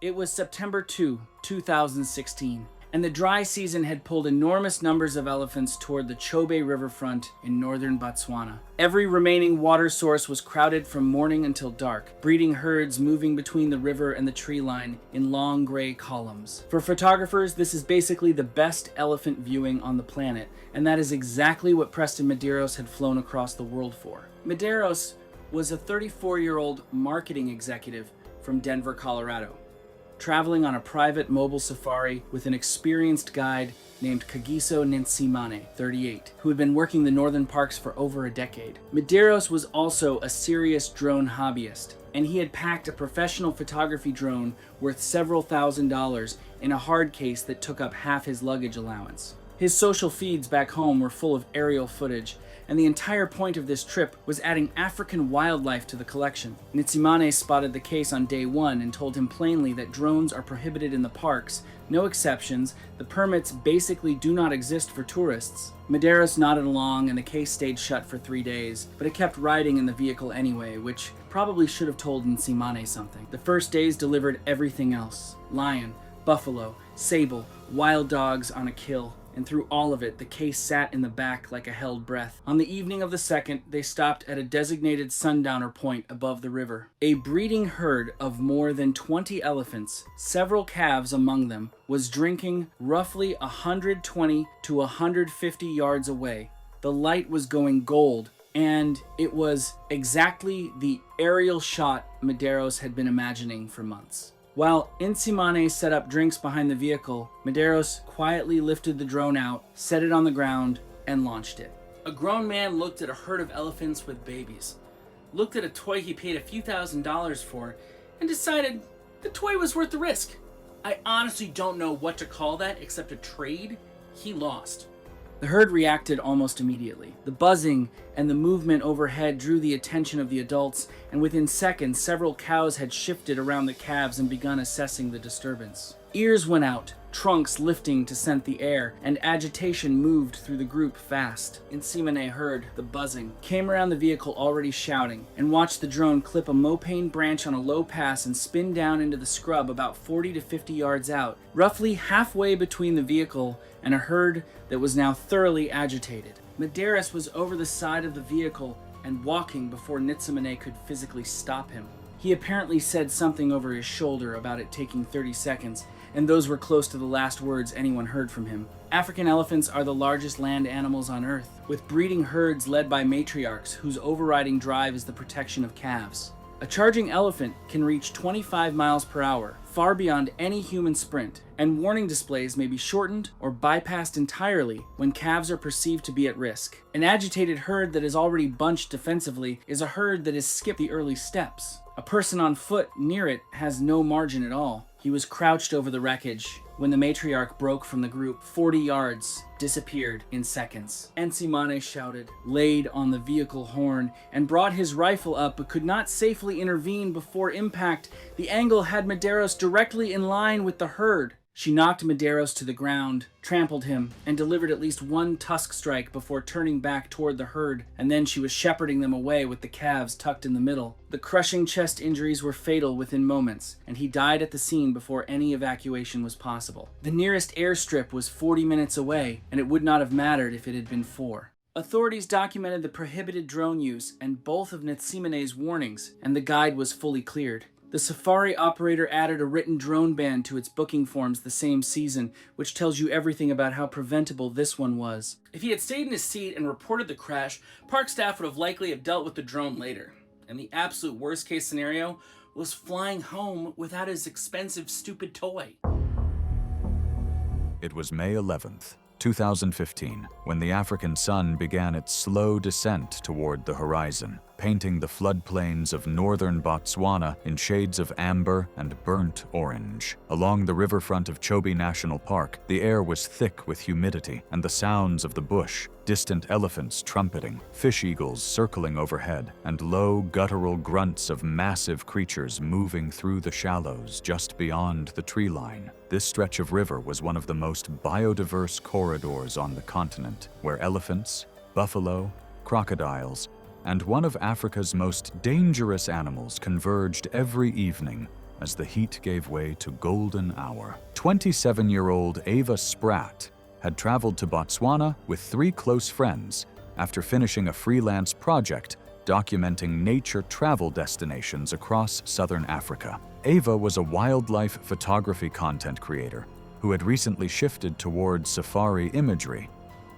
It was September 2, 2016, and the dry season had pulled enormous numbers of elephants toward the Chobe riverfront in northern Botswana. Every remaining water source was crowded from morning until dark, breeding herds moving between the river and the tree line in long gray columns. For photographers, this is basically the best elephant viewing on the planet, and that is exactly what Preston Medeiros had flown across the world for. Medeiros was a 34-year-old marketing executive from Denver, Colorado, traveling on a private mobile safari with an experienced guide named Kagiso Nitsimane, 38, who had been working the northern parks for over a decade. Medeiros was also a serious drone hobbyist, and he had packed a professional photography drone worth several $1,000s in a hard case that took up half his luggage allowance. His social feeds back home were full of aerial footage, and the entire point of this trip was adding African wildlife to the collection. Nitsimane spotted the case on day one and told him plainly that drones are prohibited in the parks, no exceptions, the permits basically do not exist for tourists. Medeiros nodded along and the case stayed shut for 3 days, but it kept riding in the vehicle anyway, which probably should have told Nitsimane something. The first days delivered everything else: lion, buffalo, sable, wild dogs on a kill. And through all of it, the case sat in the back like a held breath. On the evening of the second, they stopped at a designated sundowner point above the river. A breeding herd of more than 20 elephants, several calves among them, was drinking roughly 120 to 150 yards away. The light was going gold, and it was exactly the aerial shot Medeiros had been imagining for months. While Nitsimane set up drinks behind the vehicle, Medeiros quietly lifted the drone out, set it on the ground, and launched it. A grown man looked at a herd of elephants with babies, looked at a toy he paid a few $1,000s for, and decided the toy was worth the risk. I honestly don't know what to call that except a trade. He lost. The herd reacted almost immediately. The buzzing and the movement overhead drew the attention of the adults, and within seconds, several cows had shifted around the calves and begun assessing the disturbance. Ears went out, trunks lifting to scent the air, and agitation moved through the group fast. Nitsimane heard the buzzing, came around the vehicle already shouting, and watched the drone clip a mopane branch on a low pass and spin down into the scrub about 40 to 50 yards out, roughly halfway between the vehicle and a herd that was now thoroughly agitated. Medeiros was over the side of the vehicle and walking before Nitsimane could physically stop him. He apparently said something over his shoulder about it taking 30 seconds, and those were close to the last words anyone heard from him. African elephants are the largest land animals on Earth, with breeding herds led by matriarchs whose overriding drive is the protection of calves. A charging elephant can reach 25 miles per hour, far beyond any human sprint, and warning displays may be shortened or bypassed entirely when calves are perceived to be at risk. An agitated herd that is already bunched defensively is a herd that has skipped the early steps. A person on foot near it has no margin at all. He was crouched over the wreckage when the matriarch broke from the group 40 yards, disappeared in seconds. Nitsimane shouted, laid on the vehicle horn, and brought his rifle up but could not safely intervene before impact. The angle had Medeiros directly in line with the herd. She knocked Medeiros to the ground, trampled him, and delivered at least one tusk strike before turning back toward the herd, and then she was shepherding them away with the calves tucked in the middle. The crushing chest injuries were fatal within moments, and he died at the scene before any evacuation was possible. The nearest airstrip was 40 minutes away, and it would not have mattered if it had been 4. Authorities documented the prohibited drone use and both of Nitsimane's warnings, and the guide was fully cleared. The safari operator added a written drone ban to its booking forms the same season, which tells you everything about how preventable this one was. If he had stayed in his seat and reported the crash, park staff would have likely have dealt with the drone later. And the absolute worst case scenario was flying home without his expensive, stupid toy. It was May 11th, 2015, when the African sun began its slow descent toward the horizon, painting the floodplains of northern Botswana in shades of amber and burnt orange. Along the riverfront of Chobe National Park, the air was thick with humidity and the sounds of the bush, distant elephants trumpeting, fish eagles circling overhead, and low guttural grunts of massive creatures moving through the shallows just beyond the tree line. This stretch of river was one of the most biodiverse corridors on the continent, where elephants, buffalo, crocodiles, and one of Africa's most dangerous animals converged every evening, as the heat gave way to golden hour. 27-year-old Ava Spratt had traveled to Botswana with 3 close friends after finishing a freelance project documenting nature travel destinations across southern Africa. Ava was a wildlife photography content creator who had recently shifted towards safari imagery,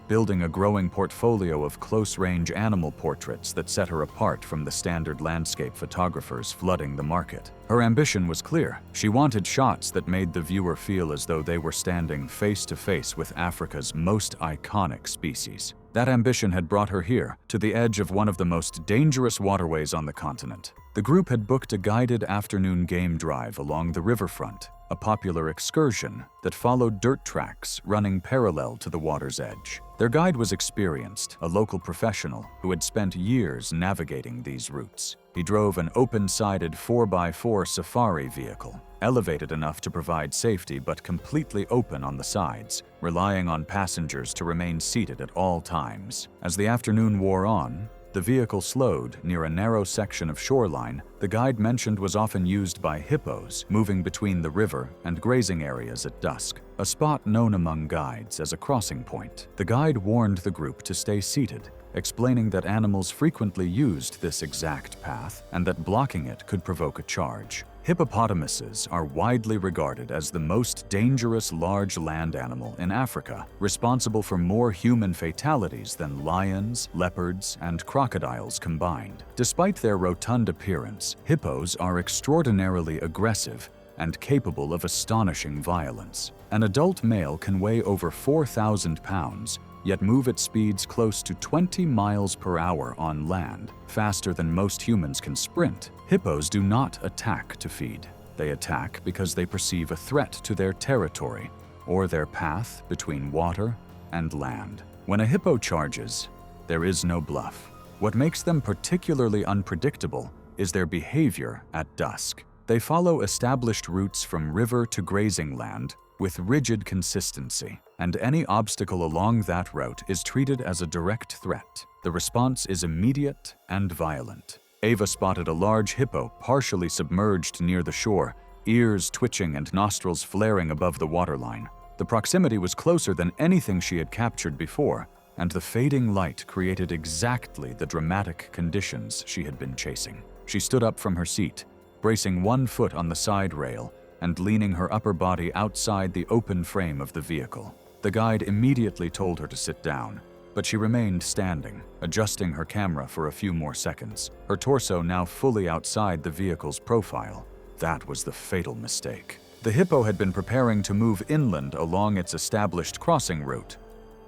building a growing portfolio of close-range animal portraits that set her apart from the standard landscape photographers flooding the market. Her ambition was clear. She wanted shots that made the viewer feel as though they were standing face-to-face with Africa's most iconic species. That ambition had brought her here, to the edge of one of the most dangerous waterways on the continent. The group had booked a guided afternoon game drive along the riverfront, a popular excursion that followed dirt tracks running parallel to the water's edge. Their guide was experienced, a local professional who had spent years navigating these routes. He drove an open-sided 4x4 safari vehicle, elevated enough to provide safety but completely open on the sides, relying on passengers to remain seated at all times. As the afternoon wore on, the vehicle slowed near a narrow section of shoreline the guide mentioned was often used by hippos moving between the river and grazing areas at dusk, a spot known among guides as a crossing point. The guide warned the group to stay seated, explaining that animals frequently used this exact path and that blocking it could provoke a charge. Hippopotamuses are widely regarded as the most dangerous large land animal in Africa, responsible for more human fatalities than lions, leopards, and crocodiles combined. Despite their rotund appearance, hippos are extraordinarily aggressive and capable of astonishing violence. An adult male can weigh over 4,000 pounds, yet move at speeds close to 20 miles per hour on land, faster than most humans can sprint. Hippos do not attack to feed. They attack because they perceive a threat to their territory or their path between water and land. When a hippo charges, there is no bluff. What makes them particularly unpredictable is their behavior at dusk. They follow established routes from river to grazing land with rigid consistency, and any obstacle along that route is treated as a direct threat. The response is immediate and violent. Ava spotted a large hippo partially submerged near the shore, ears twitching and nostrils flaring above the waterline. The proximity was closer than anything she had captured before, and the fading light created exactly the dramatic conditions she had been chasing. She stood up from her seat, bracing one foot on the side rail and leaning her upper body outside the open frame of the vehicle. The guide immediately told her to sit down, but she remained standing, adjusting her camera for a few more seconds, her torso now fully outside the vehicle's profile. That was the fatal mistake. The hippo had been preparing to move inland along its established crossing route,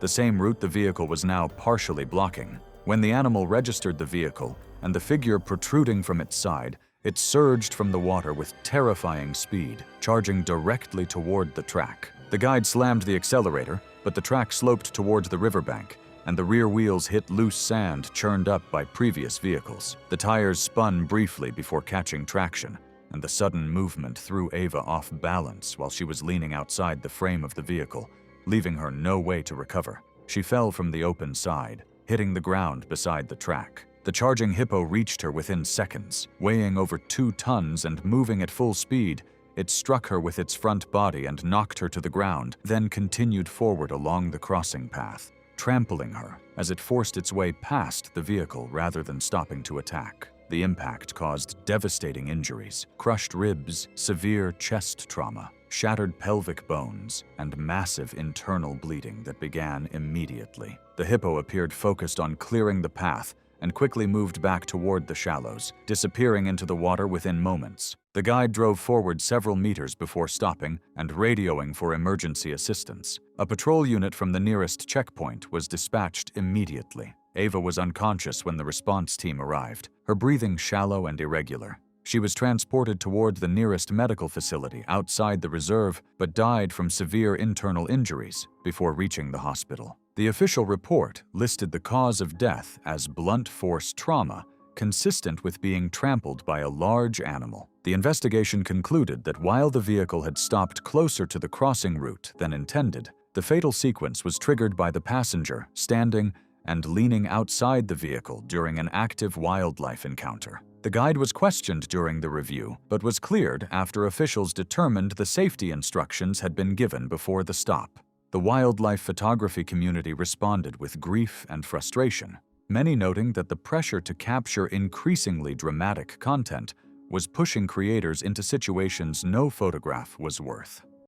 the same route the vehicle was now partially blocking. When the animal registered the vehicle and the figure protruding from its side, it surged from the water with terrifying speed, charging directly toward the track. The guide slammed the accelerator, but the track sloped towards the riverbank, and the rear wheels hit loose sand churned up by previous vehicles. The tires spun briefly before catching traction, and the sudden movement threw Ava off balance while she was leaning outside the frame of the vehicle, leaving her no way to recover. She fell from the open side, hitting the ground beside the track. The charging hippo reached her within seconds. Weighing over 2 tons and moving at full speed, it struck her with its front body and knocked her to the ground, then continued forward along the crossing path, trampling her as it forced its way past the vehicle rather than stopping to attack. The impact caused devastating injuries, crushed ribs, severe chest trauma, shattered pelvic bones, and massive internal bleeding that began immediately. The hippo appeared focused on clearing the path and quickly moved back toward the shallows, disappearing into the water within moments. The guide drove forward several meters before stopping and radioing for emergency assistance. A patrol unit from the nearest checkpoint was dispatched immediately. Ava was unconscious when the response team arrived, her breathing shallow and irregular. She was transported toward the nearest medical facility outside the reserve, but died from severe internal injuries before reaching the hospital. The official report listed the cause of death as blunt force trauma, consistent with being trampled by a large animal. The investigation concluded that while the vehicle had stopped closer to the crossing route than intended, the fatal sequence was triggered by the passenger standing and leaning outside the vehicle during an active wildlife encounter. The guide was questioned during the review, but was cleared after officials determined the safety instructions had been given before the stop. The wildlife photography community responded with grief and frustration, many noting that the pressure to capture increasingly dramatic content was pushing creators into situations no photograph was worth.